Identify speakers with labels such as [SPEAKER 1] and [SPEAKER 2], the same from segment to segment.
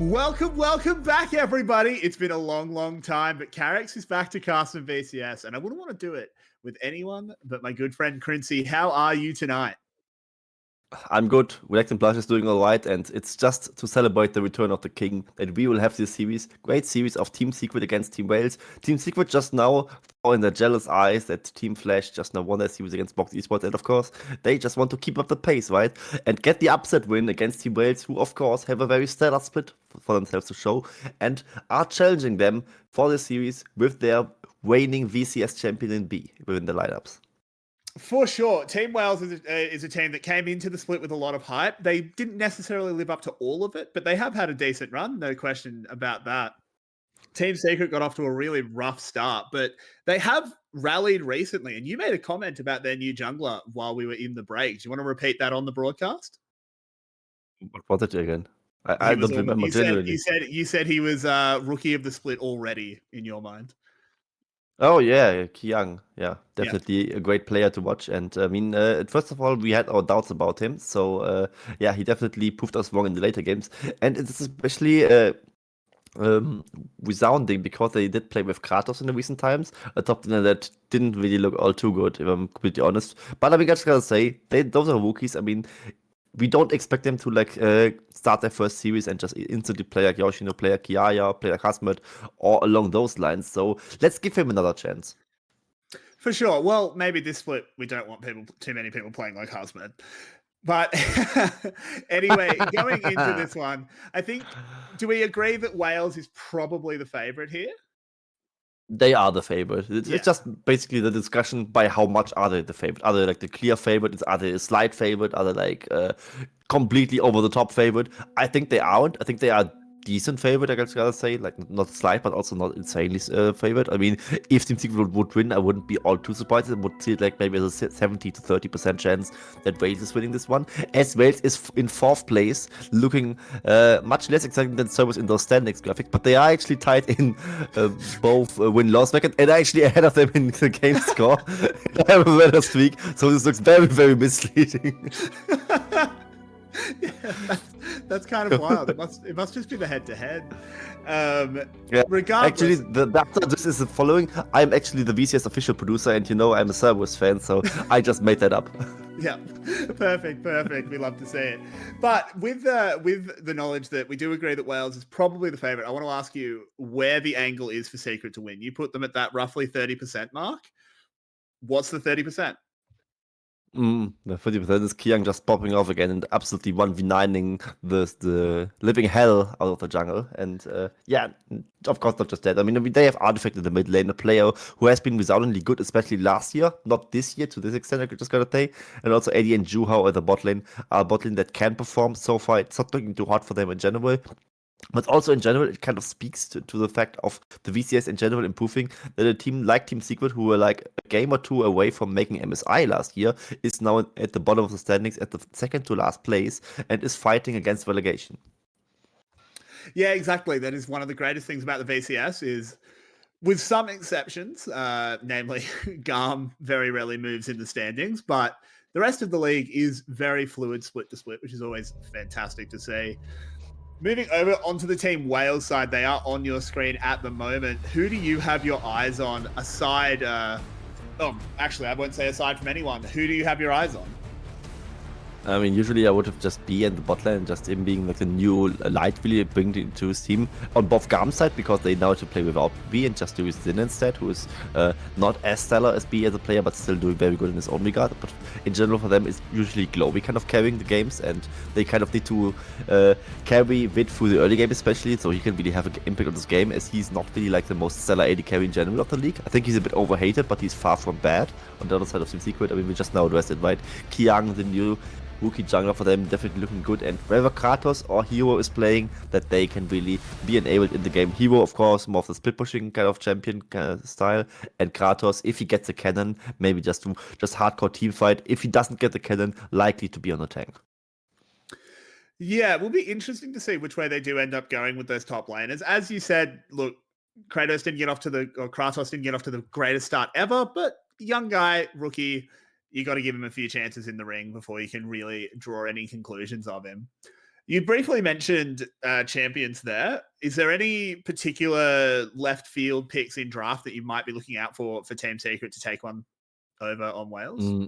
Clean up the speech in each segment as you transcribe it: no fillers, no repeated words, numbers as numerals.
[SPEAKER 1] Welcome back, everybody. It's been a long time, but Carex is back to cast some VCS, and I wouldn't want to do it with anyone but my good friend Quincy. How are you tonight?
[SPEAKER 2] I'm good. React and Blush is doing all right, and it's just to celebrate the return of the king that we will have this series, great series of Team Secret against Team Wales. Team Secret just now, in their jealous eyes, that Team Flash just now won their series against Box Esports, and of course, they just want to keep up the pace, right? And get the upset win against Team Wales, who of course have a very stellar split for themselves to show, and are challenging them for the series with their reigning VCS champion in B within the lineups.
[SPEAKER 1] For sure. Team Wales is a team that came into the split with a lot of hype. They didn't necessarily live up to all of it, but they have had a decent run. No question about that. Team Secret got off to a really rough start, but they have rallied recently. And you made a comment about their new jungler while we were in the break. Do you want to repeat that on the broadcast?
[SPEAKER 2] What was it again?
[SPEAKER 1] He
[SPEAKER 2] I
[SPEAKER 1] was.
[SPEAKER 2] don't remember
[SPEAKER 1] You said.
[SPEAKER 2] genuinely.
[SPEAKER 1] You said he was rookie of the split already in your mind.
[SPEAKER 2] Oh yeah, Kiang. Yeah,
[SPEAKER 1] Yeah.
[SPEAKER 2] definitely a great player to watch. And I mean, first of all, we had our doubts about him. So yeah, he definitely proved us wrong in the later games. And it's especially resounding because they did play with Kratos in the recent times. A top laner that didn't really look all too good, if I'm completely honest. But I mean, I just gotta say, those are rookies. I mean, we don't expect them to start their first series and just instantly play like Yoshino, play like Kiaya, play like Hasmet, or along those lines. So let's give him another chance.
[SPEAKER 1] For sure. Well, maybe this split we don't want too many people playing like Husband. But anyway, going into this one, I think do we agree that Wales is probably the favorite here?
[SPEAKER 2] They are the favorite. It's
[SPEAKER 1] Yeah.
[SPEAKER 2] just basically the discussion by how much are they the favorite. Are they like the clear favorite? Are they a slight favorite? Are they like completely over the top favorite? I think they aren't. I think they are decent favorite, I gotta say. Like not slight, but also not insanely favorite. I mean, if Team Secret would win, I wouldn't be all too surprised. I would see it like maybe as a 70 to 30% chance that Wales is winning this one. As Wales is in fourth place, looking much less exciting than Service in those standings graphics, but they are actually tied in both win-loss record and actually ahead of them in the game score. I have a better streak, so this looks very misleading.
[SPEAKER 1] Yeah, that's kind of wild. It must just be the head-to-head.
[SPEAKER 2] Yeah.
[SPEAKER 1] Regardless,
[SPEAKER 2] Actually, the after this is the following. I'm actually the VCS official producer, and you know I'm a Cerberus fan, so I just made that up.
[SPEAKER 1] yeah, perfect. We love to see it. But with the knowledge that we do agree that Wales is probably the favorite, I want to ask you where the angle is for Secret to win. You put them at that roughly 30% mark. What's the 30%?
[SPEAKER 2] The 30% is Kiang just popping off again and absolutely 1v9ing the living hell out of the jungle. And yeah, of course, not just that. I mean, they have Artifact in the mid lane, a player who has been resoundingly good, especially last year. Not this year to this extent, I just gotta say. And also AD and Juhao at the bot lane are a bot lane that can perform so far. It's not looking too hard for them in general. But also in general, it kind of speaks to the fact of the VCS in general improving. That a team like Team Secret, who were like a game or two away from making MSI last year, is now at the bottom of the standings at the second to last place and is fighting against relegation.
[SPEAKER 1] Yeah, exactly. That is one of the greatest things about the VCS is, with some exceptions, namely Garm very rarely moves in the standings, but the rest of the league is very fluid split to split, which is always fantastic to see. Moving over onto the Team Wales side, they are on your screen at the moment. Who do you have your eyes on aside? Actually, I won't say aside from anyone. Who do you have your eyes on?
[SPEAKER 2] I mean, usually I would have just B in the bot lane, just him being like the new light really bring it to his team on both Garm's side because they know to play without B and just do his Zin instead, who is not as stellar as B as a player, but still doing very good in his own regard. But in general, for them, it's usually Glowy kind of carrying the games, and they kind of need to carry Vid through the early game, especially, so he can really have an impact on this game, as he's not really like the most stellar AD carry in general of the league. I think he's a bit overhated, but he's far from bad. On the other side of Team Secret, I mean, we just now addressed it, right? Kiang, the new rookie jungler for them, definitely looking good, and wherever Kratos or Hero is playing, that they can really be enabled in the game. Hero, of course, more of the split pushing kind of champion style, and Kratos, if he gets a cannon, maybe just hardcore team fight. If he doesn't get the cannon, likely to be on the tank.
[SPEAKER 1] Yeah, it will be interesting to see which way they do end up going with those top laners. As you said, look, Kratos didn't get off to Kratos didn't get off to the greatest start ever, but young guy, rookie, you got to give him a few chances in the ring before you can really draw any conclusions of him. You briefly mentioned champions there. Is there any particular left field picks in draft that you might be looking out for Team Secret to take one over on Wales?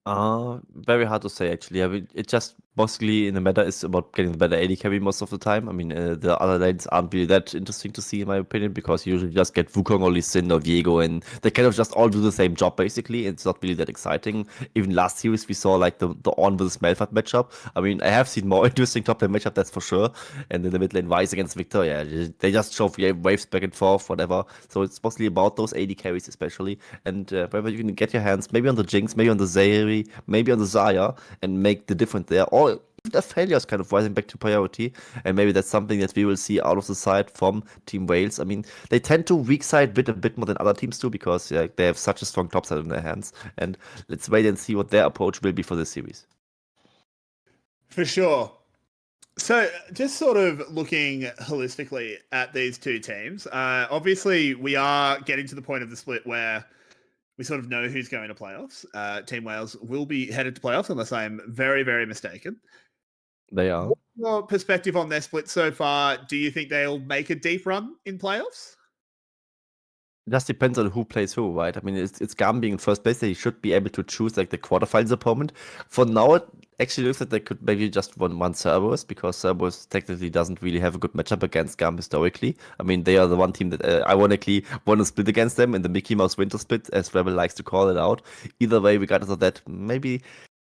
[SPEAKER 2] Mm, very hard to say actually. I mean, it just mostly in the meta is about getting the better AD carry most of the time. I mean, the other lanes aren't really that interesting to see in my opinion because you usually just get Wukong or Lee Sin or Viego and they kind of just all do the same job basically. It's not really that exciting. Even last series we saw like the Ornn versus Malphite matchup. I mean, I have seen more interesting top lane matchup, that's for sure. And in the mid lane Wise against Victor, yeah, they just shove waves back and forth, whatever. So it's mostly about those AD carries especially. And wherever you can get your hands, maybe on the Jinx, maybe on the Zeri, maybe on the Zarya, and make the difference there. Or even the failures kind of rising back to priority. And maybe that's something that we will see out of the side from Team Wales. I mean, they tend to weak side a bit more than other teams do because they have such a strong top side in their hands. And let's wait and see what their approach will be for this series.
[SPEAKER 1] For sure. So, just sort of looking holistically at these two teams, obviously we are getting to the point of the split where we sort of know who's going to playoffs. Team Wales will be headed to playoffs unless I'm very, very mistaken.
[SPEAKER 2] They are.
[SPEAKER 1] What's your perspective on their split so far? Do you think they'll make a deep run in playoffs?
[SPEAKER 2] It just depends on who plays who, right? I mean, it's Garm being in first place. They should be able to choose like the quarterfinals opponent. For now, it actually looks like they could maybe just one Cerberus because Cerberus technically doesn't really have a good matchup against Garm historically. I mean, they are the one team that ironically won a split against them in the Mickey Mouse Winter Split, as Rebel likes to call it out. Either way, regardless of that, maybe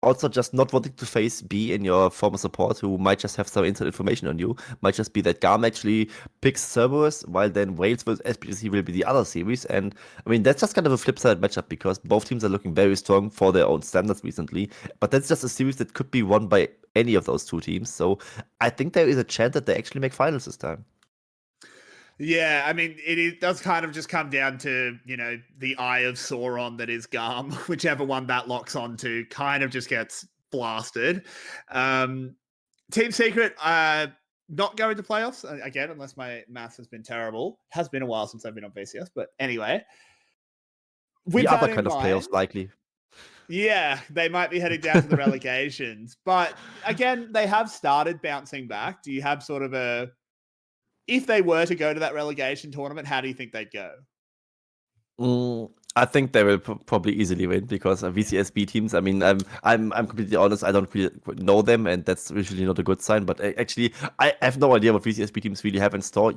[SPEAKER 2] also just not wanting to face B in your former support who might just have some inside information on you. Might just be that Garm actually picks Cerberus while then Wales vs SPC will be the other series. And I mean, that's just kind of a flip side matchup because both teams are looking very strong for their own standards recently. But that's just a series that could be won by any of those two teams. So I think there is a chance that they actually make finals this time.
[SPEAKER 1] Yeah, I mean, it does kind of just come down to, the eye of Sauron that is Garm. Whichever one that locks onto kind of just gets blasted. Team Secret, not going to playoffs, again, unless my maths has been terrible. It has been a while since I've been on VCS, but anyway. With
[SPEAKER 2] the other
[SPEAKER 1] that
[SPEAKER 2] kind of
[SPEAKER 1] mind,
[SPEAKER 2] playoffs likely.
[SPEAKER 1] Yeah, they might be heading down to the relegations. But again, they have started bouncing back. Do you have sort of if they were to go to that relegation tournament, how do you think they'd go?
[SPEAKER 2] I think they will probably easily win because VCSB teams. I mean, I'm completely honest. I don't really know them, and that's usually not a good sign. But actually, I have no idea what VCSB teams really have in store.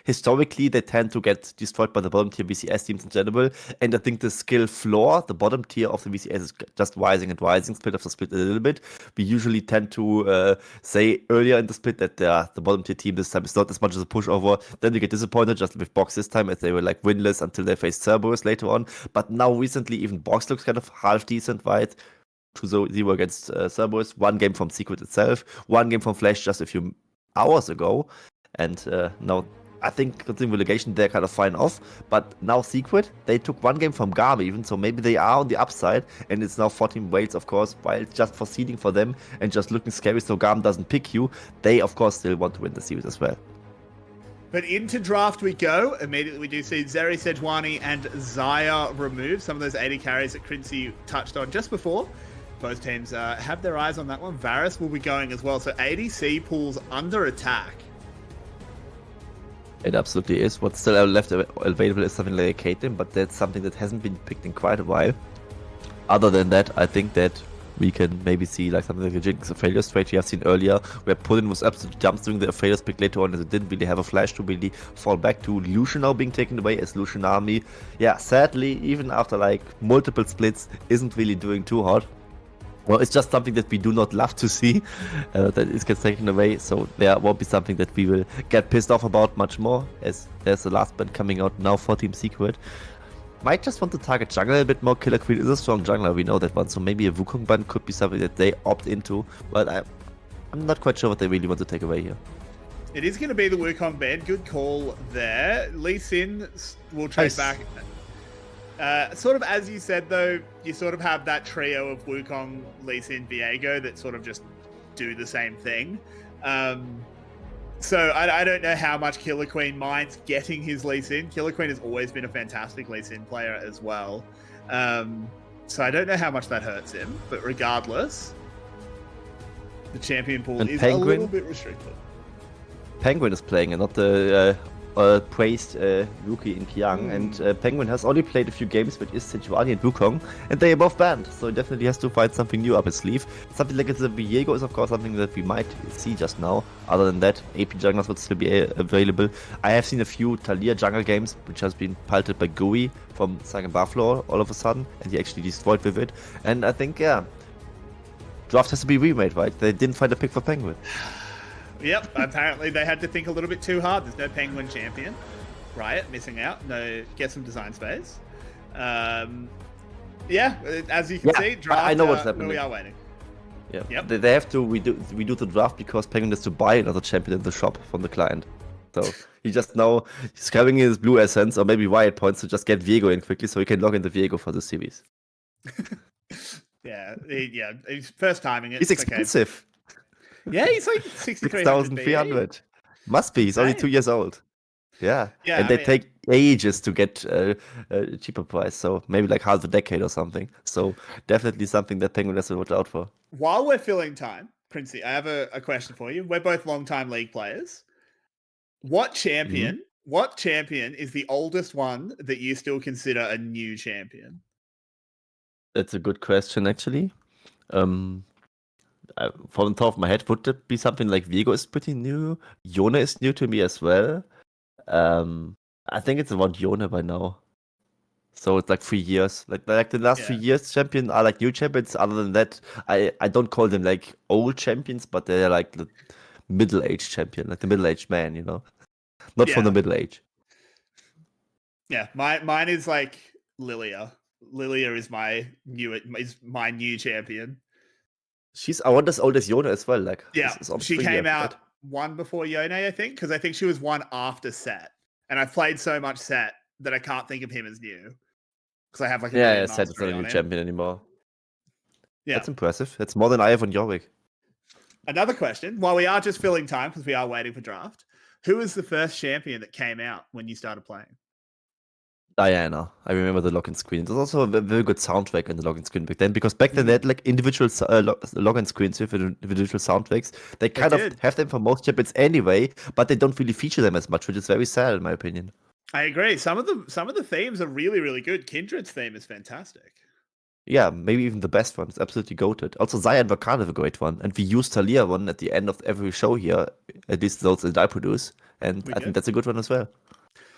[SPEAKER 2] Historically, they tend to get destroyed by the bottom tier VCS teams in general, and I think the skill floor, the bottom tier of the VCS, is just rising and rising. Split after split a little bit. We usually tend to say earlier in the split that the bottom tier team this time is not as much as a pushover. Then we get disappointed just with Box this time as they were like winless until they faced Cerberus later on. But now recently, even Box looks kind of half decent, right? 2-0 against Cerberus. One game from Secret itself. One game from Flash just a few hours ago. And now I think considering relegation, they're kind of fine off. But now Secret, they took one game from Garm even. So maybe they are on the upside. And it's now 14 Wales, of course, while it's just for seeding for them and just looking scary so Garm doesn't pick you. They, of course, still want to win the series as well.
[SPEAKER 1] But into draft we go. Immediately we do see Zeri, Sejuani, and Xayah removed. Some of those 80 carries that Quincy touched on just before. Both teams have their eyes on that one. Varus will be going as well. So ADC pools under attack.
[SPEAKER 2] It absolutely is. What's still left available is something like a Caitlyn, but that's something that hasn't been picked in quite a while. Other than that, I think that we can maybe see like something like a Jinx Aphelios trade we have seen earlier, where Puddin was absolutely dumpstering the Aphelios pick later on as it didn't really have a flash to really fall back to. Lucian now being taken away as Lucian Army. Yeah, sadly, even after like multiple splits, isn't really doing too hot. Well, it's just something that we do not love to see, that it gets taken away, so there won't be something that we will get pissed off about much more, as there's the last band coming out now for Team Secret. Might just want to target jungle a bit more. Killer Queen is a strong jungler, we know that one, so maybe a Wukong ban could be something that they opt into, but I'm not quite sure what they really want to take away here.
[SPEAKER 1] It is going to be the Wukong ban. Good call there. Lee Sin will trade back. Sort of as you said, though, you sort of have that trio of Wukong, Lee Sin, Viego that sort of just do the same thing. So I don't know how much Killer Queen minds getting his Lee Sin. Killer Queen has always been a fantastic Lee Sin player as well. So I don't know how much that hurts him, but regardless, The champion pool
[SPEAKER 2] And
[SPEAKER 1] is
[SPEAKER 2] Penguin?
[SPEAKER 1] a little bit restricted.
[SPEAKER 2] Penguin is playing and not the praised rookie in Kiang. And Penguin has only played a few games with is Sejuani and Wukong, and they are both banned. So he definitely has to find something new up his sleeve. Something like the Viego is of course something that we might see just now. Other than that, AP junglers would still be available. I have seen a few Talia jungle games which has been piloted by Gui from Sagan Barfloor all of a sudden, and he actually destroyed with it. And I think, yeah, draft has to be remade, right? They didn't find a pick for Penguin.
[SPEAKER 1] Yep, apparently they had to think a little bit too hard. There's no Penguin champion. Riot missing out. No, get some design space. Yeah, as you can see, draft,
[SPEAKER 2] I know what's happening.
[SPEAKER 1] we are waiting.
[SPEAKER 2] Yeah,
[SPEAKER 1] Yep.
[SPEAKER 2] they have to redo the draft because Penguin has to buy another champion in the shop from the client. So he's having his blue essence or maybe Riot points to just get Viego in quickly so he can log in the Viego for the series.
[SPEAKER 1] Yeah, he's first timing it.
[SPEAKER 2] He's expensive.
[SPEAKER 1] Okay. Yeah, he's like
[SPEAKER 2] 6,300. Must be. He's only 2 years old. Yeah. And they take ages to get a cheaper price. So maybe like half a decade or something. So definitely something that Penguin has to watch out for.
[SPEAKER 1] While we're filling time, Princey, I have a question for you. We're both long-time League players. What champion is the oldest one that you still consider a new champion?
[SPEAKER 2] That's a good question, actually. From the top of my head, would it be something like Viego is pretty new? Yone is new to me as well. I think it's around Yone by now. So it's like 3 years. Like the last 3 years champion are like new champions. Other than that, I don't call them like old champions, but they're like the middle-aged champion, like the middle-aged man, you know? Not from the middle age.
[SPEAKER 1] Yeah, mine is like Lilia. Lilia is my new champion.
[SPEAKER 2] She's around as old as Yone as well. Like
[SPEAKER 1] she came out one before Yone, I think, because I think she was one after Set, and I've played so much Set that I can't think of him as new because I have like
[SPEAKER 2] Set is not a new champion anymore. Yeah, that's impressive. That's more than I have on Yorick.
[SPEAKER 1] Another question, while we are just filling time because we are waiting for draft, who was the first champion that came out when you started playing?
[SPEAKER 2] Diana. I remember the login screen. There's also a very good soundtrack in the login screen back then, because back then they had like individual login screens with individual soundtracks. They kind of have them for most champions anyway, but they don't really feature them as much, which is very sad in my opinion.
[SPEAKER 1] I agree. Some of the themes are really, really good. Kindred's theme is fantastic.
[SPEAKER 2] Yeah, maybe even the best one. It's absolutely goated. Also, Zaya and Vakar have a great one, and we use Talia one at the end of every show here, at least those that I produce, and I think that's a good one as well.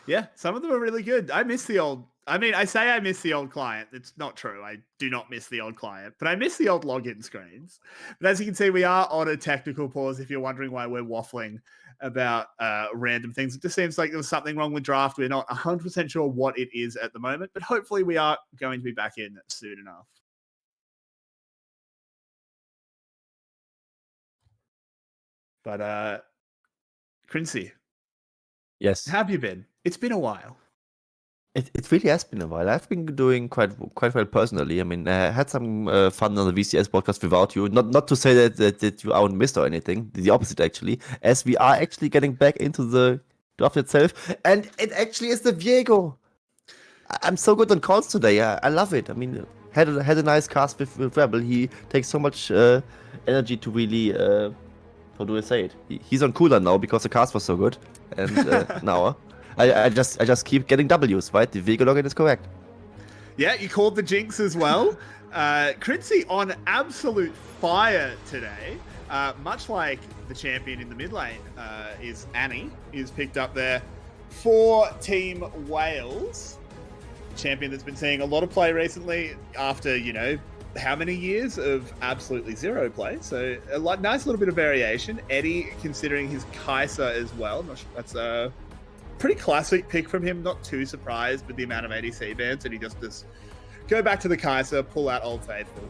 [SPEAKER 1] Yeah, some of them are really good. I miss the old... I mean, I say I miss the old client. It's not true. I do not miss the old client, but I miss the old login screens. But as you can see, we are on a technical pause. If you're wondering why we're waffling about random things, it just seems like there was something wrong with draft. We're not 100% sure what it is at the moment, but hopefully we are going to be back in soon enough. But, Quincy.
[SPEAKER 2] Yes.
[SPEAKER 1] How have you been? It's been a while.
[SPEAKER 2] It really has been a while. I've been doing quite well personally. I mean, I had some fun on the VCS podcast without you. Not to say that you aren't missed or anything. The opposite, actually. As we are actually getting back into the draft itself. And it actually is the Viego. I'm so good on calls today. I love it. I mean, had a nice cast with Rebel. He takes so much energy to really... how do I say it? He's on cooler now because the cast was so good. And now... I just keep getting W's, right? The Viego login is correct.
[SPEAKER 1] Yeah, you called the jinx as well. Critzy on absolute fire today. Much like the champion in the mid lane is Annie, is picked up there for Team Wales. Champion that's been seeing a lot of play recently after, you know, how many years of absolutely zero play. So a nice little bit of variation. Eddie considering his Kai'Sa as well. I'm not sure, that's a pretty classic pick from him. Not too surprised with the amount of ADC bans, and he just go back to the Kai'Sa, pull out Old Faithful.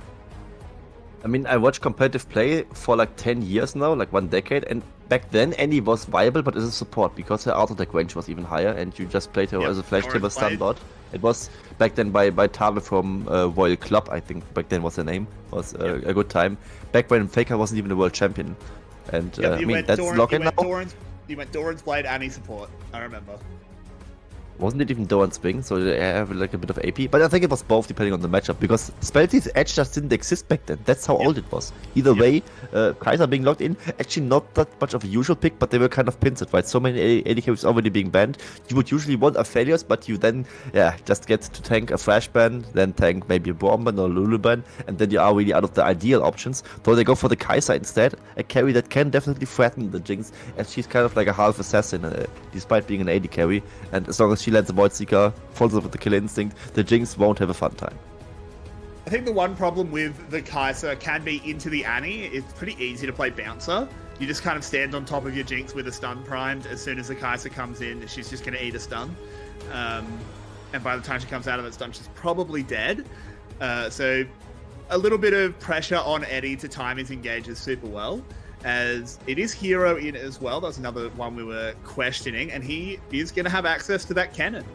[SPEAKER 2] I mean, I watched competitive play for like 10 years now, like 1 decade, and back then Annie was viable, but as a support, because her auto attack range was even higher, and you just played her as a flash tamer stun bot. It was back then by Tave from Royal Club, I think back then was her name. Was a good time. Back when Faker wasn't even a world champion. And I mean, that's login now.
[SPEAKER 1] You went Doran's Blade, Annie support. I remember.
[SPEAKER 2] Wasn't it even Doran's Wing, so they have like a bit of AP? But I think it was both depending on the matchup, because Spellthief's Edge just didn't exist back then. That's how old it was. Either way, Kaiser being locked in, actually not that much of a usual pick, but they were kind of pincered, right? So many AD carries already being banned. You would usually want a failures, but you then, just get to tank a Flash ban, then tank maybe a Bomb ban or Lulu ban, and then you are really out of the ideal options. So they go for the Kaiser instead, a carry that can definitely threaten the Jinx, as she's kind of like a half assassin, despite being an AD carry, and as long as she lands a Void Seeker, follows up with the Kill Instinct, the Jinx won't have a fun time.
[SPEAKER 1] I think the one problem with the Kaiser can be into the Annie. It's pretty easy to play Bouncer. You just kind of stand on top of your Jinx with a stun primed. As soon as the Kaiser comes in, she's just going to eat a stun. And by the time she comes out of that stun, she's probably dead. So a little bit of pressure on Eddie to time his engages super well, as it is hero in as well. That's another one we were questioning, and he is going to have access to that cannon.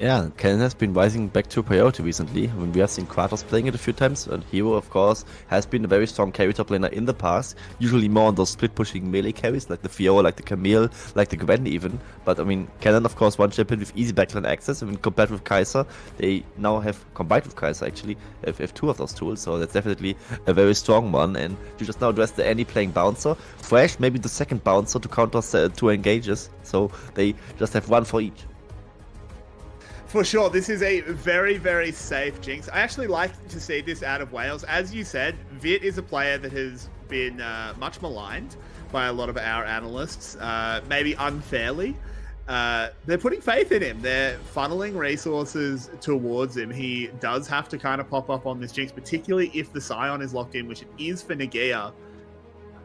[SPEAKER 2] Yeah, Cannon has been rising back to priority recently. I mean, we have seen Kratos playing it a few times, and Hero, of course, has been a very strong carry top laner in the past, usually more on those split-pushing melee carries, like the Fiora, like the Camille, like the Gwen even. But, I mean, Cannon, of course, one champion with easy backline access. I mean, compared with Kaiser, they now have, combined with Kaiser actually, have two of those tools, so that's definitely a very strong one. And you just now address the Annie playing Bouncer. Thresh, maybe the second Bouncer to counter two engages, so they just have one for each.
[SPEAKER 1] For sure, this is a very, very safe Jinx. I actually like to see this out of Wales. As you said, Vit is a player that has been much maligned by a lot of our analysts, maybe unfairly. They're putting faith in him. They're funneling resources towards him. He does have to kind of pop up on this Jinx, particularly if the Scion is locked in, which it is for Nagia.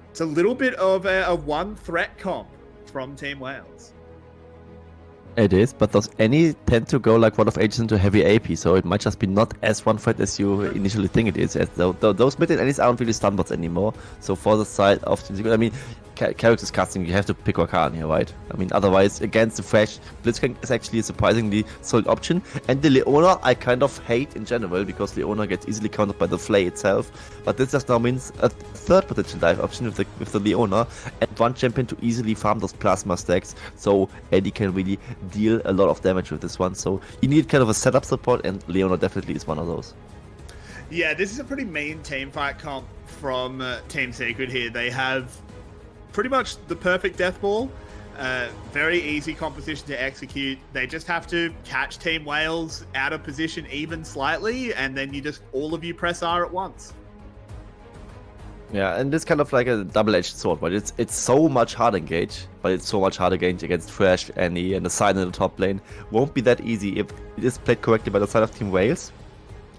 [SPEAKER 1] It's a little bit of a one threat comp from Team Wales.
[SPEAKER 2] It is, but those Annie tend to go like one of agents into heavy AP, so it might just be not as one threat as you initially think it is. As those mid Annies aren't really stun bots anymore. So for the side of Team Secret, I mean, characters casting, you have to pick Rakan here, right? I mean, otherwise, against the Thresh, Blitzcrank is actually a surprisingly solid option. And the Leona, I kind of hate in general, because Leona gets easily countered by the Flay itself. But this just now means a third potential dive option with the Leona, and one champion to easily farm those plasma stacks, so Eddie can really deal a lot of damage with this one. So you need kind of a setup support, and Leona definitely is one of those.
[SPEAKER 1] Yeah, this is a pretty mean team fight comp from Team Secret here. They have pretty much the perfect death ball. Very easy composition to execute. They just have to catch Team Wales out of position even slightly, and then all of you press R at once.
[SPEAKER 2] Yeah, and it's kind of like a double-edged sword, but it's so much hard engage, but it's so much hard engage against Thresh, Annie, and the side in the top lane. Won't be that easy if it is played correctly by the side of Team Wales.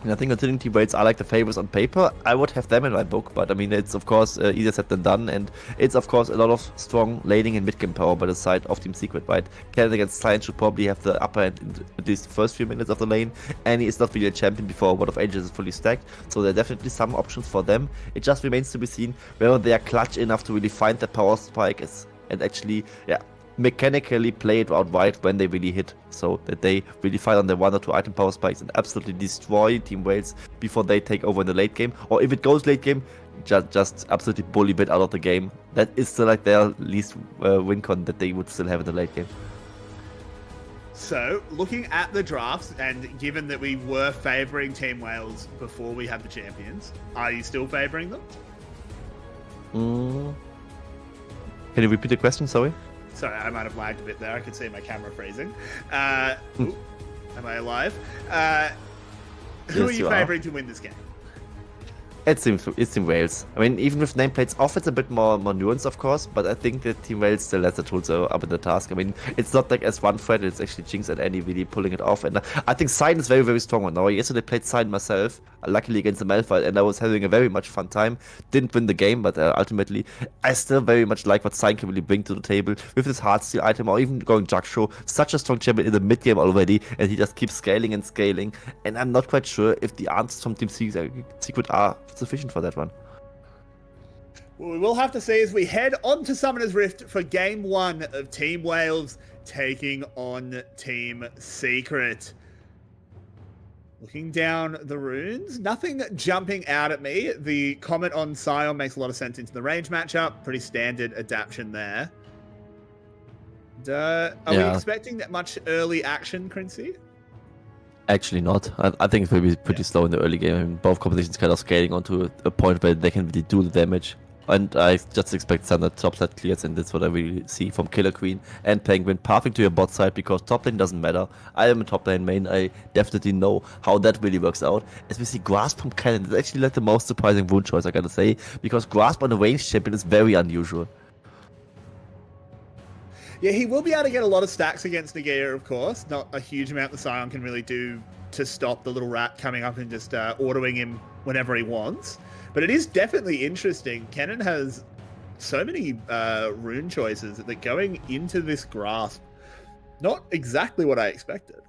[SPEAKER 2] And I think considering Team Wales are like the favorites on paper, I would have them in my book, but I mean, it's of course easier said than done, and it's of course a lot of strong laning and mid-game power by the side of Team Secret, right? Cannon against Science should probably have the upper hand in at least the first few minutes of the lane. Annie is not really a champion before World of Ages is fully stacked, so there are definitely some options for them. It just remains to be seen whether they are clutch enough to really find the power spike and actually, mechanically play it out wide when they really hit, so that they really fight on their 1 or 2 item power spikes and absolutely destroy Team Wales before they take over in the late game. Or if it goes late game, just absolutely bully bit out of the game. That is still like their least win con that they would still have in the late game.
[SPEAKER 1] So, looking at the drafts, and given that we were favouring Team Wales before we had the champions, are you still favouring them?
[SPEAKER 2] Can you repeat the question, sorry?
[SPEAKER 1] Sorry, I might have lagged a bit there. I could see my camera freezing. Am I alive? Who are you favouring to win this game?
[SPEAKER 2] It's Team Wales. I mean, even with nameplates off, it's a bit more nuanced, of course, but I think that Team Wales still has the tools up in the task. I mean, it's not like as one threat, it's actually Jinx and Annie really pulling it off. And I think Sign is very, very strong right now. Yesterday played Sign myself, luckily against the Malphite, and I was having a very much fun time. Didn't win the game, but ultimately, I still very much like what Sign can really bring to the table with his Heartsteel item, or even going Jaksho. Such a strong champion in the mid game already, and he just keeps scaling and scaling. And I'm not quite sure if the answers from Team Secret are sufficient for that one.
[SPEAKER 1] Well, we will have to see as we head on to Summoner's Rift for Game 1 of Team Wales taking on Team Secret. Looking down the runes, nothing jumping out at me. The comment on Scion makes a lot of sense into the range matchup. Pretty standard adaptation there. Are we expecting that much early action, Quincy?
[SPEAKER 2] Actually not. I think it will be pretty slow in the early game. I mean, both competitions kind of scaling onto a point where they can really do the damage. And I just expect standard top side clears, and that's what I really see from Killer Queen and Penguin pathing to your bot side, because top lane doesn't matter. I am a top lane main. I definitely know how that really works out. As we see Grasp from Cannon, it's actually like the most surprising wound choice, I gotta say, because Grasp on a ranged champion is very unusual.
[SPEAKER 1] Yeah, he will be able to get a lot of stacks against Nagea, of course. Not a huge amount the Scion can really do to stop the little rat coming up and just autoing him whenever he wants. But it is definitely interesting. Kennen has so many rune choices that going into this Grasp, not exactly what I expected.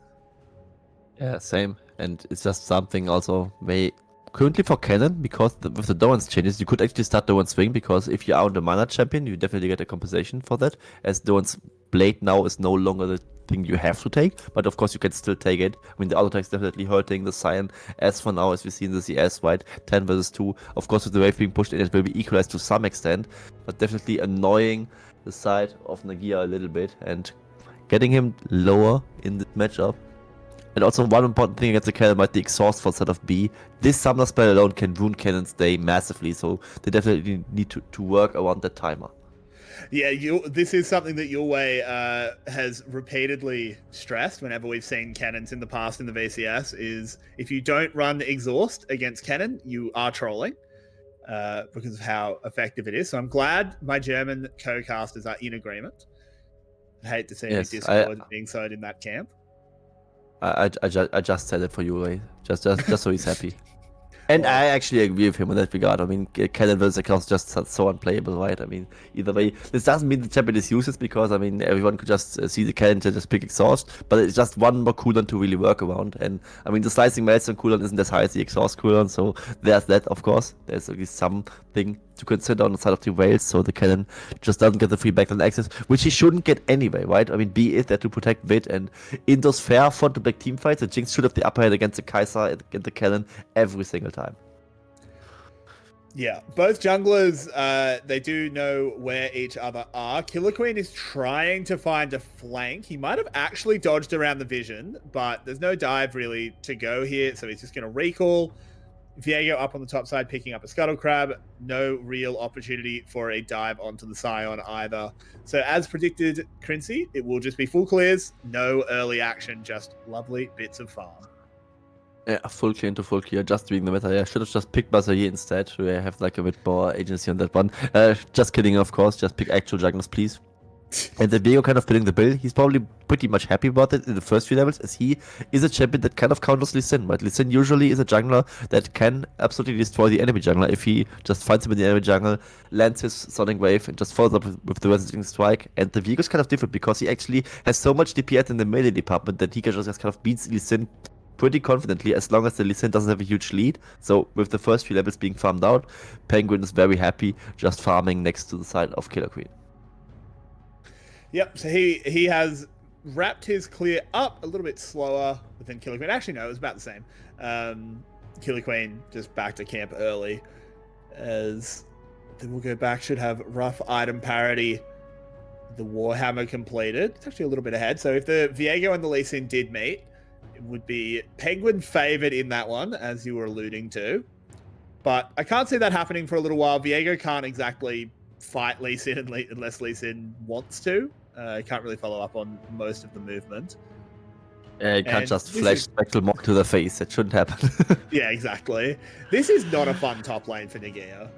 [SPEAKER 2] Yeah, same. And it's just something also very currently for Cannon, because with the Doran's changes, you could actually start Doran's Swing, because if you are on the mana champion, you definitely get a compensation for that, as Doran's Blade now is no longer the thing you have to take, but of course you can still take it. I mean, the auto attack is definitely hurting the Scion, as for now, as we see in the CS, right? 10 versus 2. Of course, with the wave being pushed in, it will be equalized to some extent, but definitely annoying the side of Nagea a little bit, and getting him lower in the matchup. And also one important thing against the Cannon might be exhaust for set of B. This summoner spell alone can ruin Cannon's day massively, so they definitely need to work around that timer.
[SPEAKER 1] Yeah, this is something that Your Way has repeatedly stressed whenever we've seen cannons in the past in the VCS, is if you don't run exhaust against cannon, you are trolling because of how effective it is. So I'm glad my German co-casters are in agreement. I hate to see any discord being sowed in that camp.
[SPEAKER 2] I just said it for you, right? Just so he's happy. And well, I actually agree with him in that regard. I mean, Cannon versus Across just so unplayable, right? I mean, either way, this doesn't mean the champion is useless, because, I mean, everyone could just see the Cannon to just pick Exhaust, but it's just one more cooldown to really work around. And, I mean, the Slicing Milestone cooldown isn't as high as the Exhaust cooldown, so there's that, of course. There's at least something to consider on the side of the Whales, so the Cannon just doesn't get the free backline access, which he shouldn't get anyway, right? I mean, B is there to protect Vid, and in those fair front-to-back teamfights, the Jinx should have the upper hand against the Kai'Sa and the Cannon every single time.
[SPEAKER 1] Yeah, both junglers, they do know where each other are. Killer Queen is trying to find a flank. He might have actually dodged around the vision, but there's no dive really to go here, so he's just going to recall. Viego up on the top side, picking up a Scuttle Crab. No real opportunity for a dive onto the Scion either. So as predicted, Quincy, it will just be full clears, no early action, just lovely bits of farm.
[SPEAKER 2] Yeah, full clear into full clear, just doing the meta. Yeah, should have just picked Bazaar instead, to have like a bit more agency on that one. Just kidding, of course, just pick actual junglers, please. And the Viego kind of building the build, he's probably pretty much happy about it in the first few levels, as he is a champion that kind of counters Lee Sin, right? Lee Sin usually is a jungler that can absolutely destroy the enemy jungler if he just finds him in the enemy jungle, lands his Sonic Wave, and just follows up with the Resonating Strike. And the Viego's kind of different, because he actually has so much DPS in the melee department that he can just kind of beats Lee Sin pretty confidently, as long as the Lee Sin doesn't have a huge lead. So with the first few levels being farmed out, Penguin is very happy just farming next to the side of Killer Queen.
[SPEAKER 1] Yep, so he has wrapped his clear up a little bit slower than Killer Queen. Actually, no, it was about the same. Killer Queen just back to camp early, as then we'll go back, should have rough item parity. The Warhammer completed. It's actually a little bit ahead. So if the Viego and the Lee Sin did meet, would be Penguin favored in that one, as you were alluding to. But I can't see that happening for a little while. Viego can't exactly fight Lee Sin unless Lee Sin wants to. He can't really follow up on most of the movement.
[SPEAKER 2] Yeah, you can't just flash Spectral Mock to the face. That shouldn't happen.
[SPEAKER 1] Yeah, exactly. This is not a fun top lane for Nagea.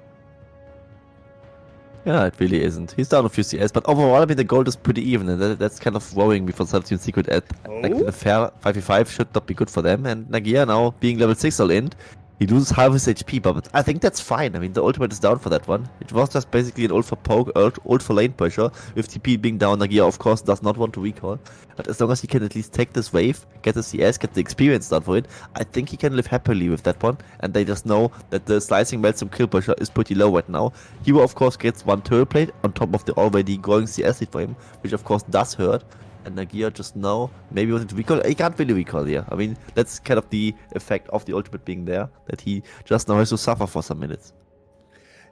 [SPEAKER 2] Yeah, it really isn't. He's down a few CS, but overall, I mean, the gold is pretty even, and that's kind of worrying me for Substitute Secret. Like, the fair 5v5 should not be good for them, and Nagea now being level 6 all in, he loses half his HP, but I think that's fine. I mean, the ultimate is down for that one. It was just basically an ult for poke, ult for lane pressure. With TP being down, Nagea, of course, does not want to recall. But as long as he can at least take this wave, get the CS, get the experience done for it, I think he can live happily with that one. And they just know that the slicing Meltsome kill pressure is pretty low right now. Hero, of course, gets one turret plate on top of the already growing CS lead for him, which of course does hurt. And Nagea just now, maybe wanted to recall. He can't really recall here. I mean, that's kind of the effect of the ultimate being there, that he just now has to suffer for some minutes.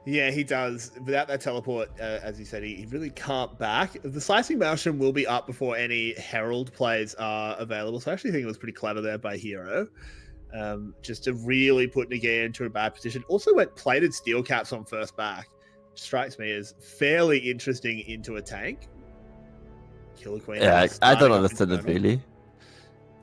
[SPEAKER 1] Yeah, he does. Without that teleport, as you said, he really can't back. The Slicing Maelstrom will be up before any Herald plays are available. So I actually think it was pretty clever there by Hero. Just to really put Nagia into a bad position. Also went plated steel caps on first back. Strikes me as fairly interesting into a tank. Killer Queen.
[SPEAKER 2] Yeah, I don't
[SPEAKER 1] starting off
[SPEAKER 2] understand it
[SPEAKER 1] Infernal.
[SPEAKER 2] really.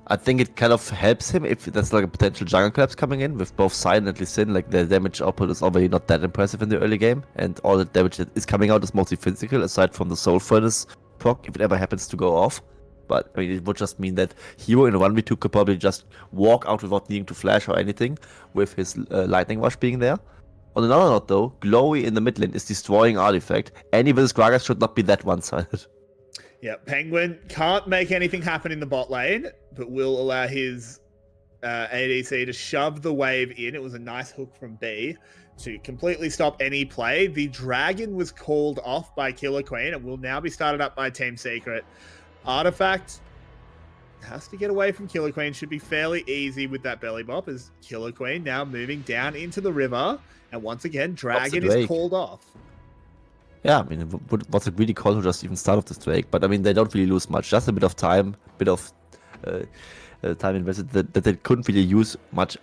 [SPEAKER 2] I think it kind of helps him if there's like a potential jungle collapse coming in with both Sign and Lee Sin. Like the damage output is already not that impressive in the early game, and all the damage that is coming out is mostly physical, aside from the Soul Furnace proc, if it ever happens to go off. But I mean, it would just mean that Hero in a 1v2 could probably just walk out without needing to flash or anything, with his Lightning Rush being there. On another note though, Glowy in the mid lane is destroying Artifact. Any versus Gragas should not be that one-sided.
[SPEAKER 1] Yeah, Penguin can't make anything happen in the bot lane, but will allow his ADC to shove the wave in. It was a nice hook from B to completely stop any play. The dragon was called off by Killer Queen and will now be started up by Team Secret. Artifact has to get away from Killer Queen. Should be fairly easy with that belly bop as Killer Queen now moving down into the river. And once again, dragon is called off.
[SPEAKER 2] Yeah, I mean, what's it really called to just even start off this Drake? But I mean, they don't really lose much. Just a bit of time, time invested that they couldn't really use much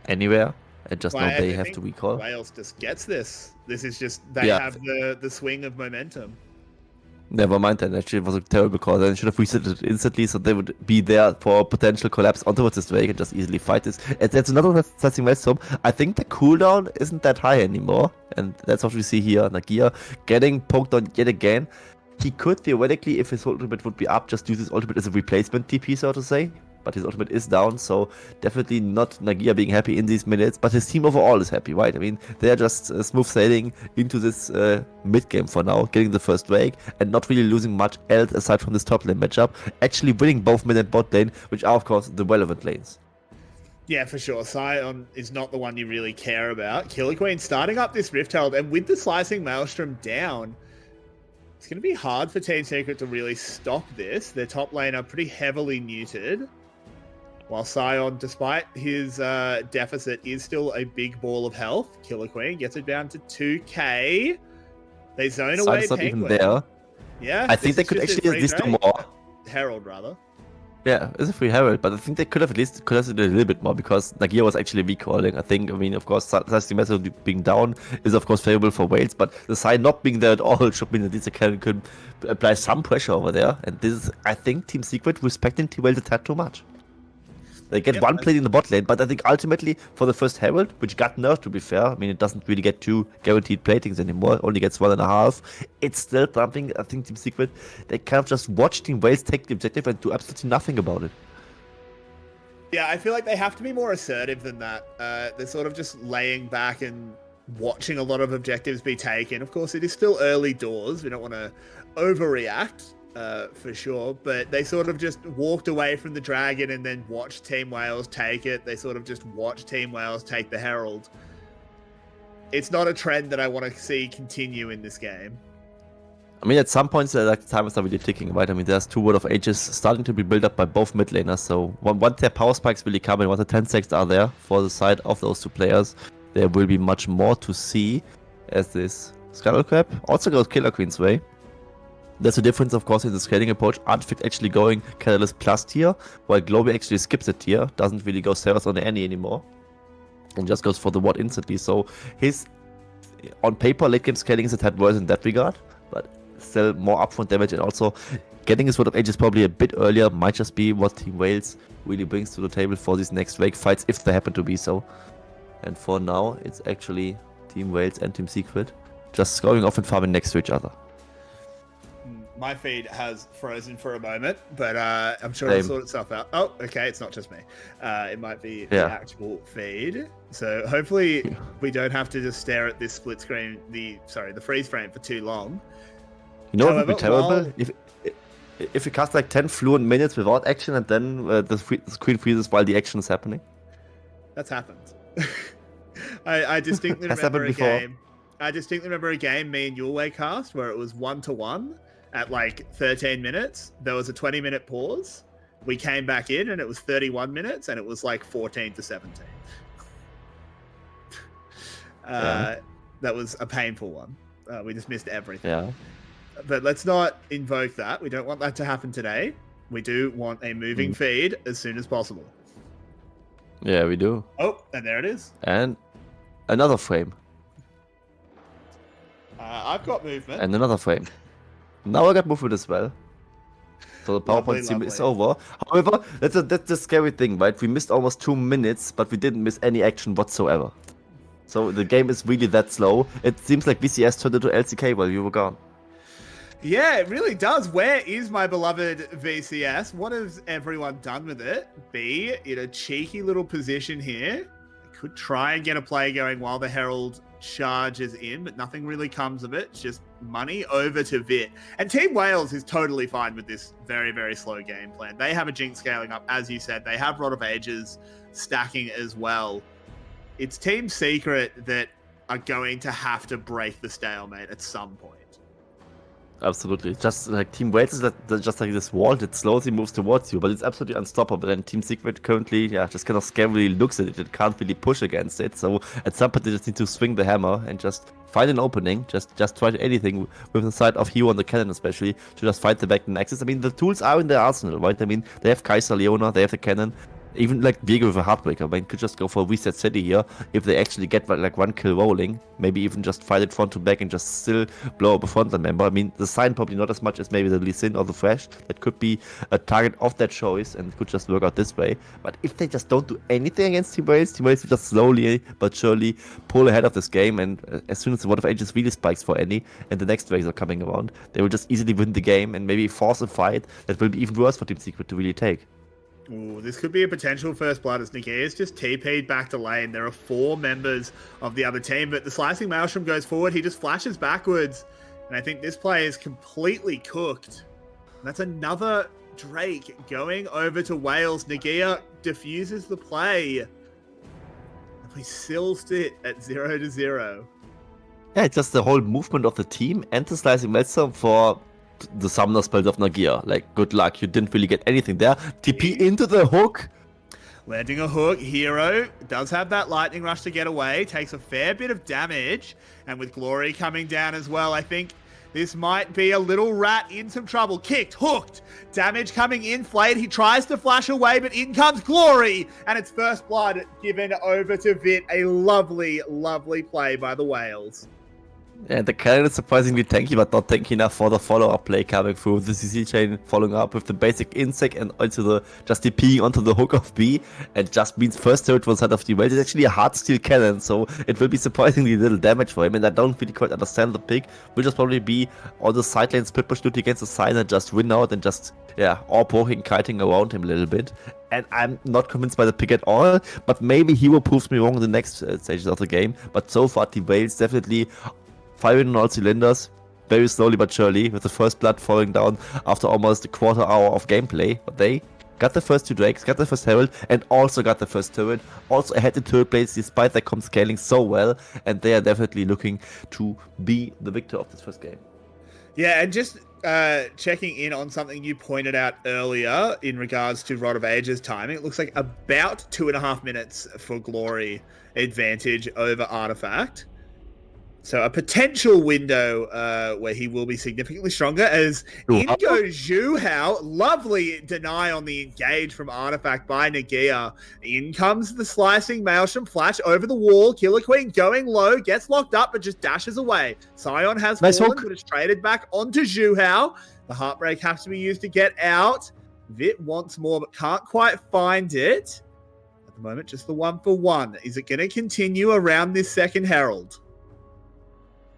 [SPEAKER 2] anywhere. And just now they have to recall.
[SPEAKER 1] Wales just gets this. This is just, they have the swing of momentum.
[SPEAKER 2] Never mind that. Actually, it was a terrible call. They should have reset it instantly so they would be there for a potential collapse onto this Drake and just easily fight this. And that's another testing milestone. I think the cooldown isn't that high anymore. And that's what we see here. Nagia getting poked on yet again. He could theoretically, if his ultimate would be up, just use his ultimate as a replacement TP, so to say. But his ultimate is down, so definitely not Nagia being happy in these minutes. But his team overall is happy, right? I mean, they are just smooth sailing into this mid game for now, getting the first Drake and not really losing much else aside from this top lane matchup. Actually winning both mid and bot lane, which are of course the relevant lanes.
[SPEAKER 1] Yeah, for sure. Sion is not the one you really care about. Killer Queen starting up this Rift Herald, and with the Slicing Maelstrom down, it's going to be hard for Team Secret to really stop this. Their top lane are pretty heavily neutered. While Sion, despite his deficit, is still a big ball of health. Killer Queen gets it down to 2k. They zone away
[SPEAKER 2] Sion's not
[SPEAKER 1] Penguin.
[SPEAKER 2] even there.
[SPEAKER 1] Yeah,
[SPEAKER 2] I think they could actually at least do more.
[SPEAKER 1] Herald, rather.
[SPEAKER 2] Yeah, it's a free Herald, but I think they could have at least contested it a little bit more because Nagia was actually recalling. I mean, of course, Slicing Maelstrom being down is of course favorable for Wales, but the side not being there at all should mean that this could apply some pressure over there. And this is, I think, Team Secret respecting Team Wales a tad too much. They get one plate in the bot lane, but I think ultimately for the first Herald, which got nerfed to be fair, I mean it doesn't really get 2 guaranteed platings anymore, it only gets 1.5. It's still something, I think Team Secret, they kind of just watch Team Wales take the objective and do absolutely nothing about it.
[SPEAKER 1] Yeah, I feel like they have to be more assertive than that. They're sort of just laying back and watching a lot of objectives be taken. Of course, it is still early doors. We don't want to overreact. For sure, but they sort of just walked away from the dragon and then watched Team Wales take it. They sort of just watched Team Wales take the Herald. It's not a trend that I want to see continue in this game.
[SPEAKER 2] I mean, at some points, like the time is not really ticking, right? I mean, there's 2 World of Ages starting to be built up by both mid laners, so once their power spikes really come and once the 10 stacks are there for the side of those 2 players, there will be much more to see as this Scuttle Crab also goes Killer Queen's way. There's a difference, of course, in the scaling approach. Artifact actually going Catalyst plus tier, while Globy actually skips a tier, doesn't really go Ceres on the Annie anymore, and just goes for the Ward instantly. So his, on paper, late game scaling is a tad worse in that regard, but still more upfront damage, and also getting his Word of Ages probably a bit earlier might just be what Team Wales really brings to the table for these next Wake fights, if they happen to be so. And for now, it's actually Team Wales and Team Secret just going off and farming next to each other.
[SPEAKER 1] My feed has frozen for a moment, but I'm sure it'll sort itself out. Oh, okay, it's not just me. It might be the actual feed. So hopefully we don't have to just stare at this split screen, the freeze frame for too long.
[SPEAKER 2] You know what would be terrible? If you cast like 10 fluent minutes without action and then the screen freezes while the action is happening.
[SPEAKER 1] That's happened. I distinctly remember a game. I distinctly remember a game me and Yulway cast where it was 1-1. At like 13 minutes, there was a 20-minute pause. We came back in and it was 31 minutes and it was like 14-17. that was a painful one. We just missed everything.
[SPEAKER 2] Yeah.
[SPEAKER 1] But let's not invoke that. We don't want that to happen today. We do want a moving feed as soon as possible.
[SPEAKER 2] Yeah, we do.
[SPEAKER 1] Oh, and there it is.
[SPEAKER 2] And another frame.
[SPEAKER 1] I've got movement.
[SPEAKER 2] And another frame. Now I got movement as well. So the PowerPoint stream is over. However, that's the scary thing, right? We missed almost 2 minutes, but we didn't miss any action whatsoever. So the game is really that slow. It seems like VCS turned into LCK while you were gone.
[SPEAKER 1] Yeah, it really does. Where is my beloved VCS? What has everyone done with it? B, in a cheeky little position here. I could try and get a play going while the Herald charges in, but nothing really comes of it. It's just money over to Vit. And Team Wales is totally fine with this very, very slow game plan. They have a Jinx scaling up, as you said. They have Rod of Ages stacking as well. It's Team Secret that are going to have to break the stalemate at some point.
[SPEAKER 2] Absolutely. Just like Team Wales is just like this wall that slowly moves towards you, but it's absolutely unstoppable. And Team Secret currently, just kind of scarily looks at it. It can't really push against it. So at some point they just need to swing the hammer and just find an opening. Just try anything with the side of Hero on the cannon, especially to just fight the back and axis. I mean, the tools are in their arsenal, right? I mean, they have Kaiser, Leona, they have the cannon. Even like Viego with a Heartbreaker, I mean, could just go for a reset city here if they actually get like 1 kill rolling. Maybe even just fight it front to back and just still blow up a frontline member. I mean, the Sign probably not as much as maybe the Lee Sin or the Thresh. That could be a target of that choice and could just work out this way. But if they just don't do anything against Team Wales will just slowly but surely pull ahead of this game. And as soon as the Word of Ages really spikes for any and the next waves are coming around, they will just easily win the game and maybe force a fight that will be even worse for Team Secret to really take.
[SPEAKER 1] Ooh, this could be a potential first blood as Nagia's just TP'd back to lane. There are 4 members of the other team, but the Slicing Maelstrom goes forward. He just flashes backwards. And I think this play is completely cooked. And that's another Drake going over to Wales. Nagia diffuses the play. And he seals it at 0-0.
[SPEAKER 2] Yeah, it's just the whole movement of the team and the Slicing Maelstrom for the summoner spells of Nagia. Like, good luck, you didn't really get anything there. TP into the hook.
[SPEAKER 1] Landing a hook, Hero does have that lightning rush to get away, takes a fair bit of damage, and with Glory coming down as well, I think this might be a little rat in some trouble. Kicked, hooked, damage coming in, flayed, he tries to flash away, but in comes Glory, and it's first blood given over to Vit. A lovely, lovely play by the Whales.
[SPEAKER 2] And the cannon is surprisingly tanky, but not tanky enough for the follow-up play coming through. The CC chain following up with the basic insect and also the just TPing onto the hook of B. And just means first turret one side of the well. It's actually a hard steel cannon, so it will be surprisingly little damage for him. And I don't really quite understand the pick. Will just probably be on the side lane split push duty against the sign and just win out and just, all poking, kiting around him a little bit. And I'm not convinced by the pick at all, but maybe Hero proves me wrong in the next stages of the game. But so far, Team Wales definitely firing on all cylinders, very slowly but surely, with the first blood falling down after almost a quarter hour of gameplay. But they got the first 2 Drakes, got the first Herald, and also got the first turret. Also ahead in turret plates, despite their comp scaling so well, and they are definitely looking to be the victor of this first game.
[SPEAKER 1] Yeah, and just checking in on something you pointed out earlier in regards to Rod of Ages timing, it looks like about 2.5 minutes for Glory advantage over Artifact. So a potential window where he will be significantly stronger as in goes Zhu Hao. Lovely deny on the engage from Artifact by Nagia. In comes the Slicing Maelstrom flash over the wall. Killer Queen going low, gets locked up, but just dashes away. Sion has fallen, but it's traded back onto Zhu Hao. The Heartbreak has to be used to get out. Vit wants more, but can't quite find it. At the moment, just the 1-for-1. Is it going to continue around this second Herald?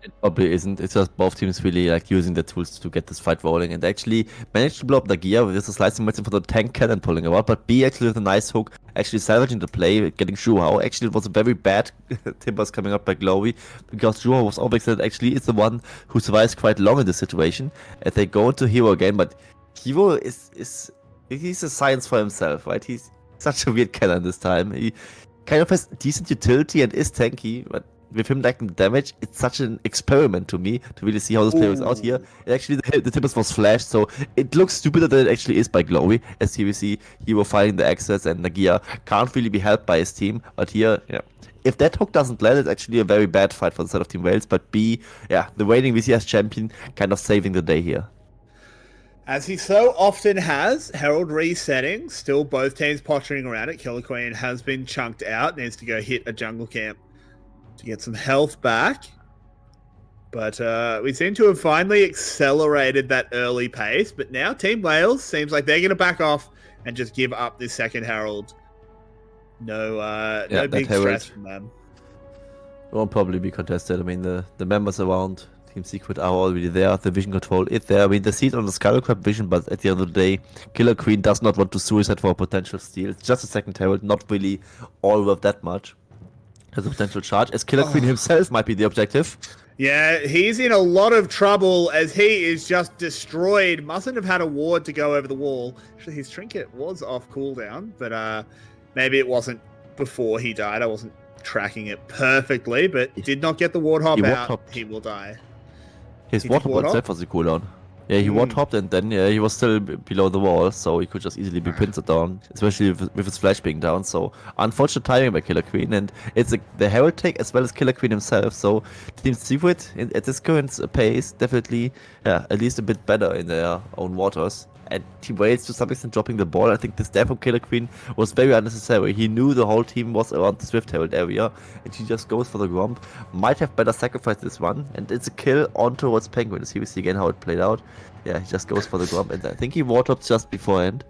[SPEAKER 2] It probably isn't. It's just both teams really like using the tools to get this fight rolling and actually managed to blow up Nagia with a slicing medicine for the tank cannon pulling him out. But B actually with a nice hook, actually salvaging the play, getting Zhu Hao. Actually, it was a very bad timbers coming up by Glowy because Zhu Hao was always that actually is the one who survives quite long in this situation. As they go into Hero again, but Hero he's a science for himself, right? He's such a weird cannon this time. He kind of has decent utility and is tanky, but with him lacking damage, it's such an experiment to me to really see how this play works out here. Actually, the Timbers was flashed, so it looks stupider than it actually is by Glowy. As here we see, he was fighting the access, and Nagia can't really be helped by his team. But here, yeah, if that hook doesn't land, it's actually a very bad fight for the side of Team Wales. But B, yeah, the reigning VCS champion kind of saving the day here.
[SPEAKER 1] As he so often has, Herald resetting, still both teams pottering around it. Killer Queen has been chunked out, needs to go hit a jungle camp to get some health back. But we seem to have finally accelerated that early pace, but now Team Wales seems like they're going to back off and just give up this second Herald. No big stress from them.
[SPEAKER 2] Won't probably be contested. I mean, the members around Team Secret are already there. The vision control is there. I mean, they see it on the Skullcrab vision, but at the end of the day, Killer Queen does not want to suicide for a potential steal. It's just a second Herald, not really all worth that much. Has a potential charge, as Killer Queen himself might be the objective.
[SPEAKER 1] Yeah, he's in a lot of trouble as he is just destroyed. Mustn't have had a ward to go over the wall. Actually, his trinket was off cooldown, but maybe it wasn't before he died. I wasn't tracking it perfectly, but did not get the ward hop out. He will die.
[SPEAKER 2] His ward hop itself was a cooldown. Yeah, he ward hopped and then he was still below the wall, so he could just easily be pinned down, especially with his flash being down. So unfortunate timing by Killer Queen, and it's the Herald take as well as Killer Queen himself. So Team Secret at this current pace definitely, at least a bit better in their own waters. And Team Wales to some extent dropping the ball. I think the stab from Killer Queen was very unnecessary. He knew the whole team was around the Swift Herald area, and he just goes for the Gromp. Might have better sacrificed this one, and it's a kill on towards Penguin. Here we see again how it played out. Yeah, he just goes for the Gromp, and I think he ward hopped just beforehand.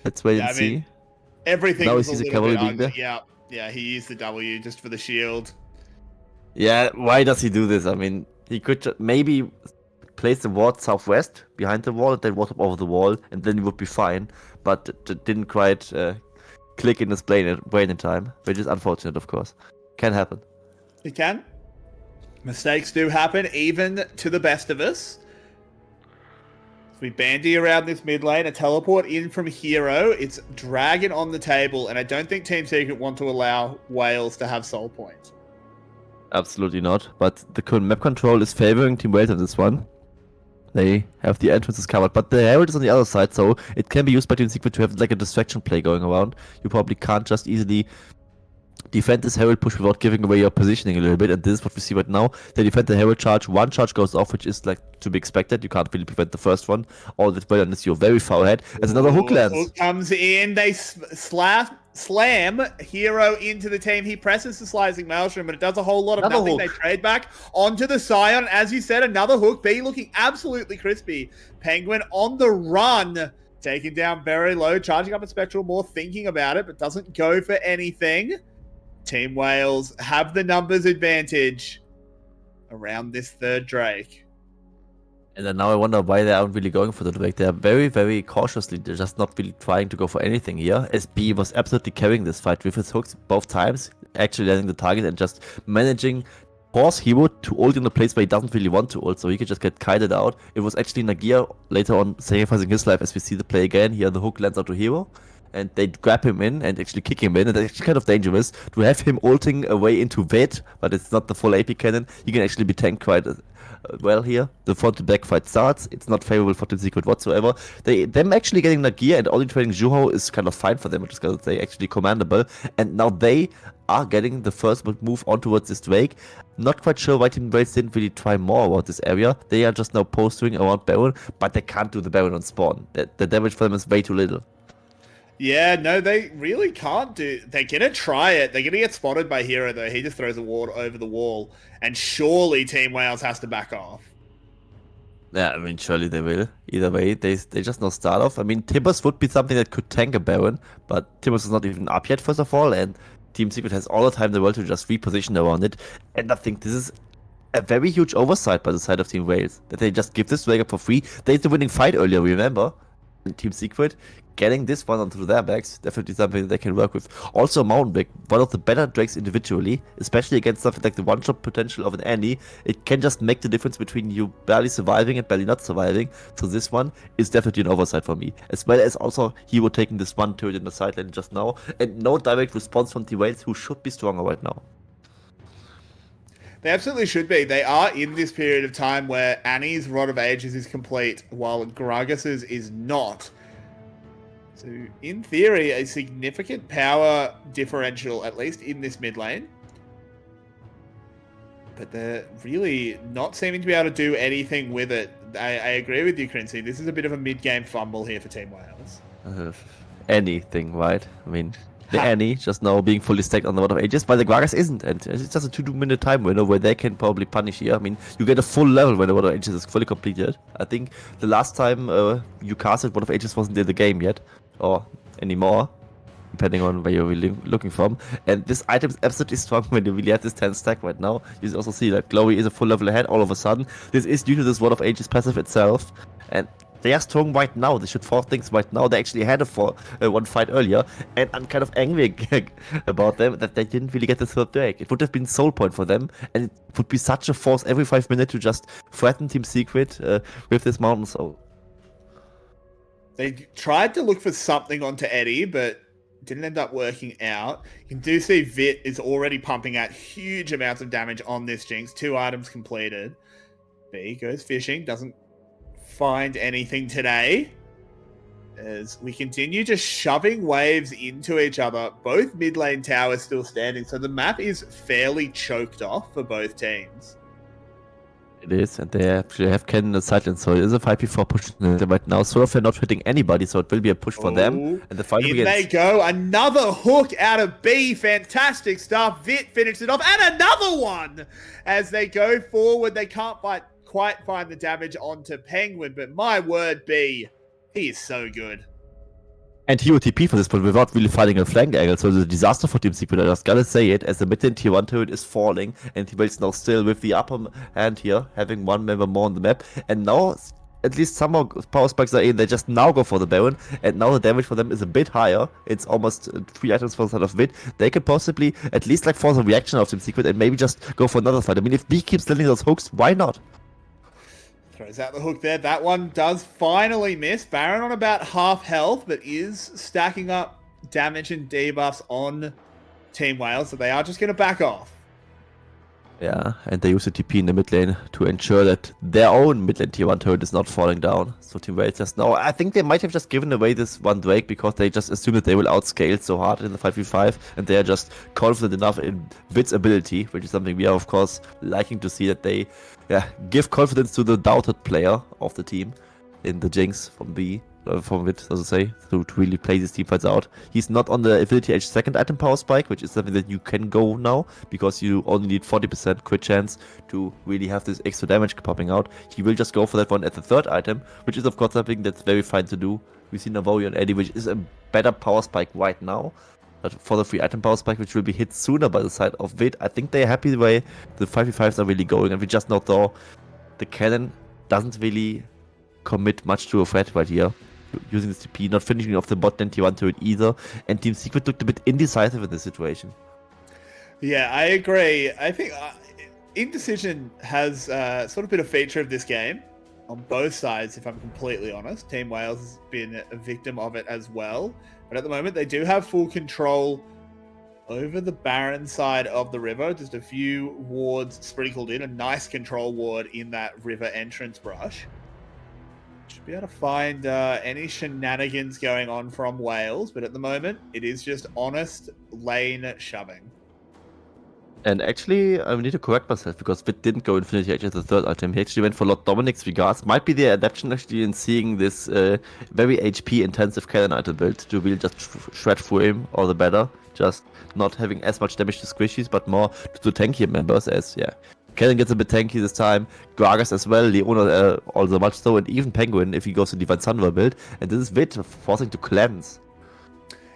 [SPEAKER 2] Let's wait and see.
[SPEAKER 1] Everything
[SPEAKER 2] now
[SPEAKER 1] was
[SPEAKER 2] he sees
[SPEAKER 1] a
[SPEAKER 2] a
[SPEAKER 1] little
[SPEAKER 2] cavalry
[SPEAKER 1] bit
[SPEAKER 2] being there.
[SPEAKER 1] ugly. Yeah, he used the W just for the shield.
[SPEAKER 2] Yeah, why does he do this? I mean, he could maybe place the ward southwest behind the wall and then ward up over the wall, and then he would be fine. But it didn't quite click in his brain in time, which is unfortunate, of course. Can happen.
[SPEAKER 1] It can. Mistakes do happen, even to the best of us. We bandy around this mid lane, a teleport in from Hero. It's Dragon on the table, and I don't think Team Secret want to allow Wales to have soul points.
[SPEAKER 2] Absolutely not. But the current map control is favoring Team Wales on this one. They have the entrances covered, but the Herald is on the other side, so it can be used by Team Secret to have like a distraction play going around. You probably can't just easily defend this Herald push without giving away your positioning a little bit, and this is what we see right now. They defend the Herald charge, one charge goes off, which is like to be expected. You can't really prevent the first one. All that well unless you're very far ahead. As another hook lands.
[SPEAKER 1] Hook comes in, they slam Hero into the team. He presses the slicing maelstrom, but it does a whole lot of nothing. They trade back onto the Scion. As you said, another hook. B looking absolutely crispy. Penguin on the run, taking down very low, charging up a Spectral Maw, thinking about it, but doesn't go for anything. Team Wales have the numbers advantage around this third Drake.
[SPEAKER 2] And then now I wonder why they aren't really going for the Drake. They're very, very cautiously. They're just not really trying to go for anything here. SB was absolutely carrying this fight with his hooks both times, actually landing the target and just managing force Hero to ult in a place where he doesn't really want to ult, so he could just get kited out. It was actually Nagia later on sacrificing his life as we see the play again. Here the hook lands onto Hero, and they grab him in and actually kick him in, and it's actually kind of dangerous to have him ulting away into Vet, but it's not the full AP cannon. He can actually be tanked quite well here. The front to back fight starts. It's not favorable for Team Secret whatsoever. Them actually getting Nagia and only trading Zhuhao is kind of fine for them, which is going to say actually commandable. And now they are getting the first move on towards this Drake. Not quite sure why Team Wales didn't really try more about this area. They are just now posting around Baron, but they can't do the Baron on spawn. The damage for them is way too little.
[SPEAKER 1] Yeah, no, they really can't do... They're going to try it. They're going to get spotted by Hero, though. He just throws a ward over the wall. And surely Team Wales has to back off.
[SPEAKER 2] Yeah, I mean, surely they will. Either way, they just now start off. I mean, Timbers would be something that could tank a Baron, but Timbers is not even up yet, first of all, and Team Secret has all the time in the world to just reposition around it. And I think this is a very huge oversight by the side of Team Wales, that they just give this Drake up for free. They had the winning fight earlier, remember? And Team Secret getting this one onto their backs, definitely something that they can work with. Also, Mountain Drake, one of the better Drakes individually, especially against something like the one-shot potential of an Annie. It can just make the difference between you barely surviving and barely not surviving. So this one is definitely an oversight for me. As well as also Hero taking this one turret in the side lane just now, and no direct response from Team Wales, who should be stronger right now.
[SPEAKER 1] They absolutely should be. They are in this period of time where Annie's Rod of Ages is complete, while Gragas's is not. So, in theory, a significant power differential, at least in this mid lane. But they're really not seeming to be able to do anything with it. I agree with you, Crincy. This is a bit of a mid-game fumble here for Team Wales.
[SPEAKER 2] Anything, right? I mean, the Annie just now being fully stacked on the Rod of Ages, but the Gragas isn't, and it's just a 2-minute time window where they can probably punish here. I mean, you get a full level when the Rod of Ages is fully completed. I think the last time you casted Rod of Ages wasn't in the game yet, or anymore, depending on where you're really looking from. And this item is absolutely strong when you really have this 10 stack right now. You also see that Glowy is a full level ahead all of a sudden. This is due to this Rod of Ages passive itself, and they are strong right now. They should force things right now. They actually had one fight earlier, and I'm kind of angry about them that they didn't really get the third drake. It would have been soul point for them, and it would be such a force every 5 minutes to just threaten Team Secret with this Mountain Soul.
[SPEAKER 1] They tried to look for something onto Eddie, but didn't end up working out. You do see Vit is already pumping out huge amounts of damage on this Jinx. 2 items completed. B goes fishing, doesn't find anything today. As we continue just shoving waves into each other, both mid lane towers still standing, so the map is fairly choked off for both teams.
[SPEAKER 2] It is, and they actually have Cannon and Sightlane, so it is a 5v4 push right now. Sort of, they're not hitting anybody, so it will be a push for them. And the fight begins.
[SPEAKER 1] They go, another hook out of B, fantastic stuff. Vit finished it off, and another one! As they go forward, they can't quite find the damage onto Penguin, but my word, B, he is so good.
[SPEAKER 2] And he would TP for this point without really finding a flank angle, so it's a disaster for Team Secret. I just gotta say it, as the mid-lane tier 1 turret is falling, and Team Wales now still with the upper hand here, having 1 member more on the map, and now at least some more power spikes are in. They just now go for the Baron, and now the damage for them is a bit higher. It's almost 3 items for the side of Vit. They could possibly at least like force a reaction of Team Secret and maybe just go for another fight. I mean, if B keeps landing those hooks, why not?
[SPEAKER 1] Throws out the hook there. That one does finally miss. Baron on about half health, but is stacking up damage and debuffs on Team Wales, so they are just going to back off.
[SPEAKER 2] Yeah, and they use the TP in the mid lane to ensure that their own mid lane tier 1 turret is not falling down. So Team Wales just now, I think they might have just given away this one Drake because they just assume that they will outscale so hard in the 5v5, and they are just confident enough in Vit's ability, which is something we are of course liking to see, that they give confidence to the doubted player of the team in the Jinx from B. From Vit, so to say, to really play these team fights out. He's not on the Ability Edge second item power spike, which is something that you can go now, because you only need 40% crit chance to really have this extra damage popping out. He will just go for that one at the third item, which is of course something that's very fine to do. We see Navorio and Eddie, which is a better power spike right now, but for the 3 item power spike, which will be hit sooner by the side of Vit, I think they're happy the way the 5v5s are really going, and we just now saw the cannon doesn't really commit much to a threat right here. Using this TP, not finishing off the bot lane tier 1 turret either, and Team Secret looked a bit indecisive in this situation.
[SPEAKER 1] Yeah, I agree. I think indecision has sort of been a feature of this game on both sides, if I'm completely honest. Team Wales has been a victim of it as well, but at the moment they do have full control over the Baron side of the river. Just a few wards sprinkled in, a nice control ward in that river entrance brush. Should be able to find any shenanigans going on from Wales, but at the moment, it is just honest lane shoving.
[SPEAKER 2] And actually, I need to correct myself, because Vit didn't go Infinity Edge as the third item. He actually went for Lord Dominic's Regards. Might be the adaptation actually in seeing this very HP-intensive cannon item build to really just shred through him, all the better. Just not having as much damage to squishies, but more to the tankier members, as, Cannon gets a bit tanky this time, Gragas as well, Leona also much so, and even Penguin if he goes to Divine Sunwer build. And this is Vit forcing to cleanse.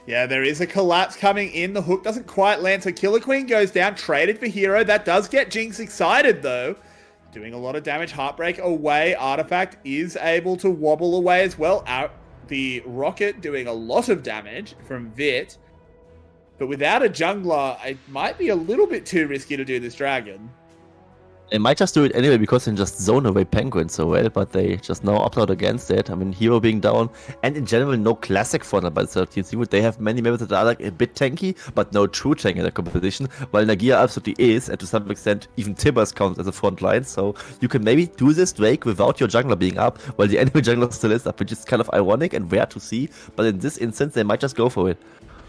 [SPEAKER 1] Yeah, there is a collapse coming in. The hook doesn't quite land, so Killer Queen goes down, traded for Hero. That does get Jinx excited, though. Doing a lot of damage. Heartbreak away. Artifact is able to wobble away as well. The Rocket doing a lot of damage from Vit. But without a jungler, it might be a little bit too risky to do this Dragon.
[SPEAKER 2] They might just do it anyway because they can just zone away Penguin so well, but they just now opt out against it. I mean, Hero being down, and in general, no classic frontal by the 13th team. They have many members that are like a bit tanky, but no true tank in the competition, while Nagia absolutely is, and to some extent, even Tibbers counts as a front line. So you can maybe do this Drake without your jungler being up, while the enemy jungler still is up, which is kind of ironic and rare to see. But in this instance, they might just go for it.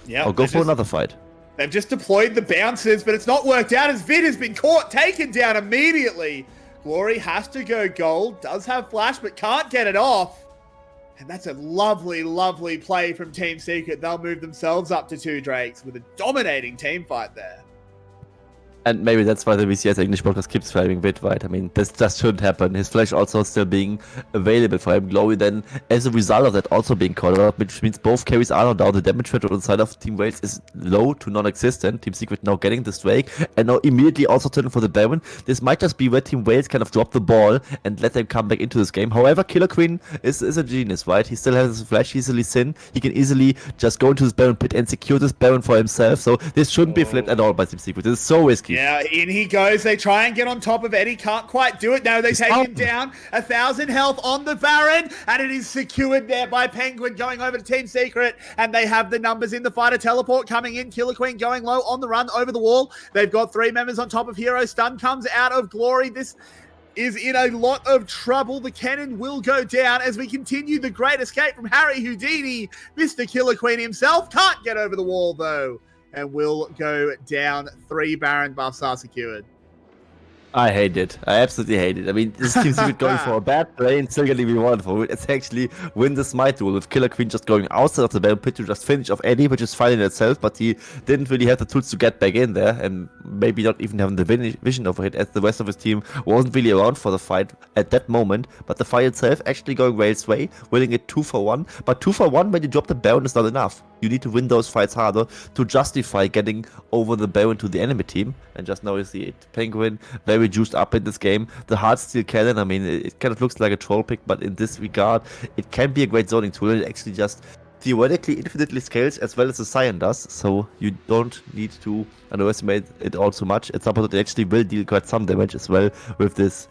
[SPEAKER 1] Yeah,
[SPEAKER 2] or go for another fight.
[SPEAKER 1] They've just deployed the bouncers, but it's not worked out as Vid has been caught, taken down immediately. Glory has to go gold, does have flash, but can't get it off. And that's a lovely, lovely play from Team Secret. They'll move themselves up to 2 Drakes with a dominating team fight there.
[SPEAKER 2] And maybe that's why the VCS English podcast keeps thriving bit, right? I mean, this just shouldn't happen. His flash also still being available for him. Glory then, as a result of that, also being called out, which means both carries are now down. The damage threat on the side of Team Wales is low to non-existent. Team Secret now getting this Drake, and now immediately also turning for the Baron. This might just be where Team Wales kind of drop the ball and let them come back into this game. However, Killer Queen is a genius, right? He still has his flash, easily Sin. He can easily just go into this Baron pit and secure this Baron for himself. So this shouldn't be flipped at all by Team Secret. This is so risky.
[SPEAKER 1] Yeah, in he goes. They try and get on top of Eddie. Can't quite do it. No, they take him down. 1,000 health on the Baron. And it is secured there by Penguin going over to Team Secret. And they have the numbers in the fighter. Teleport coming in. Killer Queen going low on the run over the wall. They've got 3 members on top of Hero. Stun comes out of Glory. This is in a lot of trouble. The cannon will go down as we continue the great escape from Harry Houdini. Mr. Killer Queen himself can't get over the wall though, and will go down. 3 Baron buffs are secured.
[SPEAKER 2] I hate it. I absolutely hate it. I mean, this team Secret going for a bad play and still getting rewarded for it. It's actually win the smite duel with Killer Queen just going outside of the Baron pit to just finish off Eddie, which is fine in itself, but he didn't really have the tools to get back in there, and maybe not even having the vision over it, as the rest of his team wasn't really around for the fight at that moment. But the fight itself actually going Wales' way, winning it 2-for-1. But 2-for-1 when you drop the Baron is not enough. You need to win those fights harder to justify getting over the Baron to the enemy team. And just now you see it. Penguin very juiced up in this game. The Heartsteel Cannon, I mean, it kind of looks like a troll pick, but in this regard, it can be a great zoning tool. It actually just theoretically infinitely scales as well as the Scion does, so you don't need to underestimate it all too much. It's supposed that it actually will deal quite some damage as well with this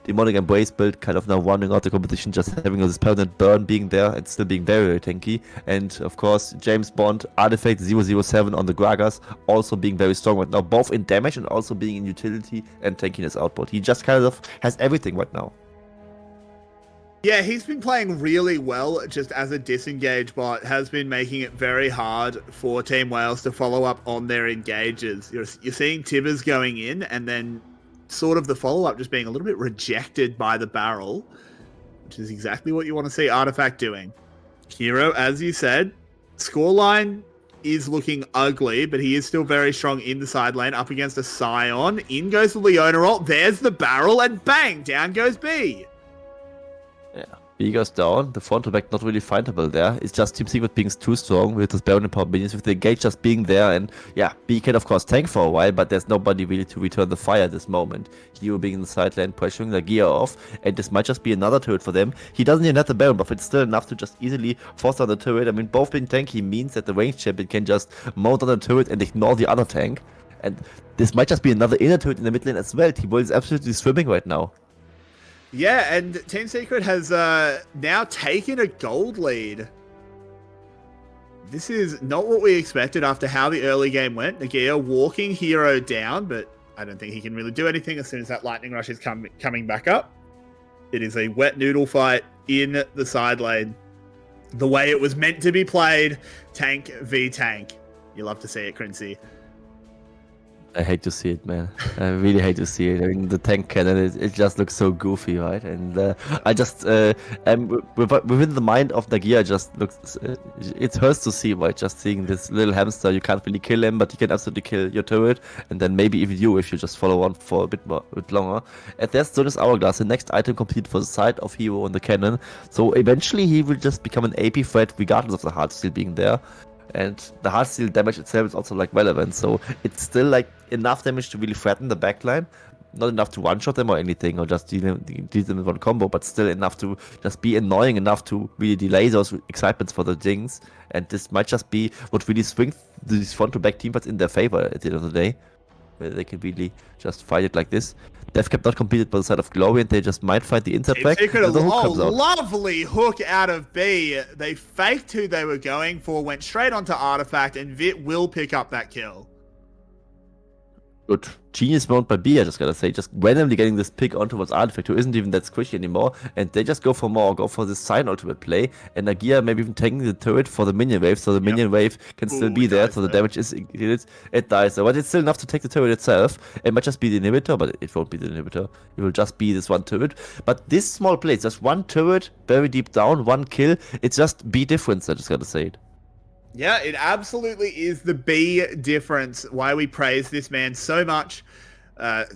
[SPEAKER 2] Demonic Embrace build, kind of now running out the competition, just having this permanent burn being there and still being very, very tanky. And of course, James Bond, Artifact 007 on the Gragas, also being very strong right now, both in damage and also being in utility and tankiness output. He just kind of has everything right now.
[SPEAKER 1] Yeah, he's been playing really well just as a disengage bot, has been making it very hard for Team Wales to follow up on their engages. You're seeing Tibbers going in and then sort of the follow-up just being a little bit rejected by the barrel, which is exactly what you want to see Artifact doing. Hero, as you said, scoreline is looking ugly, but he is still very strong in the side lane up against a Scion. In goes the Leona ult, there's the barrel, and bang, down goes B.
[SPEAKER 2] Yeah. B goes down, the front to back not really findable there. It's just Team Secret being too strong with this Baron and power minions, with the engage just being there, and yeah, B can of course tank for a while, but there's nobody really to return the fire at this moment. Hero being in the side lane, pressuring the gear off, and this might just be another turret for them. He doesn't even have the Baron buff, it's still enough to just easily force down the turret. I mean, both being tanky means that the ranged champion can just mount on the turret and ignore the other tank, and this might just be another inner turret in the mid lane as well. Team World is absolutely swimming right now.
[SPEAKER 1] Yeah, and Team Secret has now taken a gold lead. This is not what we expected after how the early game went. Nagia walking Hero down, but I don't think he can really do anything as soon as that Lightning Rush is coming back up. It is a wet noodle fight in the side lane. The way it was meant to be played, tank v tank. You love to see it, Crincy.
[SPEAKER 2] I hate to see it, man. I really hate to see it. I mean, the tank cannon, it just looks so goofy, right? And I just am within the mind of Nagia. Just looks, it hurts to see, right? Just seeing this little hamster, you can't really kill him, but you can absolutely kill your turret, and then maybe even you if you just follow on for a bit longer. And there's Zona's Hourglass, the next item complete for the side of Hero on the cannon. So eventually he will just become an AP threat, regardless of the heart still being there. And the Heartsteel damage itself is also like relevant, so it's still like enough damage to really threaten the backline. Not enough to one-shot them or anything, or just deal them in one combo, but still enough to just be annoying enough to really delay those excitements for the Jinx. And this might just be what really swings these front-to-back teamfights in their favor at the end of the day. where they can really just fight it like this. Deathcap not completed by the side of Glory, and they just might find the
[SPEAKER 1] Team
[SPEAKER 2] intertrack.
[SPEAKER 1] Secret,
[SPEAKER 2] And the hook comes out.
[SPEAKER 1] lovely hook out of B. They faked who they were going for, went straight onto Artifact, and Vit will pick up that kill.
[SPEAKER 2] Good. Genius mode by B, I just gotta say. Just randomly getting this pick on towards Artifact, who isn't even that squishy anymore. And they just go for more, go for this side ultimate play. And Nagia maybe even taking the turret for the minion wave, so the minion wave can still be there, so the damage is included. It dies there, but it's still enough to take the turret itself. It might just be the inhibitor, but it won't be the inhibitor. It will just be this one turret. But this small play, it's just one turret, very deep down, one kill. It's just B difference, I just gotta say it.
[SPEAKER 1] Yeah, it absolutely is the B difference. Why we praise this man so much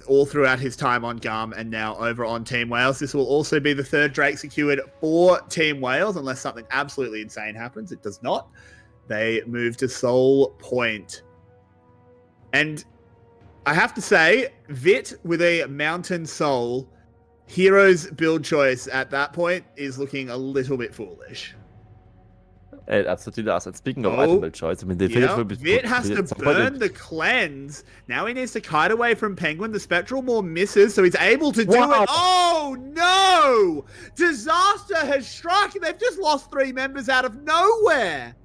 [SPEAKER 1] all throughout his time on GARM and now over on Team Wales. This will also be the third Drake secured for Team Wales, unless something absolutely insane happens. It does not. They move to Soul Point. And I have to say, Vit with a Mountain Soul, Hero's build choice at that point is looking a little bit foolish.
[SPEAKER 2] It absolutely does. And speaking of item build choice, I mean, the finish will be...
[SPEAKER 1] Vit has to burn the cleanse. Now he needs to kite away from Penguin. The Spectral Maw misses, so he's able to do it. Oh, no! Disaster has struck. They've just lost 3 members out of nowhere.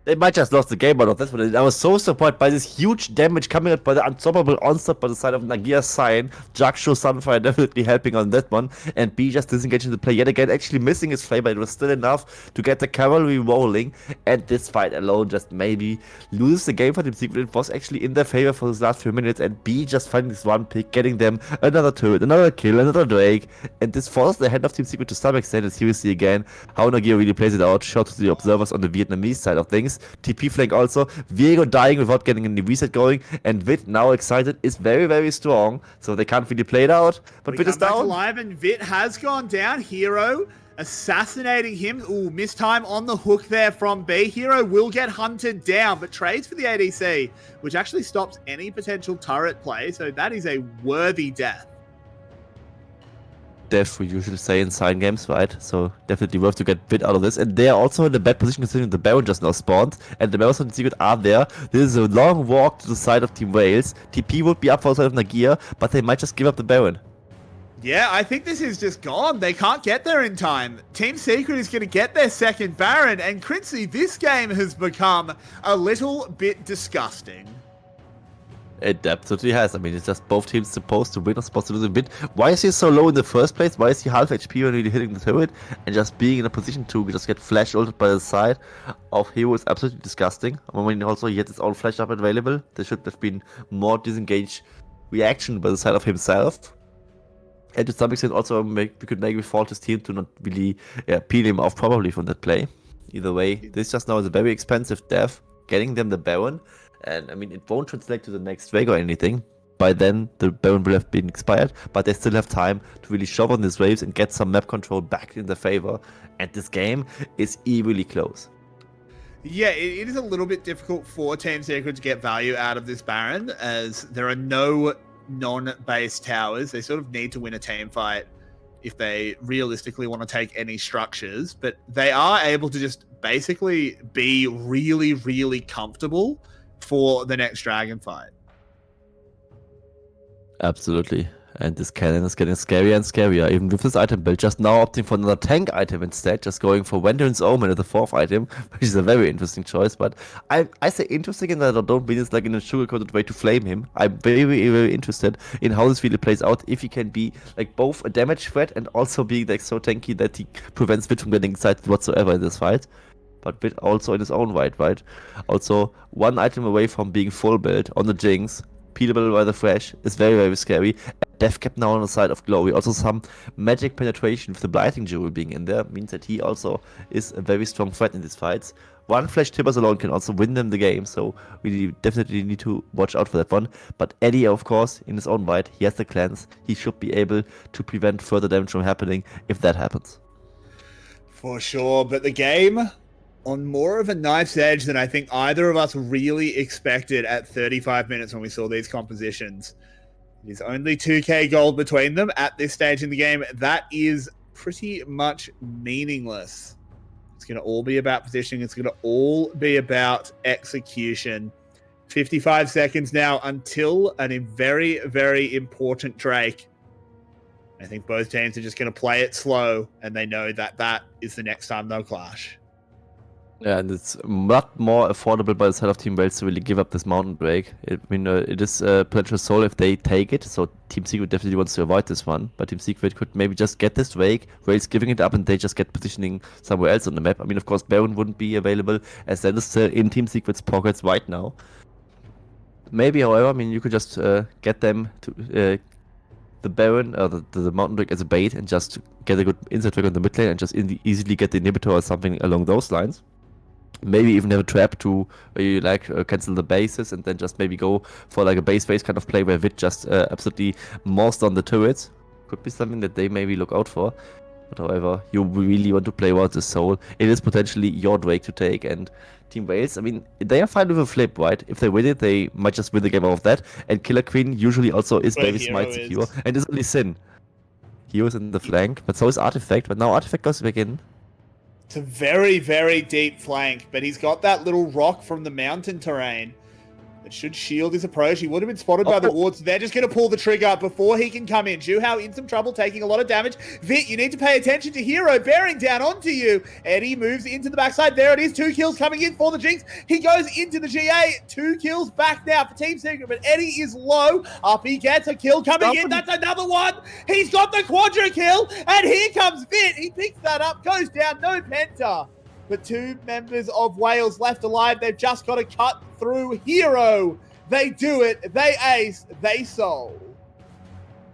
[SPEAKER 2] They might just lost the game or not. That's what it is. I was so surprised by this huge damage coming out by the unstoppable onslaught by the side of Nagia's sign. Jaksho Sunfire definitely helping on that one. And B just disengaging the play yet again, actually missing his flame, but it was still enough to get the cavalry rolling. And this fight alone just maybe loses the game for Team Secret. It was actually in their favor for those last few minutes. And B just finding this one pick, getting them another turret, another kill, another Drake. And this forced the hand of Team Secret to some extent. And seriously again, how Nagia really plays it out. Shout out to the observers on the Vietnamese side of things. TP flank also. Viego dying without getting any reset going. And Vit, now excited, is very, very strong. So they can't really play it out. But Vit is down.
[SPEAKER 1] Alive, and Vit has gone down. Hero assassinating him. Ooh, missed time on the hook there from B. Hero will get hunted down, but trades for the ADC, which actually stops any potential turret play. So that is a worthy death.
[SPEAKER 2] Death, we usually say in sign games, right? So definitely worth to get Vit out of this. And they are also in a bad position considering the Baron just now spawned. And the members of the Secret are there. This is a long walk to the side of Team Wales. TP would be up for the side of Nagia, but they might just give up the Baron.
[SPEAKER 1] Yeah, I think this is just gone. They can't get there in time. Team Secret is going to get their second Baron. And Crincy, this game has become a little bit disgusting.
[SPEAKER 2] It absolutely has. I mean, it's just both teams supposed to win or supposed to lose a bit. Why is he so low in the first place? Why is he half HP when really hitting the turret? And just being in a position to just get flash ulted by the side of Hero is absolutely disgusting. I mean, also he had his own flash up available. There should have been more disengaged reaction by the side of himself. And to some extent also we could maybe fault his team to not really peel him off probably from that play. Either way, this just now is a very expensive death. Getting them the Baron. And I mean, it won't translate to the next wave or anything. By then, the Baron will have been expired, but they still have time to really shove on these waves and get some map control back in their favor. And this game is eerily close.
[SPEAKER 1] Yeah, it is a little bit difficult for Team Secret to get value out of this Baron, as there are no non-base towers. They sort of need to win a team fight if they realistically want to take any structures, but they are able to just basically be really, really comfortable for the next dragon fight.
[SPEAKER 2] Absolutely. And this cannon is getting scarier and scarier, even with this item build. Just now opting for another tank item instead, just going for Wender's Omen as the 4th item, which is a very interesting choice. But I say interesting in that I don't mean it's like in a sugarcoated way to flame him. I'm very, very interested in how this really plays out, if he can be like both a damage threat and also being like so tanky that he prevents Vit from getting excited whatsoever in this fight. But Vit also in his own right? Also, one item away from being full build on the Jinx, peelable by the Fresh, is very, very scary. Deathcap now on the side of Glory. Also some magic penetration with the Blighting Jewel being in there means that he also is a very strong threat in these fights. One Flash Tibbers alone can also win them the game, so we definitely need to watch out for that one. But Eddie, of course, in his own right, he has the cleanse. He should be able to prevent further damage from happening if that happens.
[SPEAKER 1] For sure, but the game on more of a knife's edge than I think either of us really expected at 35 minutes when we saw these compositions. It is only 2k gold between them at this stage in the game. That is pretty much meaningless. It's going to all be about positioning. It's going to all be about execution. 55 seconds now until a very, very important Drake. I think both teams are just going to play it slow, and they know that that is the next time they'll clash.
[SPEAKER 2] Yeah, and it's not more affordable by the side of Team Wales to really give up this Mountain Drake. It is a potential soul if they take it, so Team Secret definitely wants to avoid this one. But Team Secret could maybe just get this Drake, Wales giving it up, and they just get positioning somewhere else on the map. I mean, of course, Baron wouldn't be available, as that is still in Team Secret's pockets right now. Maybe, however, I mean, you could just get them to the Baron, or the Mountain Drake as a bait, and just get a good inside track on the mid lane, and just easily get the inhibitor or something along those lines. Maybe even have a trap to where you cancel the bases and then just maybe go for like a base kind of play where Vit just absolutely mauls on the turrets. Could be something that they maybe look out for. But however, you really want to play out the soul. It is potentially your Drake to take, and Team Wales, I mean, they are fine with a flip, right? If they win it, they might just win the game out of that. And Killer Queen usually also is Baby Smite secure, and is only Sin. Hero is in the flank, but so is Artifact. But now Artifact goes back in.
[SPEAKER 1] It's a very, very deep flank, but he's got that little rock from the mountain terrain that should shield his approach. He would have been spotted by the wards. They're just going to pull the trigger before he can come in. Juhao in some trouble, taking a lot of damage. Vit, you need to pay attention to Hero bearing down onto you. Eddie moves into the backside. There it is. 2 kills coming in for the Jinx. He goes into the GA. 2 kills back now for Team Secret, but Eddie is low. Up he gets a kill coming in. That's another one. He's got the quadra kill, and here comes Vit. He picks that up, goes down. No penta. But 2 members of Wales left alive. They've just got to cut through Hero. They do it. They ace. They soul.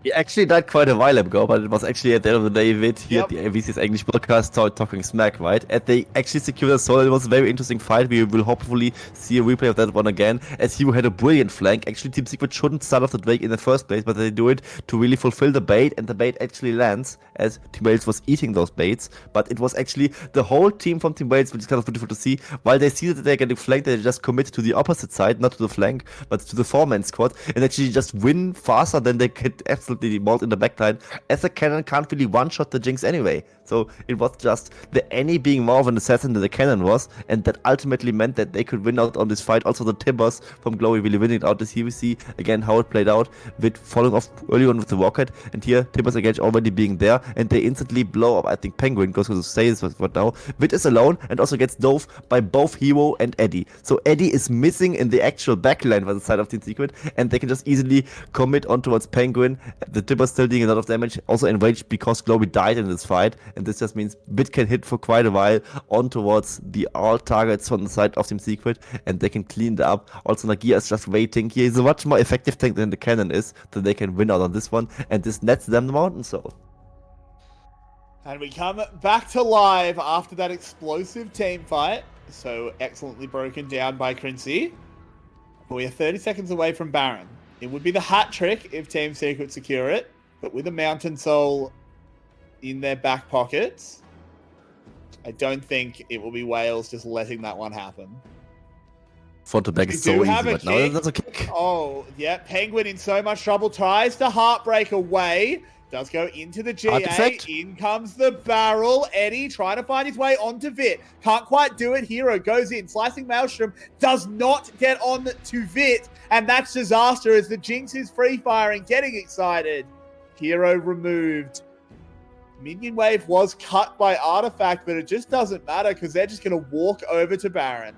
[SPEAKER 2] He actually died quite a while ago, but it was actually at the end of the day Vit here at the VCS English podcast talking smack, right? And they actually secured a soul. It was a very interesting fight. We will hopefully see a replay of that one again, as Hero had a brilliant flank. Actually, Team Secret shouldn't start off the Drake in the first place, but they do it to really fulfill the bait, and the bait actually lands, as Team Wales was eating those baits. But it was actually the whole team from Team Wales, which is kind of beautiful to see. While they see that they're getting flanked, they just commit to the opposite side, not to the flank, but to the 4-man squad, and actually just win faster than they could absolutely demolt in the backline, as the cannon can't really one-shot the Jinx anyway. So it was just the Annie being more of an assassin than the cannon was, and that ultimately meant that they could win out on this fight. Also the Timbers from Glory really winning out this. Here we see again how it played out, with falling off early on with the rocket, and here Timbers again already being there, and they instantly blow up. I think Penguin goes to the stays right now. Vit is alone and also gets dove by both Hero and Eddie. So Eddie is missing in the actual backline by the side of Team Secret, and they can just easily commit on towards Penguin. The Timbers still doing a lot of damage, also enraged because Glory died in this fight, and this just means Vit can hit for quite a while on towards the all targets from the side of Team Secret, and they can clean it up. Also Nagia is just waiting. He is a much more effective tank than the cannon is, so they can win out on this one, and this nets them the Mountain Soul.
[SPEAKER 1] And we come back to live after that explosive team fight, so excellently broken down by Quincy. We are 30 seconds away from Baron. It would be the hat trick if Team Secret secure it, but with a Mountain Soul in their back pockets, I don't think it will be Wales just letting that one happen.
[SPEAKER 2] Front to back is so easy, but now that's a kick.
[SPEAKER 1] Oh, yeah. Penguin in so much trouble. Tries to heartbreak away. Does go into the GA.
[SPEAKER 2] Artifact.
[SPEAKER 1] In comes the barrel. Eddie trying to find his way onto Vit. Can't quite do it. Hero goes in. Slicing Maelstrom. Does not get on to Vit. And that's disaster as the Jinx is free firing. Getting excited. Hero removed. Minion wave was cut by Artifact, but it just doesn't matter because they're just going to walk over to Baron.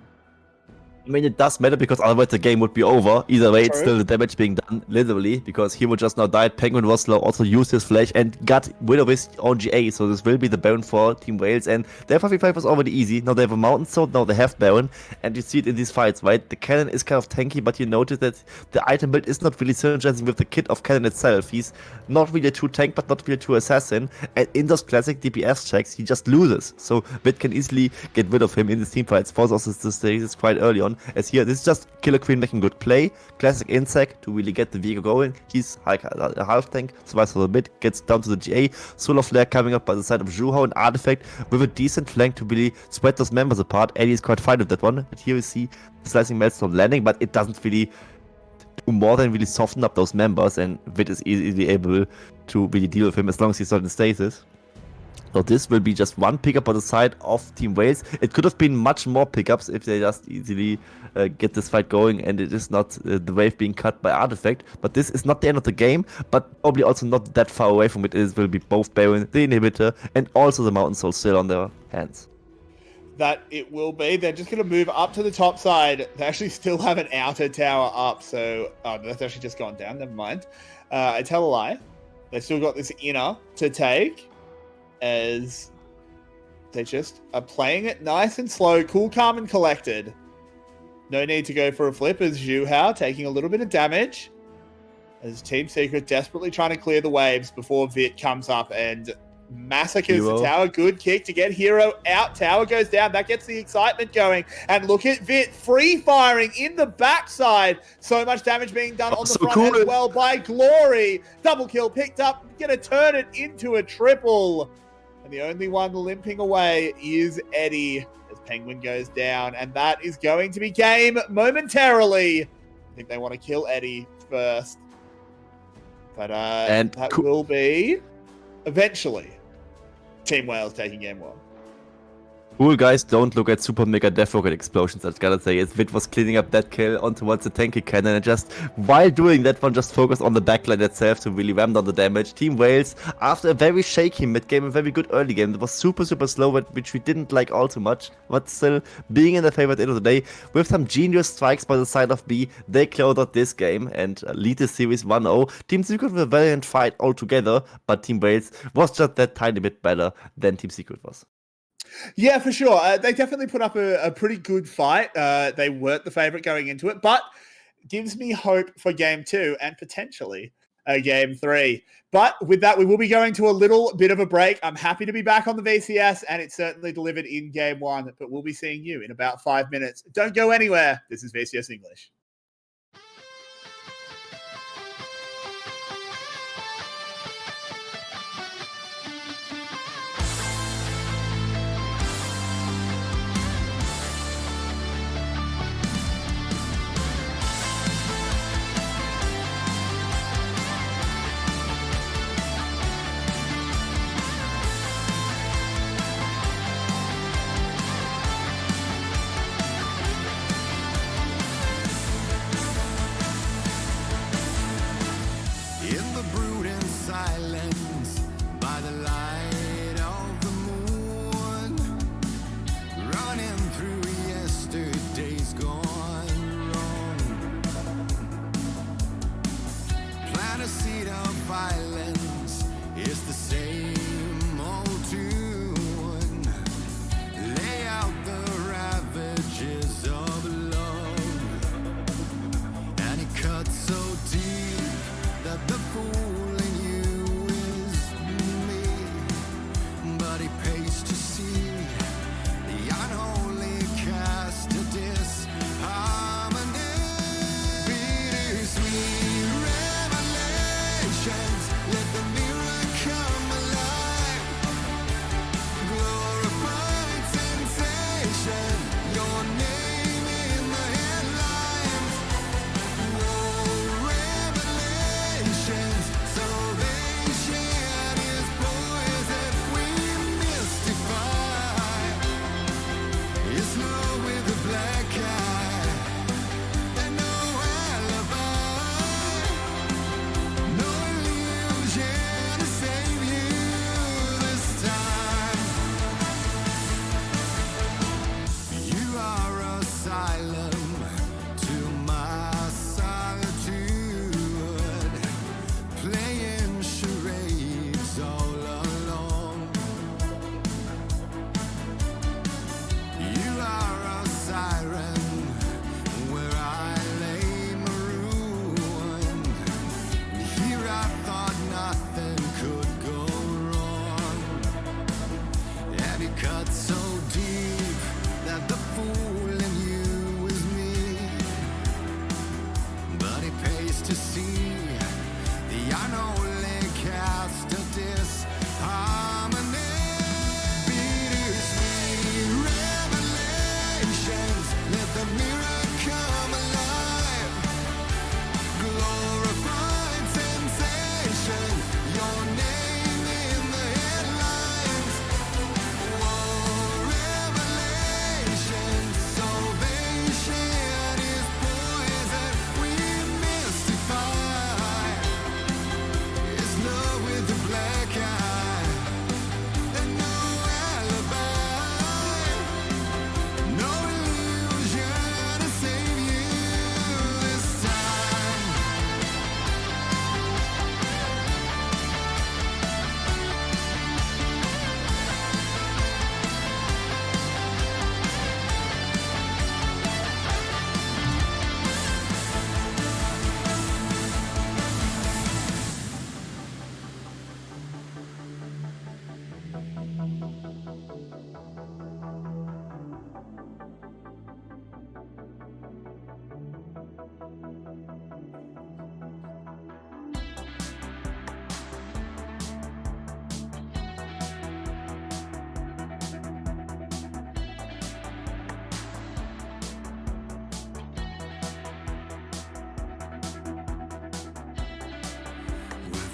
[SPEAKER 2] I mean, it does matter because otherwise the game would be over. Either way, it's still the damage being done, literally, because Hero just now died. Penguin was slow, also used his flash and got rid of his own GA. So this will be the Baron for Team Wales, and their 5v5 was already easy. Now they have a Mountain Sword, now they have Baron, and you see it in these fights, right? The cannon is kind of tanky, but you notice that the item build is not really synergizing with the kit of cannon itself. He's not really a true tank, but not really a true assassin, and in those classic DPS checks, he just loses. So Vit can easily get rid of him in these team fights. Force also the stages quite early on. As here, this is just Killer Queen making good play. Classic insect to really get the vehicle going. He's like a half tank, survives a little bit, gets down to the GA. Solar Flare coming up by the side of Juhao and Artifact with a decent flank to really spread those members apart. Eddie is quite fine with that one. But here we see the Slicing Maelstrom landing, but it doesn't really do more than really soften up those members, and Vit is easily able to really deal with him as long as he's not in stasis. So this will be just one pickup on the side of Team Wales. It could have been much more pickups if they just easily get this fight going and it is not the wave being cut by Artifact. But this is not the end of the game, but probably also not that far away from it. It will be both Baron, the Inhibitor, and also the Mountain Soul still on their hands.
[SPEAKER 1] That it will be. They're just going to move up to the top side. They actually still have an outer tower up, so that's actually just gone down. Never mind. I tell a lie. They still got this inner to take, as they just are playing it nice and slow, cool, calm, and collected. No need to go for a flip as Zhu Hao taking a little bit of damage, as Team Secret desperately trying to clear the waves before Vit comes up and massacres the tower. Good kick to get Hero out. Tower goes down. That gets the excitement going. And look at Vit free firing in the backside. So much damage being done on the front as well by Glory. Double kill picked up. Gonna turn it into a triple. And the only one limping away is Eddie as Penguin goes down. And that is going to be game momentarily. I think they want to kill Eddie first. But that will be eventually Team Wales taking game one.
[SPEAKER 2] Cool, guys, don't look at super mega death rocket explosions, I gotta say. As Vit was cleaning up that kill on towards the tanky cannon, and just while doing that one, just focus on the backline itself to really ram down the damage. Team Wales, after a very shaky mid game, a very good early game that was super slow, which we didn't like all too much, but still being in the favor at the end of the day, with some genius strikes by the side of B, they close out this game and lead the series 1-0. Team Secret with a valiant fight altogether, but Team Wales was just that tiny bit better than Team Secret was.
[SPEAKER 1] Yeah, for sure. They definitely put up a pretty good fight. They weren't the favorite going into it, but gives me hope for game 2 and potentially game 3. But with that, we will be going to a little bit of a break. I'm happy to be back on the VCS, and it certainly delivered in game 1, but we'll be seeing you in about 5 minutes. Don't go anywhere. This is VCS English.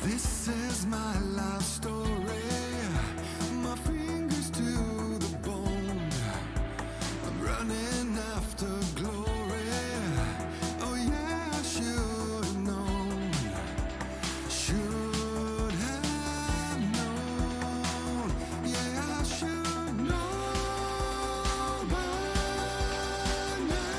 [SPEAKER 3] This is my life story, my fingers to the bone. I'm running after glory. Oh yeah, I should have known. Should have known. Yeah, I should know by now.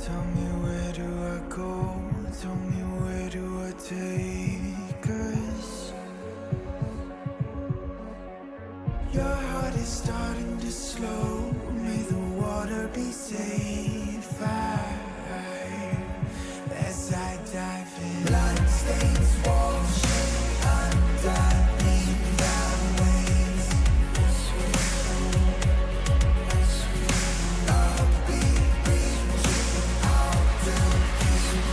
[SPEAKER 3] Tell me where do I go? Tell me where do I take us? Your heart is starting to slow. May the water be safe. As I dive in, bloodstains washing underneath the waves. I'll be reaching out to keep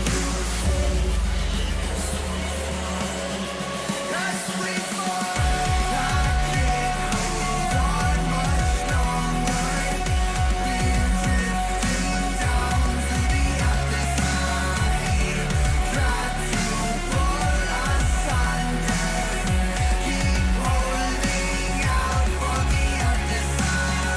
[SPEAKER 3] you safe. As we fall, I can't hold on much longer. We're drifting down to the other side. Try to pull us under. Keep holding out for the other side.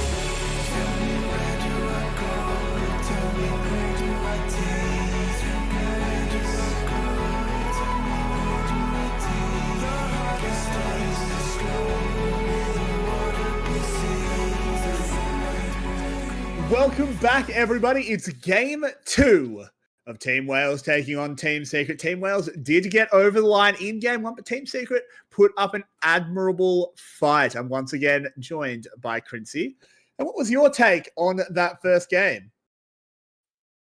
[SPEAKER 3] Tell me where do I go? Tell me where do I take? Where do I go? Tell me where do I take? Your heart is starting to slow. May the water be safe.
[SPEAKER 1] Welcome back, everybody. It's game 2 of Team Wales taking on Team Secret. Team Wales did get over the line in game 1, but Team Secret put up an admirable fight. I'm once again joined by Quincy. And what was your take on that first game?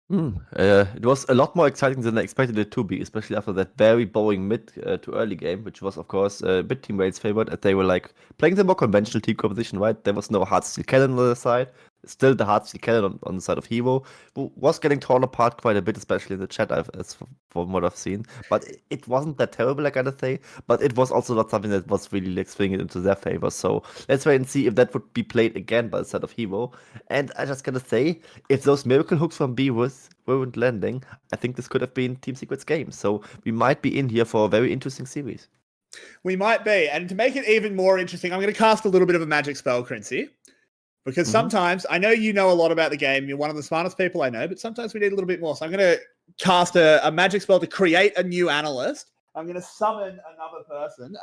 [SPEAKER 2] It was a lot more exciting than I expected it to be, especially after that very boring mid to early game, which was, of course, a bit Team Wales favored. And they were like playing the more conventional team composition, right? There was no hard steel cannon on the side. Still the hard steel cannon on the side of Hero, who was getting torn apart quite a bit, especially in the chat, from what I've seen. But it wasn't that terrible, I gotta say. But it was also not something that was really like swinging into their favor. So let's wait and see if that would be played again by the side of Hero. And I just gotta say, if those miracle hooks from B weren't landing, I think this could have been Team Secret's game. So we might be in here for a very interesting series.
[SPEAKER 1] We might be. And to make it even more interesting, I'm going to cast a little bit of a magic spell, Quincy. Because sometimes, I know you know a lot about the game. You're one of the smartest people I know, but sometimes we need a little bit more. So I'm going to cast a magic spell to create a new analyst. I'm going to summon another person.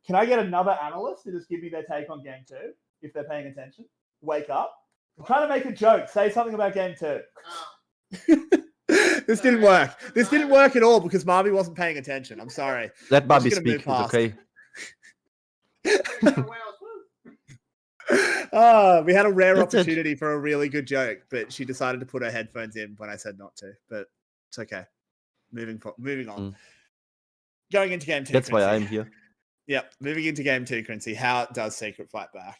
[SPEAKER 1] Can I get another analyst to just give me their take on game 2, if they're paying attention? Wake up. I'm trying to make a joke. Say something about game 2. This didn't work. This didn't work at all because Marby wasn't paying attention. I'm sorry.
[SPEAKER 2] Let
[SPEAKER 1] I'm
[SPEAKER 2] Barbie
[SPEAKER 1] just gonna
[SPEAKER 2] speak.
[SPEAKER 1] move
[SPEAKER 2] It's
[SPEAKER 1] past.
[SPEAKER 2] okay.
[SPEAKER 1] We had a rare
[SPEAKER 2] That's it.
[SPEAKER 1] opportunity for a really good joke, but she decided to put her headphones in when I said not to. But it's okay. Moving on. Going into game 2.
[SPEAKER 2] That's why
[SPEAKER 1] Quincy.
[SPEAKER 2] I'm here.
[SPEAKER 1] Yep. Moving into game 2, Quincy. How does Secret fight back?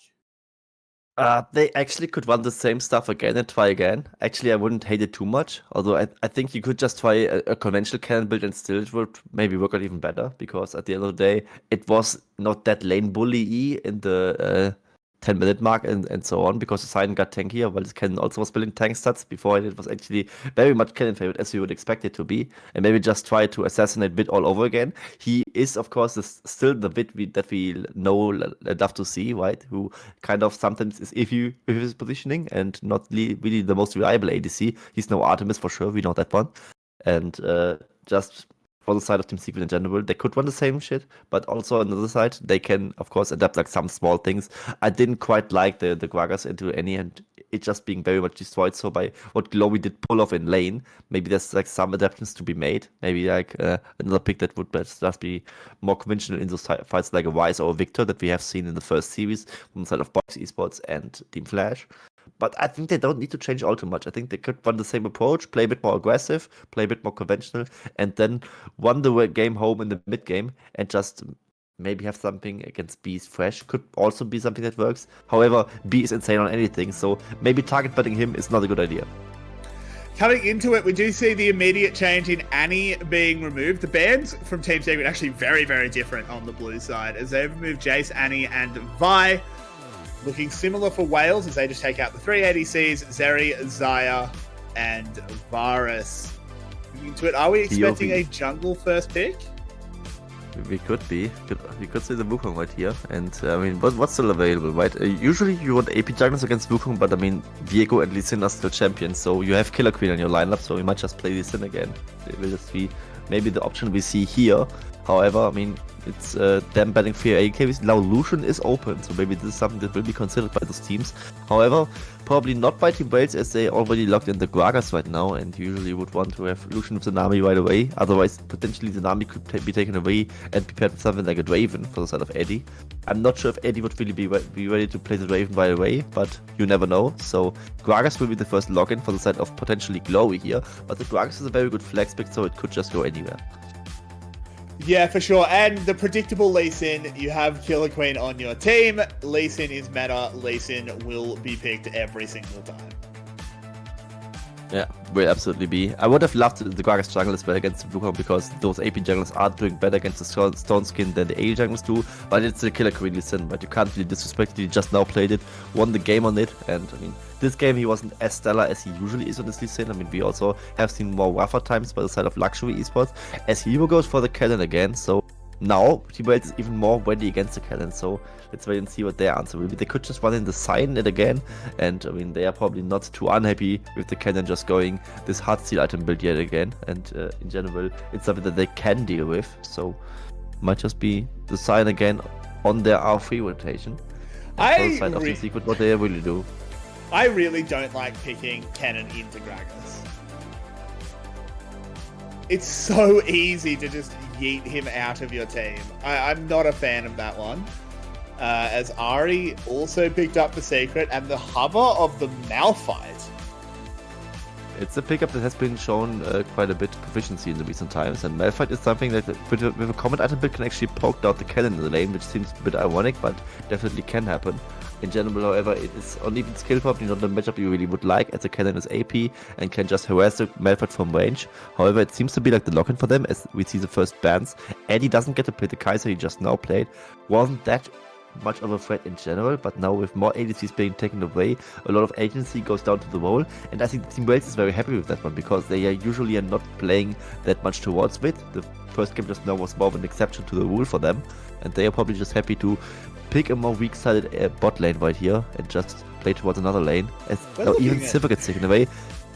[SPEAKER 2] They actually could run the same stuff again and try again. Actually, I wouldn't hate it too much. Although I think you could just try a conventional cannon build and still it would maybe work out even better. Because at the end of the day, it was not that lane bully-y in the 10-minute mark and so on. Because the Silent got tankier, while this cannon also was building tank stats. Before it was actually very much cannon favorite as you would expect it to be. And maybe just try to assassinate Vid all over again. He is, of course, still the Vid that we know, love to see, right? Who kind of sometimes is iffy with his positioning and not really the most reliable ADC. He's no Artemis for sure, we know that one. And just for the side of Team Secret in general, they could run the same shit, but also on the other side, they can, of course, adapt like some small things. I didn't quite like the Gragas into any, and it just being very much destroyed. So by what Glowy did pull off in lane, maybe there's like some adaptations to be made. Maybe like another pick that would just be more conventional in those fights, like a Wise or a Victor that we have seen in the first series from the side of Box Esports and Team Flash. But I think they don't need to change all too much. I think they could run the same approach, play a bit more aggressive, play a bit more conventional, and then run the game home in the mid game and just maybe have something against B's fresh. Could also be something that works. However, B is insane on anything, so maybe target betting him is not a good idea.
[SPEAKER 1] Coming into it, we do see the immediate change in Annie being removed. The bans from Team Secret are actually very, very different on the blue side as they remove Jace, Annie, and Vi. Looking similar for Wales as they just take out the 3 ADCs, Zeri, Zaya, and Varus. looking into it. Are we expecting
[SPEAKER 2] POV.
[SPEAKER 1] a jungle first pick?
[SPEAKER 2] We could be. We could see the Wukong right here. And I mean, what's still available, right? Usually you want AP junglers against Wukong, but I mean, Viego and Lee Sin are still champions, so you have Killer Queen in your lineup, so we might just play Lee Sin again. It will just be maybe the option we see here. However, I mean, it's them betting 3 AKs. Now Lucian is open, so maybe this is something that will be considered by those teams. However, probably not by Team Wales, as they already locked in the Gragas right now, and usually would want to have Lucian with the Nami right away. Otherwise, potentially the Nami could be taken away and be paired with something like a Draven for the side of Eddie. I'm not sure if Eddie would really be ready to play the Draven right away, but you never know. So Gragas will be the first login for the side of potentially Glowy here, but the Gragas is a very good flex pick, so it could just go anywhere.
[SPEAKER 1] Yeah, for sure. And the predictable Lee Sin, you have Killer Queen on your team. Lee Sin is meta. Lee Sin will be picked every single time.
[SPEAKER 2] Yeah, will absolutely be. I would have loved the Gragas jungle as well against the Wukong, because those AP junglers are doing better against the Stone Skin than the AD junglers do, but it's the Killer Queen Lee Sin, but you can't really disrespect it. He just now played it, won the game on it, and I mean, this game he wasn't as stellar as he usually is on this Lee Sin. I mean, we also have seen more rougher times by the side of Luxury Esports, as Hero goes for the Cannon again, so now Team Wales is even more ready against the Cannon, so let's wait and see what their answer will be. They could just run in the Sign it again, and I mean, they are probably not too unhappy with the Cannon just going this hard steel item build yet again, and in general, it's something that they can deal with, so might just be the Sign again on their R3 rotation. And side of the secret, what they really do.
[SPEAKER 1] I really don't like picking Cannon into Gragas. It's so easy to just yeet him out of your team. I'm not a fan of that one. As Ari also picked up the secret and the hover of the Malphite.
[SPEAKER 2] It's a pickup that has been shown quite a bit of proficiency in the recent times, and Malphite is something that with a common item build can actually poke out the cannon in the lane, which seems a bit ironic, but definitely can happen. In general, however, it is on even skill probably not the matchup you really would like, as the cannon is AP and can just harass the Malphite from range. However, it seems to be like the lock-in for them, as we see the first bans. Eddie doesn't get to play the Kaiser he just now played. Wasn't that much of a threat in general, but now with more ADCs being taken away, a lot of agency goes down to the role, and I think Team Wales is very happy with that one, because they are usually not playing that much towards it. The first game just now was more of an exception to the rule for them, and they are probably just happy to pick a more weak-sided bot lane right here and just play towards another lane, as now even Silver gets taken away.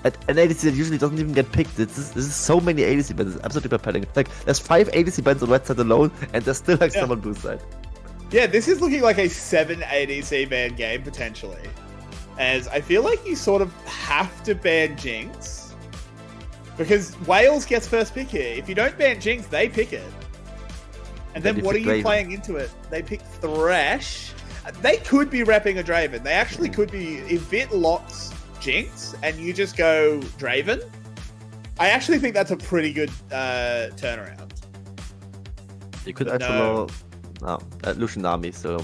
[SPEAKER 2] An ADC that usually doesn't even get picked. This is so many ADC bans, it's absolutely propelling. Like, there's 5 ADC bans on red side alone, and there's still like some on blue side.
[SPEAKER 1] Yeah, this is looking like a 7 ADC ban game, potentially. As I feel like you sort of have to ban Jinx. Because Wales gets first pick here. If you don't ban Jinx, they pick it. And then what are you playing into it? They pick Thresh. They could be repping a Draven. They actually could be, if it locks Jinx and you just go Draven, I actually think that's a pretty good turnaround.
[SPEAKER 2] You could actually Lucian Nami, so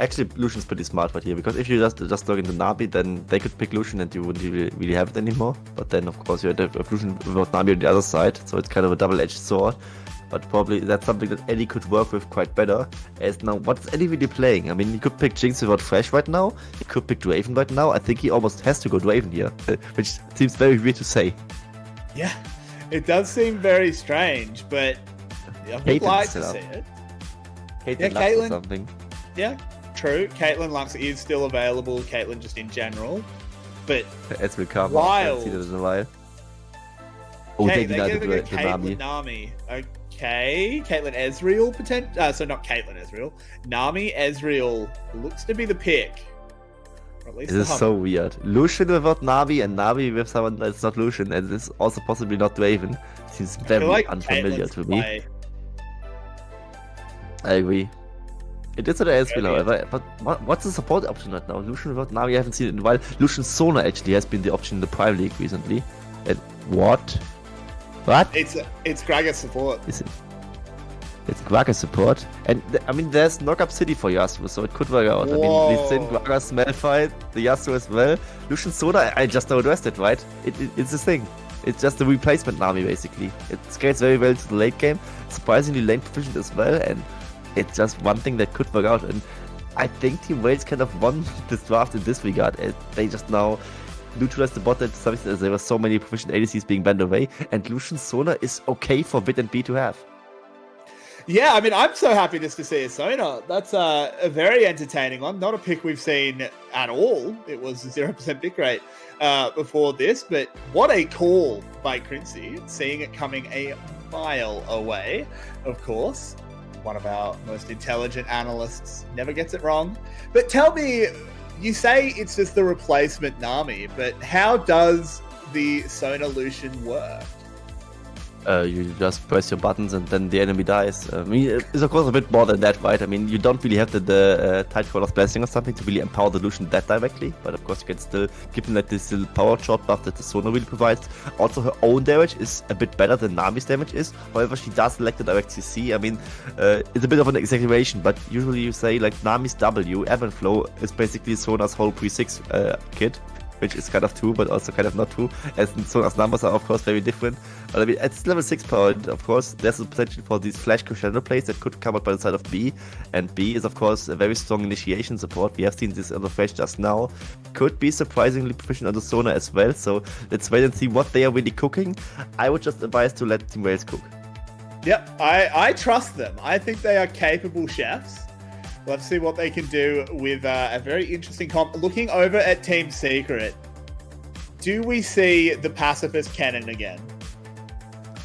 [SPEAKER 2] actually Lucian's pretty smart right here, because if you just log into Nami, then they could pick Lucian and you wouldn't really have it anymore. But then of course you had Lucian without Nami on the other side, so it's kind of a double-edged sword. But probably that's something that Eddie could work with quite better. As now, what is Eddie really playing? I mean, he could pick Jinx without Thresh right now. He could pick Draven right now. I think he almost has to go Draven here, which seems very weird to say.
[SPEAKER 1] Yeah, it does seem very strange, but I would like to see it.
[SPEAKER 2] Caitlyn or something.
[SPEAKER 1] Yeah, true. Caitlyn Lux is still available. Caitlyn just in general, but
[SPEAKER 2] As will come.
[SPEAKER 1] Wild.
[SPEAKER 2] See that in a while. Oh,
[SPEAKER 1] okay,
[SPEAKER 2] taking
[SPEAKER 1] they're
[SPEAKER 2] out
[SPEAKER 1] going to
[SPEAKER 2] the
[SPEAKER 1] go
[SPEAKER 2] Nami.
[SPEAKER 1] Caitlyn Nami. Okay, Caitlyn Ezreal potential. So not Caitlyn Ezreal. Nami Ezreal looks to be the pick. Or at least
[SPEAKER 2] This is so weird. Lucian without Nami and Nami with someone that's not Lucian, and this is also possibly not Draven. Seems very unfamiliar to me. I agree. It is an Ezreal, however, but what's the support option right now? Lucian without Nami, I haven't seen it in a while. Lucian Sona actually has been the option in the Prime League recently. And what? What?
[SPEAKER 1] It's Gragas support.
[SPEAKER 2] Is it? It's Gragas support. And I mean, there's Knock-Up City for Yasuo, so it could work out.
[SPEAKER 1] Whoa.
[SPEAKER 2] I mean, Lee Sin, Gragas, Malphite, the Yasuo as well. Lucian Sona, I just now addressed it, right? It's this thing. It's just a replacement Nami, basically. It scales very well to the late game. Surprisingly lane proficient as well, and it's just one thing that could work out. And I think Team Wales kind of won this draft in this regard. They just now neutralize the bot lane to some extent, as there were so many proficient ADCs being banned away, and Lucian Sona is okay for Vid and B to have.
[SPEAKER 1] Yeah, I mean, I'm so happy just to see a Sona. That's a very entertaining one. Not a pick we've seen at all. It was a 0% pick rate before this, but what a call by Quincy, seeing it coming a mile away, of course. One of our most intelligent analysts never gets it wrong. But tell me, you say it's just the replacement Nami, but how does the Sona Lucian work?
[SPEAKER 2] You just press your buttons and then the enemy dies. I mean, it's of course a bit more than that, right? I mean, you don't really have the Tidecrawler's Blessing or something to really empower the Lucian that directly, but of course you can still give him like this little power shot buff that the Sona really provides. Also, her own damage is a bit better than Nami's damage is. However, she does lack the direct CC. I mean, it's a bit of an exaggeration, but usually you say like Nami's W, Ebb and Flow, is basically Sona's whole pre-6 kit, which is kind of true, but also kind of not true, as Sona's numbers are of course very different. But I mean, at this level 6 point, of course, there's a potential for these flash crescendo plays that could come out by the side of B, and B is of course a very strong initiation support. We have seen this on the flash just now. Could be surprisingly proficient on the Sona as well, so let's wait and see what they are really cooking. I would just advise to let Team Wales cook.
[SPEAKER 1] Yep, I trust them. I think they are capable chefs. Let's see what they can do with a very interesting comp. Looking over at Team Secret, do we see the pacifist cannon again?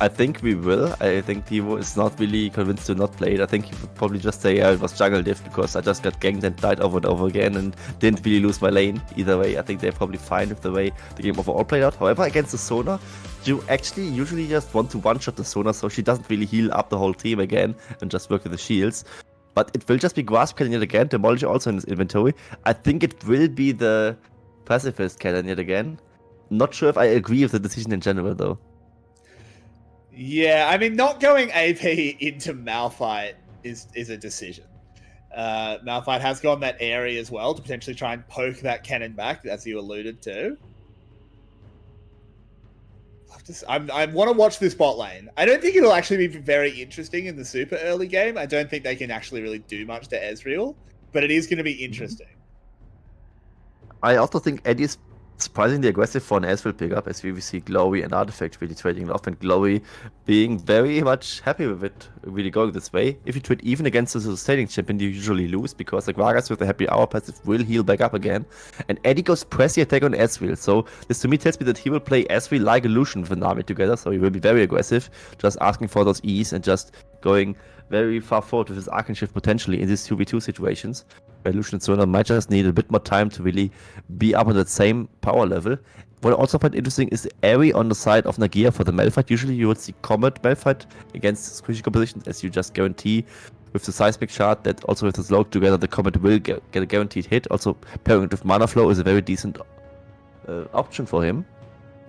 [SPEAKER 2] I think we will. I think Timo is not really convinced to not play it. I think he would probably just say, yeah, it was jungle diff because I just got ganked and died over and over again and didn't really lose my lane. Either way, I think they're probably fine with the way the game overall played out. However, against the Sona, you actually usually just want to one-shot the Sona so she doesn't really heal up the whole team again and just work with the shields. But it will just be Grasp Cannon yet again, Demolish also in his inventory. I think it will be the Pacifist Cannon yet again. Not sure if I agree with the decision in general, though.
[SPEAKER 1] Yeah, I mean, not going AP into Malphite is a decision. Malphite has gone that area as well to potentially try and poke that cannon back, as you alluded to. I want to watch this bot lane. I don't think it'll actually be very interesting in the super early game. I don't think they can actually really do much to Ezreal, but it is going to be interesting.
[SPEAKER 2] I also think Eddie is surprisingly aggressive for an Ezreal pickup, as we see Glowy and Artifact really trading off, and Glowy being very much happy with it, really going this way. If you trade even against a sustaining champion, you usually lose, because the Gragas with the Happy Hour passive will heal back up again. And Eddie goes pressy attack on Ezreal, so this to me tells me that he will play Ezreal like a Lucian with an army together, so he will be very aggressive, just asking for those E's and just going very far forward with his Arcane Shift potentially in these 2v2 situations, where Lucian and Sona might just need a bit more time to really be up on that same power level. What I also find interesting is the Airy on the side of Nagia for the Malphite. Usually you would see Comet Malphite against squishy compositions, as you just guarantee with the Seismic Shard that also with the Slowed together the Comet will get a guaranteed hit. Also pairing it with Mana Flow is a very decent option for him.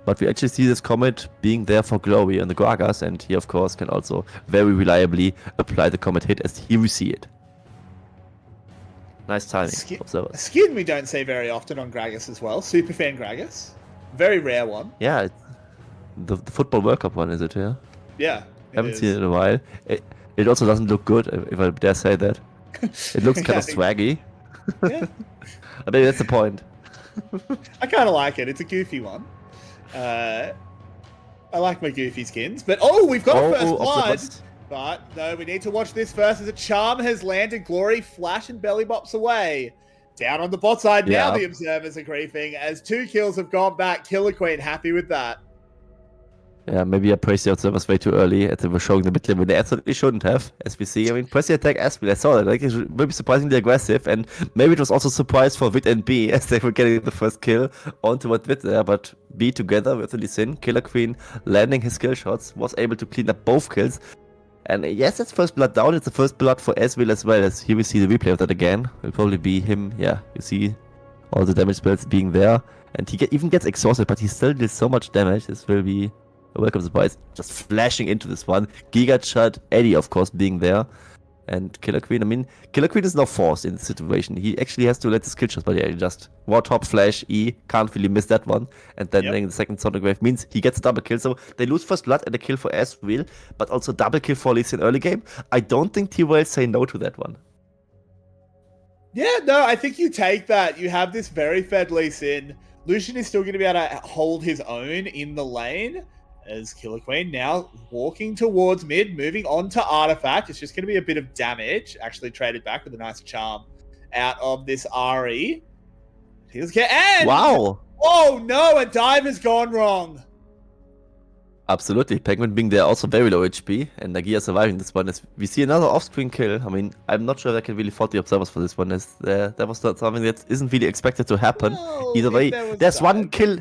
[SPEAKER 2] But we actually see this Comet being there for Glowy and the Gragas, and he of course can also very reliably apply the Comet hit as here we see it. Nice timing.
[SPEAKER 1] A skin we don't see very often on Gragas as well. Superfan Gragas. Very rare one.
[SPEAKER 2] Yeah, it's the Football World Cup one, is it? Yeah.
[SPEAKER 1] Yeah.
[SPEAKER 2] Haven't seen it in a while. It also doesn't look good, if I dare say that. It looks kind of swaggy.
[SPEAKER 1] Yeah.
[SPEAKER 2] Maybe that's the point.
[SPEAKER 1] I kind of like it. It's a goofy one. I like my goofy skins, but we've got a first blood. But no, we need to watch this first as a charm has landed. Glory flash and belly bops away. Down on the bot side now, the observers are griefing as 2 kills have gone back. Killer Queen happy with that.
[SPEAKER 2] Yeah, maybe I praised the observers way too early as they were showing the mid lane, but they absolutely shouldn't have, as we see. I mean, pressy attack Aspen, I saw that. Like, it will be surprisingly aggressive, and maybe it was also a surprise for Vid and B as they were getting the first kill onto what Vid there, but B together with the Lee Sin, Killer Queen landing his skill shots, was able to clean up both kills. And yes, it's first blood down. It's the first blood for Ezreal as well, as here we see the replay of that again. Will probably be him. Yeah, you see all the damage spells being there. And he even gets exhausted, but he still deals so much damage. This will be a welcome surprise. Just flashing into this one. Giga Chud, Eddie, of course, being there. And Killer Queen, I mean, Killer Queen is now forced in this situation. He actually has to let the skill shots, but yeah, just war top, flash, E, can't really miss that one. And then the second Sonic Wave means he gets a double kill. So they lose first blood and a kill for Ezreal, but also double kill for Lee Sin early game. I don't think T-Well say no to that one.
[SPEAKER 1] Yeah, no, I think you take that. You have this very fed Lee Sin Lucian is still going to be able to hold his own in the lane as Killer Queen now walking towards mid, moving on to Artifact. It's just going to be a bit of damage. Actually traded back with a nice charm out of this RE. And
[SPEAKER 2] Wow!
[SPEAKER 1] oh no, a dive has gone wrong.
[SPEAKER 2] Absolutely. Penguin being there also very low HP, and Nagia surviving this one. As we see another off-screen kill. I mean, I'm not sure if I can really fault the observers for this one. As that was not something that isn't really expected to happen.
[SPEAKER 1] Well,
[SPEAKER 2] Either
[SPEAKER 1] if
[SPEAKER 2] way,
[SPEAKER 1] there was
[SPEAKER 2] there's one
[SPEAKER 1] dive.
[SPEAKER 2] kill.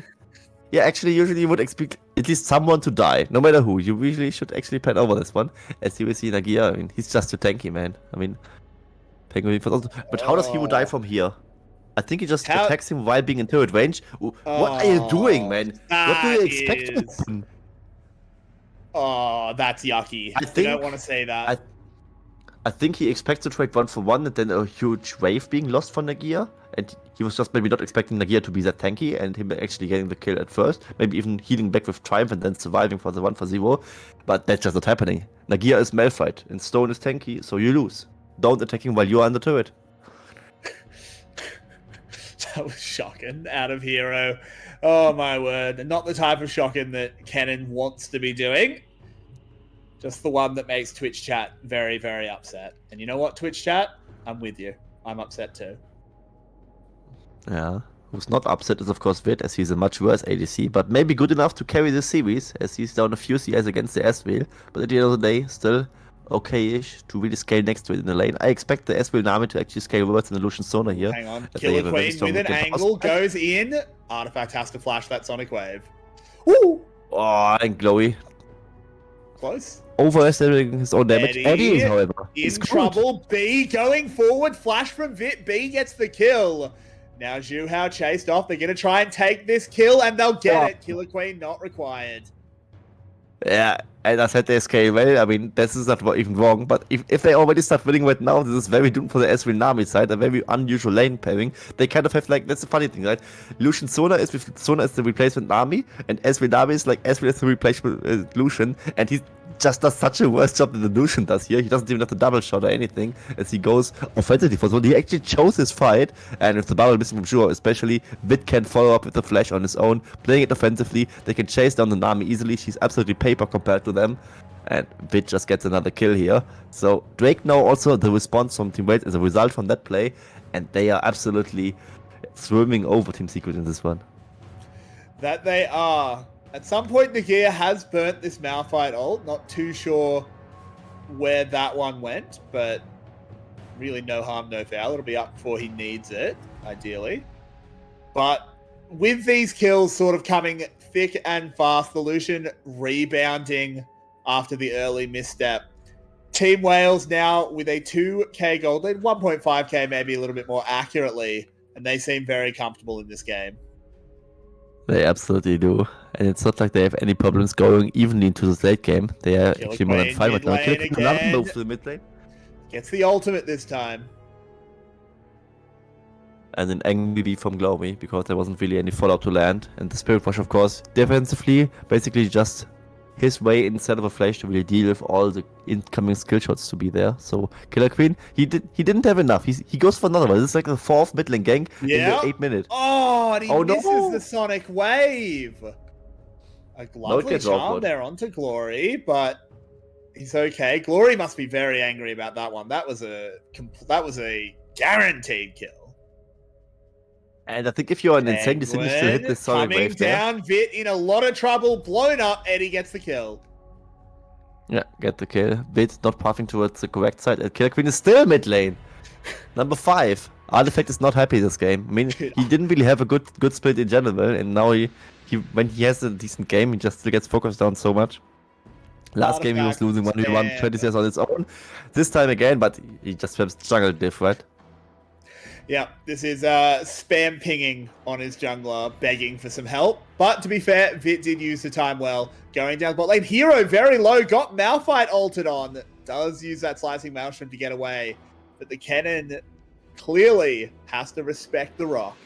[SPEAKER 2] Yeah, actually, usually you would expect at least someone to die, no matter who. You usually should actually pan over this one. As you will see, Nagia, I mean, he's just too tanky, man. I mean, Penguin, but how does he die from here? I think he just attacks him while being in turret range. What are you doing, man? What do you expect to happen?
[SPEAKER 1] Oh, that's yucky. I don't want to say that.
[SPEAKER 2] I think he expects to trade 1-for-1 and then a huge wave being lost for Nagia. And he was just maybe not expecting Nagia to be that tanky and him actually getting the kill at first. Maybe even healing back with Triumph and then surviving for the 1-for-0. But that's just not happening. Nagia is Malphite and Stone is tanky, so you lose. Don't attack him while you are on the turret.
[SPEAKER 1] That was shocking out of Hero. Oh my word. Not the type of shocking that Kennen wants to be doing. Just the one that makes Twitch chat very, very upset. And you know what, Twitch chat? I'm with you. I'm upset too.
[SPEAKER 2] Yeah. Who's not upset is of course Vid, as he's a much worse ADC, but maybe good enough to carry this series, as he's down a few CS against the S-Wheel. But at the end of the day, still okay-ish to really scale next to it in the lane. I expect the S-Wheel Nami to actually scale worse than the Lucian Sona here.
[SPEAKER 1] Hang on. Killer Queen with an angle goes in. Artifact has to flash that Sonic Wave. Woo!
[SPEAKER 2] Oh, and Glowy.
[SPEAKER 1] Close.
[SPEAKER 2] Overestimating his own damage. Eddie, however,
[SPEAKER 1] in trouble. B going forward. Flash from Vit. B gets the kill. Now Zhu Hao chased off. They're going to try and take this kill, and they'll get it. Killer Queen not required.
[SPEAKER 2] Yeah, and I said they scale well. I mean, this is not even wrong, but if they already start winning right now, this is very doomed for the Ezreal Nami side, a very unusual lane pairing. They kind of have like, that's the funny thing, right? Lucian Sona is with Sona as the replacement Nami, and Ezreal Nami is like Ezreal as the replacement Lucian, and he just does such a worse job than the Lucian does here. He doesn't even have the double shot or anything as he goes offensively for Sona. He actually chose his fight, and with the bubble missing from Zhu, especially, Vid can follow up with the flash on his own, playing it offensively. They can chase down the Nami easily. She's absolutely paper compared to them, and Vid just gets another kill here. So Drake now also the response from Team Wales as a result from that play, and they are absolutely swimming over Team Secret in this one.
[SPEAKER 1] That they are. At some point, Nagia has burnt this Malphite ult. Not too sure where that one went, but really no harm, no foul. It'll be up before he needs it, ideally. But with these kills sort of coming thick and fast, the Lucian rebounding after the early misstep. Team Wales now with a 2k gold lead, 1.5k maybe a little bit more accurately, and they seem very comfortable in this game.
[SPEAKER 2] They absolutely do, and it's not like they have any problems going evenly into this late game. They are actually more than fine right now. Killer Queen another move to the mid lane.
[SPEAKER 1] Gets the ultimate this time.
[SPEAKER 2] And an angry B from Glowy, because there wasn't really any follow-up to land. And the Spirit Rush, of course, defensively, basically just his way instead of a flash to really deal with all the incoming skill shots to be there. So Killer Queen, he didn't have enough. He goes for another one. This is like the 4th mid lane gank in the 8 minutes.
[SPEAKER 1] Oh, and he misses the Sonic Wave. A lovely charm there onto Glory, but he's okay. Glory must be very angry about that one. That was a guaranteed kill.
[SPEAKER 2] And I think if you're an insane, you still hit this Sonic Wave there.
[SPEAKER 1] Coming down, Vit in a lot of trouble, blown up. Eddie gets the kill.
[SPEAKER 2] Yeah, get the kill. Vit not pathing towards the correct side, and Killer Queen is still mid lane. Number 5. Artifact is not happy this game. I mean, he didn't really have a good split in general, and now he when he has a decent game, he just still gets focused doon so much. Last game he was losing 1v1, 20 CS on his own. This time again, but he just struggled diff, right?
[SPEAKER 1] Yeah, this is spam pinging on his jungler, begging for some help. But to be fair, Vit did use the time well. Going down bot lane, Hero very low, got Malphite ulted on. Does use that slicing Maelstrom to get away. But the Kennen clearly has to respect the rock.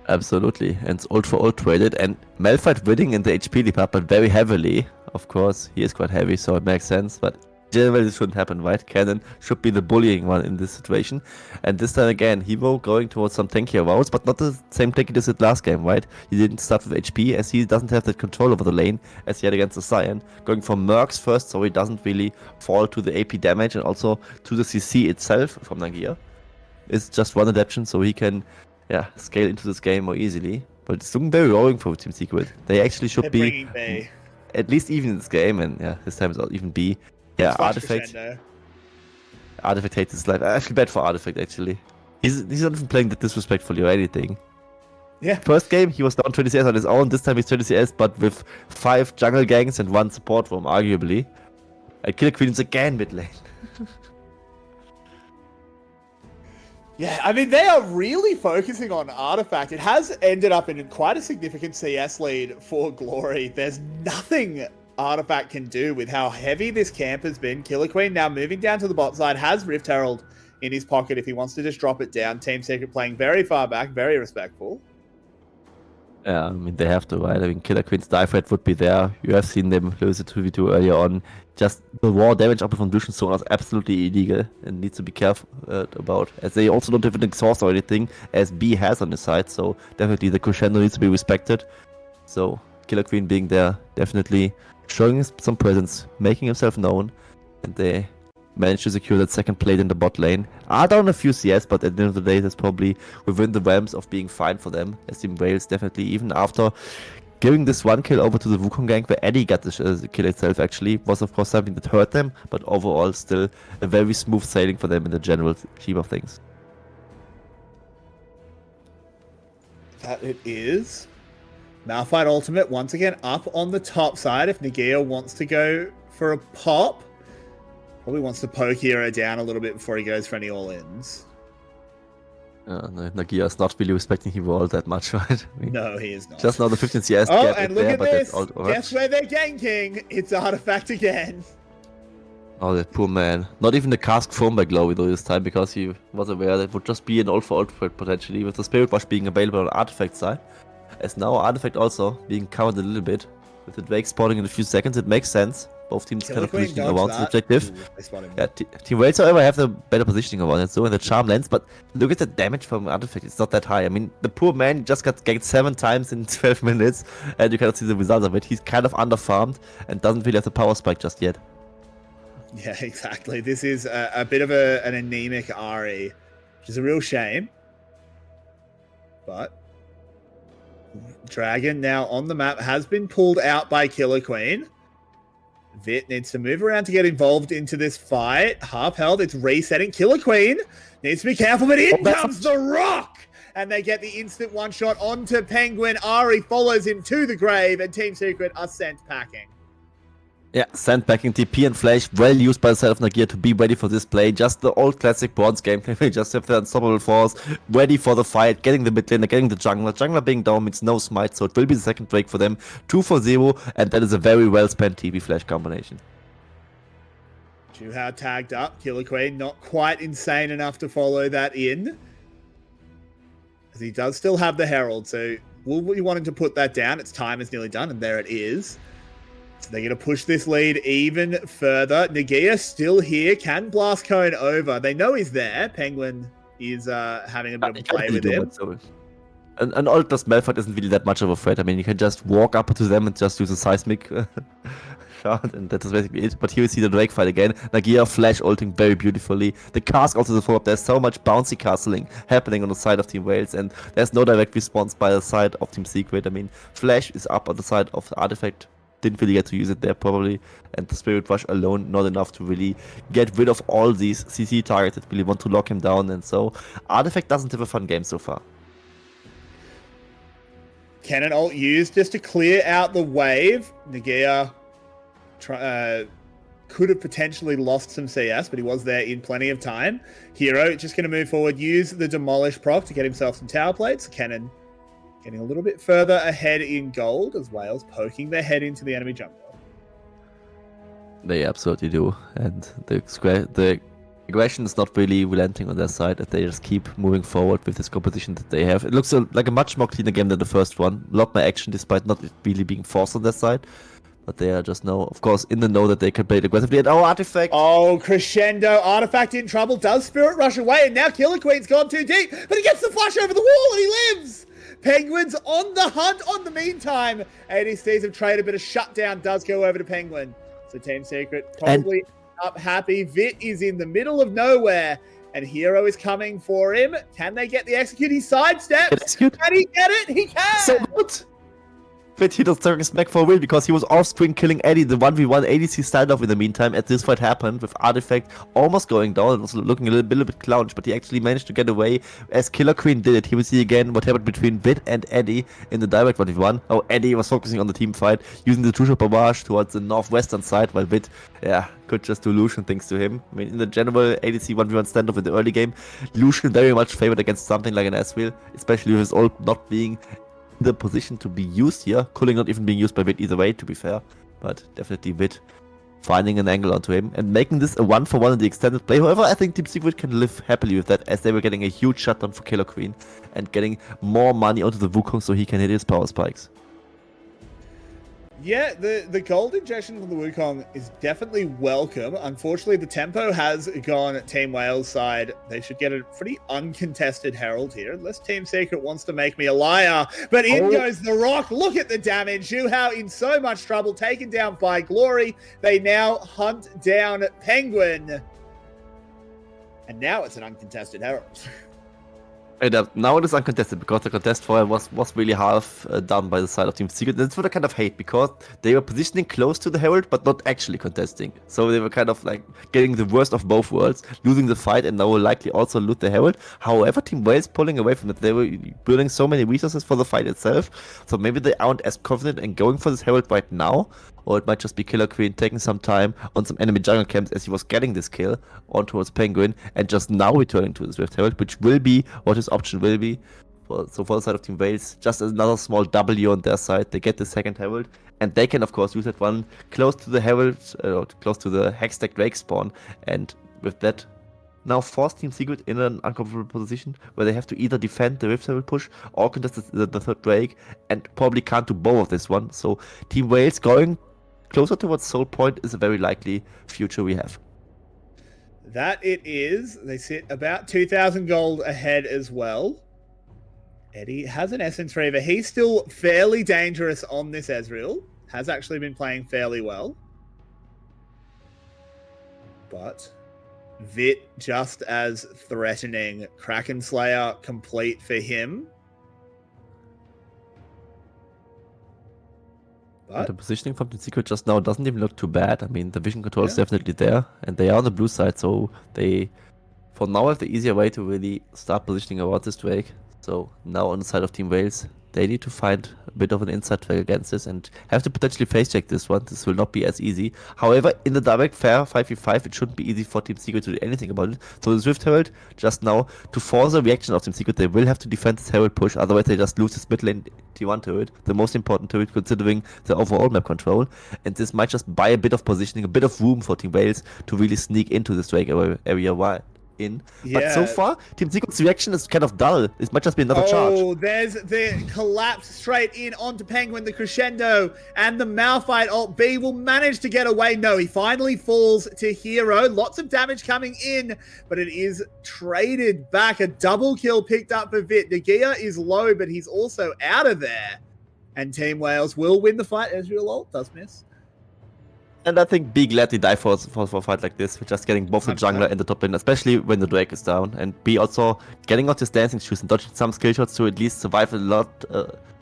[SPEAKER 2] Absolutely, and it's ult for ult traded, and Malphite winning in the HP department very heavily. Of course, he is quite heavy, so it makes sense, but generally this shouldn't happen, right? Cannon should be the bullying one in this situation. And this time again, Hero going towards some tankier routes, but not the same tanky as it last game, right? He didn't start with HP as he doesn't have that control over the lane as he had against the Cyan. Going for Mercs first, so he doesn't really fall to the AP damage and also to the CC itself from Nagia. It's just one adaptation, so he can scale into this game more easily. But it's looking very roaring for Team Secret. They actually should
[SPEAKER 1] They're
[SPEAKER 2] be
[SPEAKER 1] bringing Bay.
[SPEAKER 2] at least even in this game, and this time it's even B. Yeah, Artifact. Artifact hates his life. I feel bad for Artifact actually. He's not even playing that disrespectfully or anything.
[SPEAKER 1] Yeah.
[SPEAKER 2] First game he was down 20 CS on his own. This time he's 20 CS, but with 5 jungle gangs and 1 support roam, arguably. And Killer Queen's again mid lane.
[SPEAKER 1] Yeah, I mean, they are really focusing on Artifact. It has ended up in quite a significant CS lead for Glory. There's nothing Artifact can do with how heavy this camp has been. Killer Queen now moving down to the bot side, has Rift Herald in his pocket if he wants to just drop it down. Team Secret playing very far back, very respectful.
[SPEAKER 2] Yeah, I mean, they have to, right? I mean, Killer Queen's dive rate would be there. You have seen them lose it 2v2 earlier on. Just the raw damage up from Lucian Zone is absolutely illegal and needs to be careful about. As they also don't have an exhaust or anything, as B has on his side. So definitely the crescendo needs to be respected. So Killer Queen being there, definitely showing some presence, making himself known. And they managed to secure that second plate in the bot lane. Are down a few CS, but at the end of the day, that's probably within the realms of being fine for them. As Team Wales definitely, even after giving this one kill over to the Wukong gank, where Eddie got the kill itself actually, was of course something that hurt them, but overall still a very smooth sailing for them in the general scheme of things.
[SPEAKER 1] That it is. Malphite Ultimate once again up on the top side. If Nagia wants to go for a pop, probably wants to poke Hero down a little bit before he goes for any all-ins.
[SPEAKER 2] No, Nagia is not really respecting Hero all that much, right? I mean,
[SPEAKER 1] No, he is not.
[SPEAKER 2] just now the 15 CS
[SPEAKER 1] Oh,
[SPEAKER 2] gap
[SPEAKER 1] and
[SPEAKER 2] is
[SPEAKER 1] look
[SPEAKER 2] there,
[SPEAKER 1] at
[SPEAKER 2] but
[SPEAKER 1] this.
[SPEAKER 2] that's all.
[SPEAKER 1] Guess where they're ganking? It's Artifact again.
[SPEAKER 2] Oh, that poor man. Not even the cask thrown by Glowy though this time, because he was aware that it would just be an ult for ult threat potentially, with the Spirit Wash being available on Artifact side. As now Artifact also being covered a little bit. With the Drake spawning in a few seconds, it makes sense. Both teams kind of positioning around the objective. Yeah, Team Wales, however, have the better positioning around it, so in the charm lands, but look at the damage from Artifact, it's not that high. I mean, the poor man just got ganked 7 times in 12 minutes, and you cannot see the results of it. He's kind of underfarmed and doesn't really have the power spike just yet.
[SPEAKER 1] Yeah, exactly. This is a bit of an anemic RE, which is a real shame. But Dragon now on the map has been pulled out by Killer Queen. Vit needs to move around to get involved into this fight. Half health, it's resetting. Killer Queen needs to be careful, but in comes the Rock! And they get the instant one-shot onto Penguin. Ari follows him to the grave, and Team Secret are sent packing.
[SPEAKER 2] Yeah, sandbagging TP and Flash, well used by the side of Nagia to be ready for this play. Just the old classic bronze gameplay. We just have the unstoppable force, ready for the fight, getting the mid laner, getting the jungler. Jungler being down means no smite, so it will be the second break for them. 2 for 0, and that is a very well spent TP Flash combination.
[SPEAKER 1] Juhao tagged up. Killer Queen not quite insane enough to follow that in. As he does still have the Herald, so will we want him to put that down? Its time is nearly done, and there it is. So they're going to push this lead even further. Nagia still here. Can blast Cone over. They know he's there. Penguin is having a bit of a play with him.
[SPEAKER 2] An ult plus Malphite isn't really that much of a threat. I mean, you can just walk up to them and just use a seismic shot, and that is basically it. But here we see the Drake fight again. Nagia flash ulting very beautifully. The cask also the follow-up. There's so much bouncy castling happening on the side of Team Wales, and there's no direct response by the side of Team Secret. I mean, Flash is up on the side of the Artifact. Didn't really get to use it there probably, and the Spirit Rush alone not enough to really get rid of all these CC targets that really want to lock him down, and so Artifact doesn't have a fun game so far.
[SPEAKER 1] Cannon ult used just to clear out the wave. Nagia could have potentially lost some CS, but he was there in plenty of time. Hero just going to move forward, use the Demolish proc to get himself some tower plates. Cannon getting a little bit further ahead in gold as Wales poking their head into the enemy jungle.
[SPEAKER 2] They absolutely do, and the aggression is not really relenting on their side, that they just keep moving forward with this composition that they have. It looks like a much more cleaner game than the first one. A lot more action despite not really being forced on their side. but they are just now, of course, in the know that they can play it aggressively. And Artifact!
[SPEAKER 1] Oh, Crescendo. Artifact in trouble. Does Spirit Rush away, and now Killer Queen's gone too deep, but he gets the flash over the wall, and he lives! Penguin's on the hunt on the meantime. ADCs have traded, but a shutdown does go over to Penguin. So Team Secret probably up happy. Vit is in the middle of nowhere, and Hero is coming for him. Can they get the execute? He sidesteps. Can he get it? He can!
[SPEAKER 2] So good! But he does turn his back for a win because he was off-screen killing Eddie, the 1v1 ADC standoff in the meantime as this fight happened, with Artifact almost going down. It was looking a little bit clownish, but he actually managed to get away as Killer Queen did it. He will see again what happened between Vit and Eddie in the direct 1v1. Oh, Eddie was focusing on the team fight, using the two-shot barrage towards the northwestern side, while Vit, could just do Lucian thanks to him. I mean, in the general ADC 1v1 standoff in the early game, Lucian very much favored against something like an Ezreal, especially with his ult not being the position to be used here. Cooling not even being used by Vit either way, to be fair. But definitely Vit finding an angle onto him and making this a 1-for-1 in the extended play. However, I think Team Secret can live happily with that, as they were getting a huge shutdown for Killer Queen and getting more money onto the Wukong so he can hit his power spikes.
[SPEAKER 1] Yeah, the gold injection from the Wukong is definitely welcome. Unfortunately, the tempo has gone Team Wales side. They should get a pretty uncontested Herald here, unless Team Secret wants to make me a liar. But in goes the Rock. Look at the damage. Zhuhao in so much trouble, taken down by Glory. They now hunt down Penguin. And now it's an uncontested Herald.
[SPEAKER 2] And now it is uncontested because the contest for him was really half done by the side of Team Secret. That's what I kind of hate, because they were positioning close to the Herald but not actually contesting. So they were kind of like getting the worst of both worlds, losing the fight and now will likely also loot the Herald. However, Team Wales pulling away from it. They were building so many resources for the fight itself. So maybe they aren't as confident in going for this Herald right now. Or it might just be Killer Queen taking some time on some enemy jungle camps as he was getting this kill on towards Penguin and just now returning to the Swift Herald, which will be what his option will be. So for the side of Team Wales, just another small W on their side. They get the second Herald and they can of course use that one close to the Herald, close to the Hextech Drake spawn, and with that now force Team Secret in an uncomfortable position where they have to either defend the Rift Herald push or contest the third Drake, and probably can't do both of this one. So Team Wales going closer towards Soul Point is a very likely future we have.
[SPEAKER 1] That it is. They sit about 2,000 gold ahead as well. Eddie has an Essence Reaver. He's still fairly dangerous on this Ezreal. Has actually been playing fairly well. But Vit just as threatening. Kraken Slayer complete for him.
[SPEAKER 2] But the positioning from the Secret just now doesn't even look too bad. I mean, the vision control is definitely there, and they are on the blue side, so they, for now, have the easier way to really start positioning around this Drake. So now on the side of Team Wales, they need to find a bit of an inside track against this and have to potentially face check this one. This will not be as easy. However, in the direct fair 5v5, it shouldn't be easy for Team Secret to do anything about it. So the Swift Herald, just now, to force a reaction of Team Secret, they will have to defend this Herald push, otherwise they just lose this mid lane T1 turret, the most important turret considering the overall map control. And this might just buy a bit of positioning, a bit of room for Team Wales to really sneak into this Drake area while in. But so far, Team Secret's reaction is kind of dull. It might just be another charge.
[SPEAKER 1] Oh, there's the collapse straight in onto Penguin, the crescendo, and the Malphite ult B will manage to get away. No, he finally falls to Hero. Lots of damage coming in, but it is traded back. A double kill picked up for Vit. Nagia is low, but he's also out of there. And Team Wales will win the fight. Ezreal ult does miss.
[SPEAKER 2] And I think B gladly die for a fight like this, just getting both the jungler and the top lane, especially when the Drake is down. And B also getting out his dancing shoes and dodging some skill shots to at least survive a lot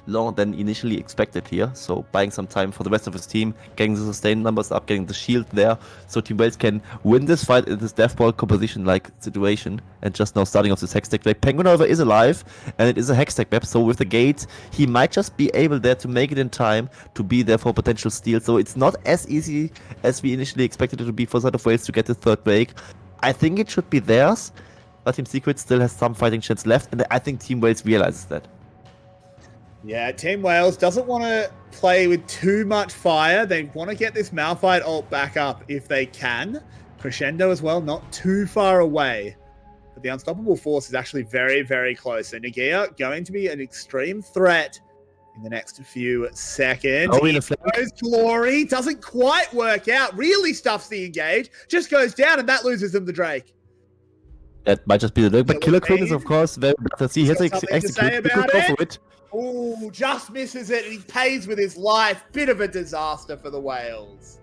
[SPEAKER 2] longer than initially expected here. So buying some time for the rest of his team, getting the sustain numbers up, getting the shield there, so Team Wales can win this fight in this death ball composition-like situation. And just now starting off this Hextech Drake. Penguin, however, is alive, and it is a Hextech map, so with the gate, he might just be able there to make it in time to be there for potential steal. So it's not as easy as we initially expected it to be for side of Wales to get the third Drake. I think it should be theirs, but Team Secret still has some fighting chance left, and I think Team Wales realizes that.
[SPEAKER 1] Yeah, Team Wales doesn't want to play with too much fire. They want to get this Malphite ult back up if they can. Crescendo as well, not too far away. But the Unstoppable Force is actually very, very close. So Nagia going to be an extreme threat in the next few seconds.
[SPEAKER 2] Oh, in
[SPEAKER 1] Here
[SPEAKER 2] a flank.
[SPEAKER 1] goes Glory. Doesn't quite work out. Really stuffs the engage. Just goes down, and that loses them to Drake.
[SPEAKER 2] That might just be the look, but
[SPEAKER 1] Killer
[SPEAKER 2] Killer Queen is
[SPEAKER 1] Queen.
[SPEAKER 2] of course very bad to see.
[SPEAKER 1] He's
[SPEAKER 2] He has
[SPEAKER 1] got
[SPEAKER 2] to
[SPEAKER 1] something to say
[SPEAKER 2] execute. He could
[SPEAKER 1] about
[SPEAKER 2] go
[SPEAKER 1] it.
[SPEAKER 2] for it.
[SPEAKER 1] Ooh, just misses it, and he pays with his life. Bit of a disaster for the Whales.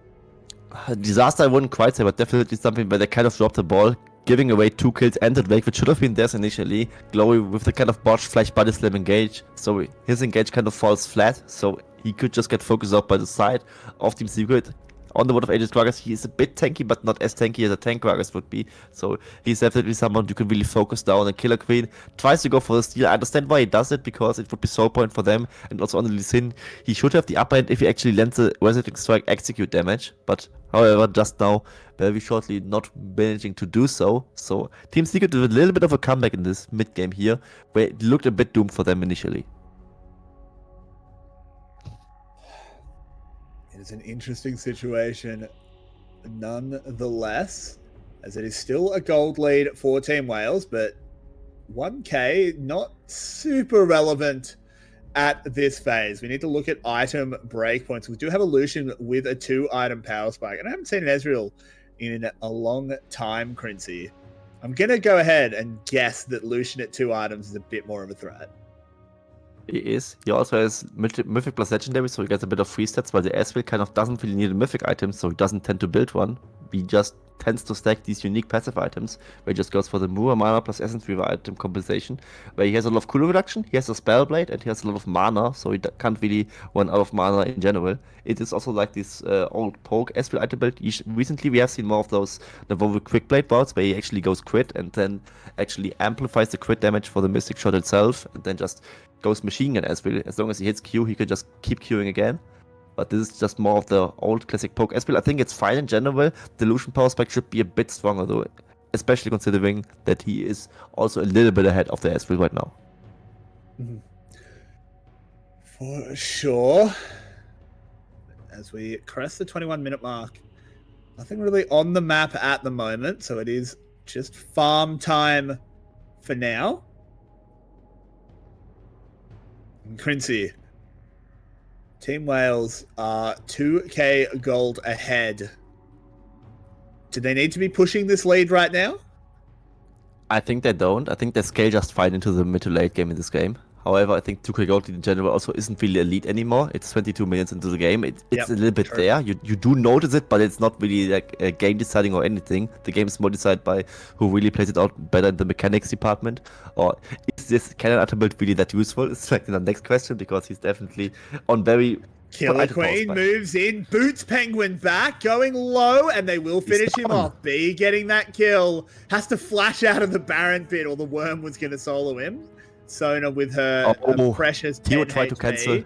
[SPEAKER 2] Disaster, I wouldn't quite say, but definitely something where they kind of dropped the ball, giving away 2 kills and the Drake, which should have been theirs initially. Glory with the kind of botch flash body slam engage, so his engage kind of falls flat, so he could just get focused out by the side of Team Secret. On the word of Aegis Gragas, he is a bit tanky, but not as tanky as a tank Gragas would be. So he's definitely someone you can really focus down. And Killer Queen tries to go for the steal. I understand why he does it, because it would be soul point for them. And also on the Lee Sin, he should have the upper hand if he actually lands the resonating strike execute damage. But however, just now, very shortly, not managing to do so. So Team Secret did a little bit of a comeback in this mid game here, where it looked a bit doomed for them initially.
[SPEAKER 1] It is an interesting situation, nonetheless, as it is still a gold lead for Team Wales, but 1k not super relevant at this phase. We need to look at item breakpoints. We do have a Lucian with a 2-item power spike, and I haven't seen an Ezreal in a long time, Crincy. I'm going to go ahead and guess that Lucian at 2 items is a bit more of a threat.
[SPEAKER 2] He is. He also has Mythic plus Legendary, so he gets a bit of free stats, while the Ezreal kind of doesn't really need a Mythic item, so he doesn't tend to build one. He just tends to stack these unique passive items, where he just goes for the Moore mana plus Essence Reaver item compensation, where he has a lot of cooldown reduction, he has a Spell Blade, and he has a lot of mana, so he can't really run out of mana in general. It is also like this old poke Ezreal item build. Recently we have seen more of those Navovo Quick Blade bouts, where he actually goes crit, and then actually amplifies the crit damage for the Mystic Shot itself, and then just goes machine gun Ezreal. As long as he hits Q, he can just keep queuing again. But this is just more of the old classic poke Ezreal. I think it's fine in general. The Lucian power spike should be a bit stronger though, especially considering that he is also a little bit ahead of the Ezreal right now.
[SPEAKER 1] For sure. As we crest the 21-minute mark, nothing really on the map at the moment, so it is just farm time for now. And Crincy, Team Wales are 2k gold ahead. Do they need to be pushing this lead right now?
[SPEAKER 2] I think they don't. I think they scale just fine into the mid to late game in this game. However, I think 2k gold in general also isn't really elite anymore. It's 22 minutes into the game. It's a little bit there. You do notice it, but it's not really like a game deciding or anything. The game is more decided by who really plays it out better in the mechanics department. Or is this cannon item build really that useful? It's like the next question, because he's definitely on very...
[SPEAKER 1] Killer Queen moves in, boots Penguin back, going low, and they will finish him off. B getting that kill. Has to flash out of the Baron pit, or the Worm was going to solo him. Sona with her precious 10
[SPEAKER 2] He would try to cancel.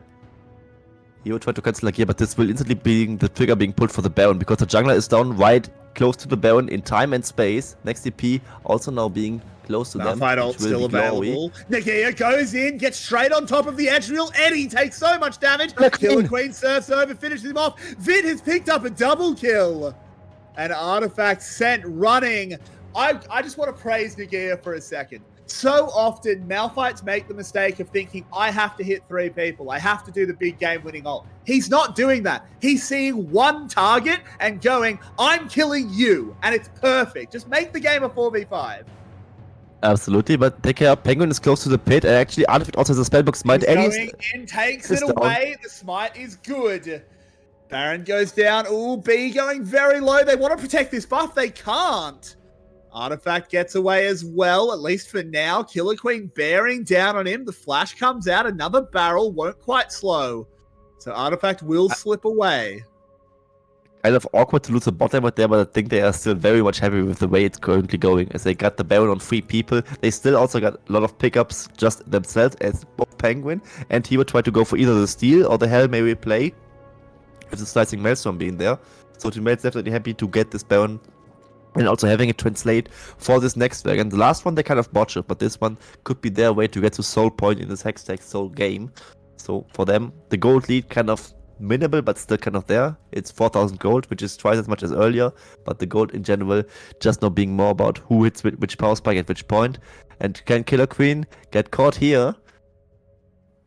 [SPEAKER 2] He would try to cancel like here, but this will instantly be the trigger being pulled for the Baron, because the jungler is down right close to the Baron in time and space. Next TP also now being close to them.
[SPEAKER 1] Malphite ult still available. Nagia goes in, gets straight on top of the Ezreal. Eddie takes so much damage. Killer Queen surfs over, finishes him off. Vid has picked up a double kill. An artifact sent running. I just want to praise Nagia for a second. So often, Malphites make the mistake of thinking, I have to hit 3 people. I have to do the big game-winning ult. He's not doing that. He's seeing one target and going, I'm killing you. And it's perfect. Just make the game a 4v5.
[SPEAKER 2] Absolutely, but take care. Penguin is close to the pit, and actually Artifact also has a spellbook smite.
[SPEAKER 1] Going in, takes it away. The smite is good. Baron goes down. Ooh, B going very low. They want to protect this buff. They can't. Artifact gets away as well, at least for now. Killer Queen bearing down on him. The flash comes out. Another barrel won't quite slow. So Artifact will slip away.
[SPEAKER 2] Kind of awkward to lose a bot lane right there, but I think they are still very much happy with the way it's currently going. As they got the Baron on 3 people, they still also got a lot of pickups just themselves, as both Penguin and he would try to go for either the steal or the Hell May replay, with the Slicing Maelstrom being there. So Team Mail's definitely happy to get this Baron and also having it translate for this next dragon. The last one they kind of botched it, but this one could be their way to get to Soul Point in this Hextech Soul game. So for them, the gold lead kind of minimal, but still kind of there. It's 4,000 gold, which is twice as much as earlier, but the gold in general just not being more about who hits which power spike at which point. And can Killer Queen get caught here?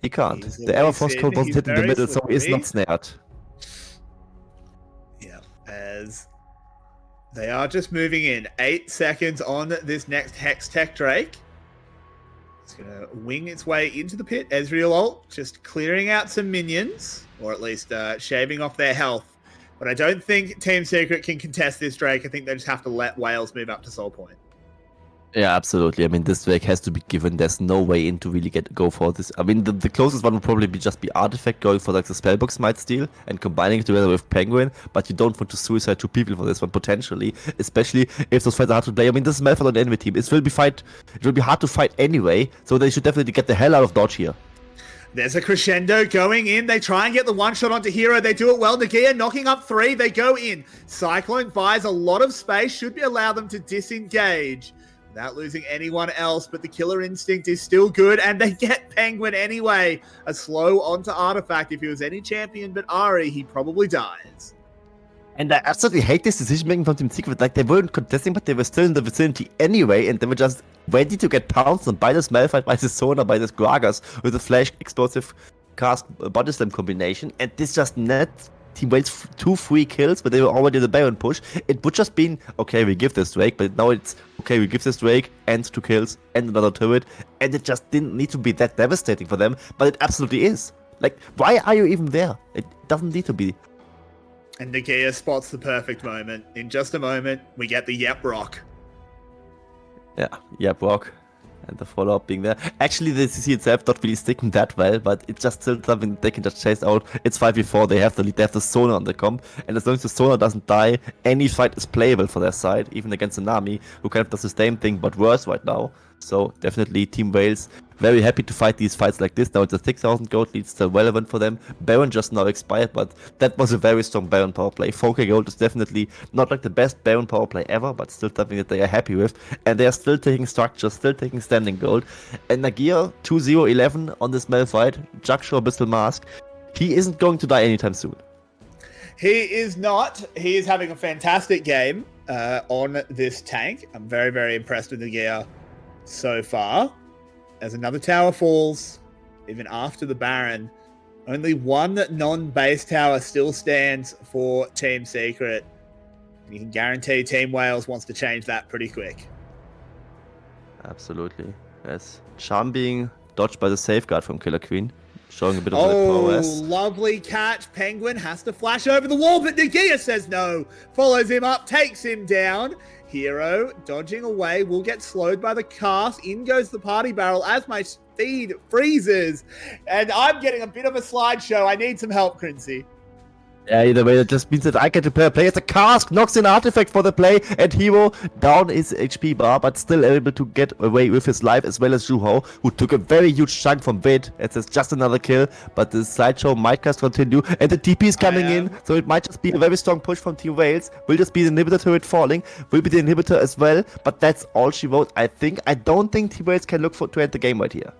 [SPEAKER 2] He can't.
[SPEAKER 1] Easily
[SPEAKER 2] The Arrow Frost
[SPEAKER 1] seen.
[SPEAKER 2] code wasn't
[SPEAKER 1] He's
[SPEAKER 2] hit in the
[SPEAKER 1] very
[SPEAKER 2] middle, so he's
[SPEAKER 1] slippery.
[SPEAKER 2] not snared.
[SPEAKER 1] Yeah, as they are just moving in. 8 seconds on this next Hex Tech Drake. It's going to wing its way into the pit. Ezreal ult just clearing out some minions, or at least shaving off their health. But I don't think Team Secret can contest this Drake. I think they just have to let Wales move up to Soul Point.
[SPEAKER 2] Yeah, absolutely. I mean, this Drake has to be given. There's no way in to really go for this. I mean, the closest one would probably be just be Artifact going for like the Spellbook Smite steal and combining it together with Penguin, but you don't want to suicide 2 people for this one, potentially, especially if those fights are hard to play. I mean, this is Malphite on the enemy team. It will be hard to fight anyway, so they should definitely get the hell out of dodge here.
[SPEAKER 1] There's a crescendo going in. They try and get the one shot onto Hero. They do it well. Nagia knocking up 3. They go in. Cyclone buys a lot of space. Should be allow them to disengage without losing anyone else. But the killer instinct is still good. And they get Penguin anyway. A slow onto Artifact. If he was any champion but Ari, he probably dies.
[SPEAKER 2] And I absolutely hate this decision making from Team Secret. Like, they weren't contesting, but they were still in the vicinity anyway, and they were just ready to get pounced on by this Malphite, by this Sona, by this Gragas with a flash explosive cast body slam combination. And this just net Team Wales 2 free kills, but they were already in the Baron push. It would just been, okay, we give this Drake, but now it's, okay, we give this Drake and 2 kills and another turret. And it just didn't need to be that devastating for them, but it absolutely is. Like, why are you even there? It doesn't need to be.
[SPEAKER 1] And Nagia spots the perfect moment. In just a moment, we get the Yep Rock.
[SPEAKER 2] Yeah, Brock. And the follow-up being there. Actually, the CC itself not really sticking that well, but it's just still something they can just chase out. It's 5v4, they have the lead, they have the Sona on the comp, and as long as the Sona doesn't die, any fight is playable for their side, even against a Nami, who kind of does the same thing, but worse right now. So, definitely Team Wales very happy to fight these fights like this. Now it's a 6,000 gold lead, still relevant for them. Baron just now expired, but that was a very strong Baron power play. 4k gold is definitely not like the best Baron power play ever, but still something that they are happy with. And they are still taking structure, still taking standing gold. And Nagia 2-0-11 on this Malphite, Jackshaw Abyssal Mask. He isn't going to die anytime soon.
[SPEAKER 1] He is not. He is having a fantastic game on this tank. I'm very, very impressed with Nagia so far. As another tower falls, even after the Baron, only one non-base tower still stands for Team Secret. You can guarantee Team Wales wants to change that pretty quick.
[SPEAKER 2] Absolutely. Yes. Charm being dodged by the safeguard from Killer Queen, showing a bit of the prowess.
[SPEAKER 1] Lovely catch. Penguin has to flash over the wall, but Nagia says no. Follows him up, takes him down. Hero dodging away, will get slowed by the cast. In goes the party barrel as my speed freezes. And I'm getting a bit of a slideshow. I need some help, Crincy.
[SPEAKER 2] Yeah, either way, that just means that I get to play as a cask, knocks in Artifact for the play, and Hero down his HP bar, but still able to get away with his life, as well as Juho, who took a very huge chunk from Vid. It's just another kill, but the slideshow might just continue, and the TP is coming in, so it might just be a very strong push from Team Wales. Will just be the inhibitor turret falling, will be the inhibitor as well, but that's all she wrote, I think. I don't think Team Wales can look to end the game right here.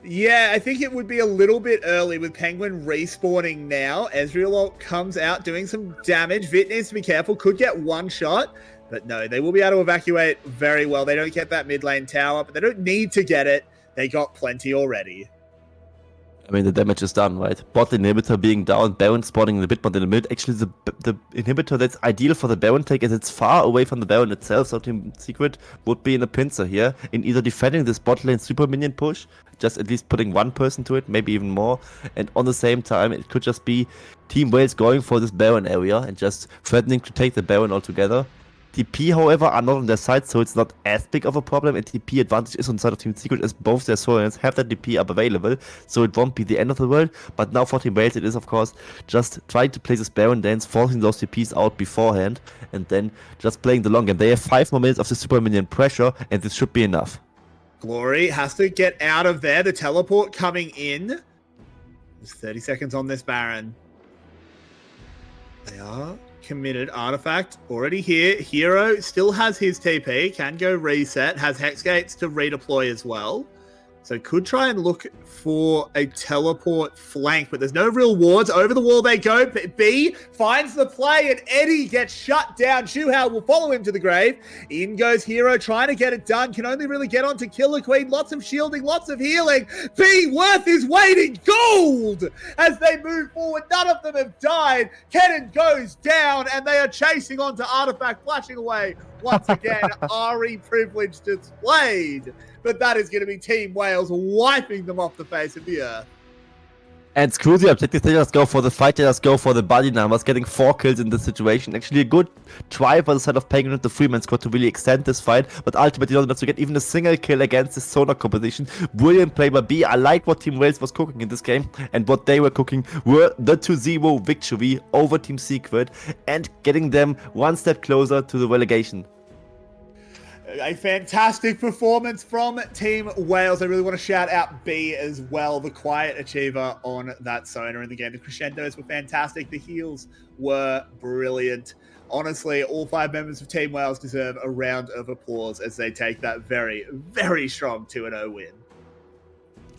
[SPEAKER 1] Yeah, I think it would be a little bit early with Penguin respawning now. Ezreal ult comes out doing some damage. Vit needs to be careful. Could get one shot. But no, they will be able to evacuate very well. They don't get that mid lane tower, but they don't need to get it. They got plenty already.
[SPEAKER 2] I mean, the damage is done, right? Bot inhibitor being down, Baron spawning a bit more in the mid. Actually, the inhibitor that's ideal for the Baron take is it's far away from the Baron itself, so Team Secret would be in a pincer here in either defending this bot lane super minion push, just at least putting one person to it, maybe even more, and on the same time, it could just be Team Wales going for this Baron area and just threatening to take the Baron altogether. TP, however, are not on their side, so it's not as big of a problem, and TP advantage is on the side of Team Secret as both their Solans have that TP up available, so it won't be the end of the world. But now for Team Wales, it is, of course, just trying to play this Baron dance, forcing those TPs out beforehand, and then just playing the long game. They have 5 more minutes of the super minion pressure, and this should be enough.
[SPEAKER 1] Glory has to get out of there. The teleport coming in. There's 30 seconds on this Baron. They are committed. Artifact already here. Hero still has his TP. Can go reset. Has Hex Gates to redeploy as well. So could try and look for a teleport flank, but there's no real wards. Over the wall they go. B finds the play, and Eddie gets shut down. Shuhao will follow him to the grave. In goes Hero, trying to get it done. Can only really get onto Killer Queen. Lots of shielding, lots of healing. B, Worth is waiting. Gold! As they move forward, none of them have died. Kennen goes down, and they are chasing onto Artifact, flashing away. Once again, Ari privilege displayed. But that is going to be Team Wales wiping them off the face of the earth.
[SPEAKER 2] And screw the objective, they just go for the fight, they just go for the body numbers, getting 4 kills in this situation. Actually a good try by the side of Penguin and the Freeman squad to really extend this fight, but ultimately not enough to get even a single kill against this Sonar composition. Brilliant play by B. I like what Team Wales was cooking in this game, and what they were cooking were the 2-0 victory over Team Secret and getting them one step closer to the relegation.
[SPEAKER 1] A fantastic performance from Team Wales. I really want to shout out B as well, the quiet achiever on that Sonar in the game. The crescendos were fantastic. The heals were brilliant. Honestly, all 5 members of Team Wales deserve a round of applause as they take that very, very strong 2-0 win.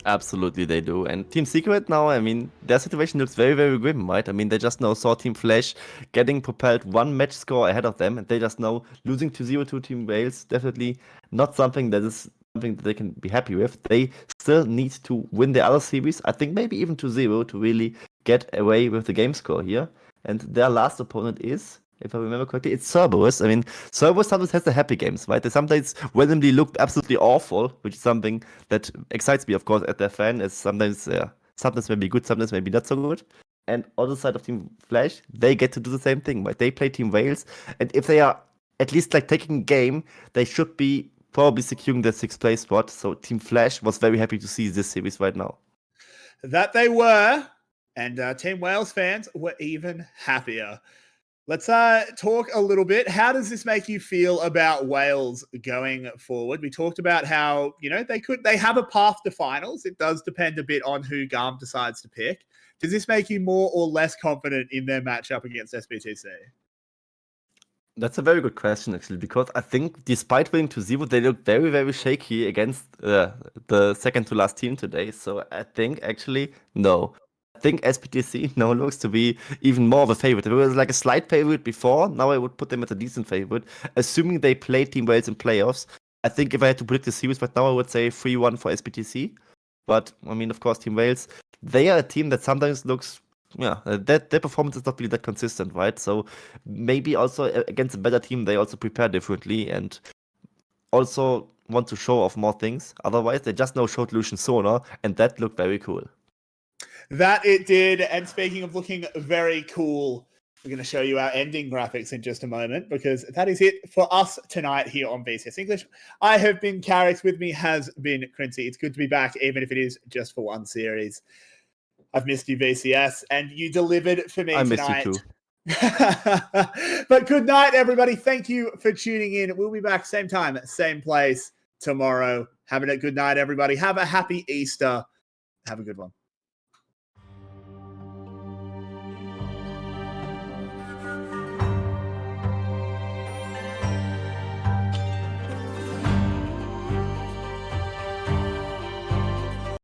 [SPEAKER 2] Absolutely, they do. And Team Secret now, I mean, their situation looks very, very grim, right? I mean, they just now saw Team Flash getting propelled 1 match score ahead of them, and they just know losing 2-0 to Team Wales, definitely not something that they can be happy with. They still need to win the other series, I think maybe even 2-0 to really get away with the game score here. And their last opponent is, if I remember correctly, it's Cerberus. I mean, Cerberus sometimes has the happy games, right? They sometimes randomly look absolutely awful, which is something that excites me, of course, as their fan. Is sometimes maybe good, sometimes maybe not so good. And on the side of Team Flash, they get to do the same thing, right? They play Team Wales, and if they are at least like taking game, they should be probably securing the 6th place spot. So Team Flash was very happy to see this series right now.
[SPEAKER 1] That they were, and Team Wales fans were even happier. Let's talk a little bit. How does this make you feel about Wales going forward? We talked about how, they have a path to finals. It does depend a bit on who Garm decides to pick. Does this make you more or less confident in their matchup against SBTC?
[SPEAKER 2] That's a very good question, actually, because I think despite winning 2-0, they look very, very shaky against the second to last team today. So I think actually, no. I think SPTC now looks to be even more of a favorite. It was like a slight favorite before. Now I would put them as a decent favorite, assuming they play Team Wales in playoffs. I think if I had to predict the series right now, I would say 3-1 for SPTC. But I mean, of course, Team Wales, they are a team that sometimes looks, their performance is not really that consistent, right? So maybe also against a better team, they also prepare differently and also want to show off more things. Otherwise, they just now showed Lucian Sonar, and that looked very cool.
[SPEAKER 1] That it did. And speaking of looking very cool, we're going to show you our ending graphics in just a moment, because that is it for us tonight here on VCS English. I have been Carrick. With me has been Quincy. It's good to be back, even if it is just for one series. I've missed you, VCS, and you delivered for me tonight.
[SPEAKER 2] I missed you too.
[SPEAKER 1] But good night, everybody. Thank you for tuning in. We'll be back same time, same place tomorrow. Have a good night, everybody. Have a happy Easter. Have a good one.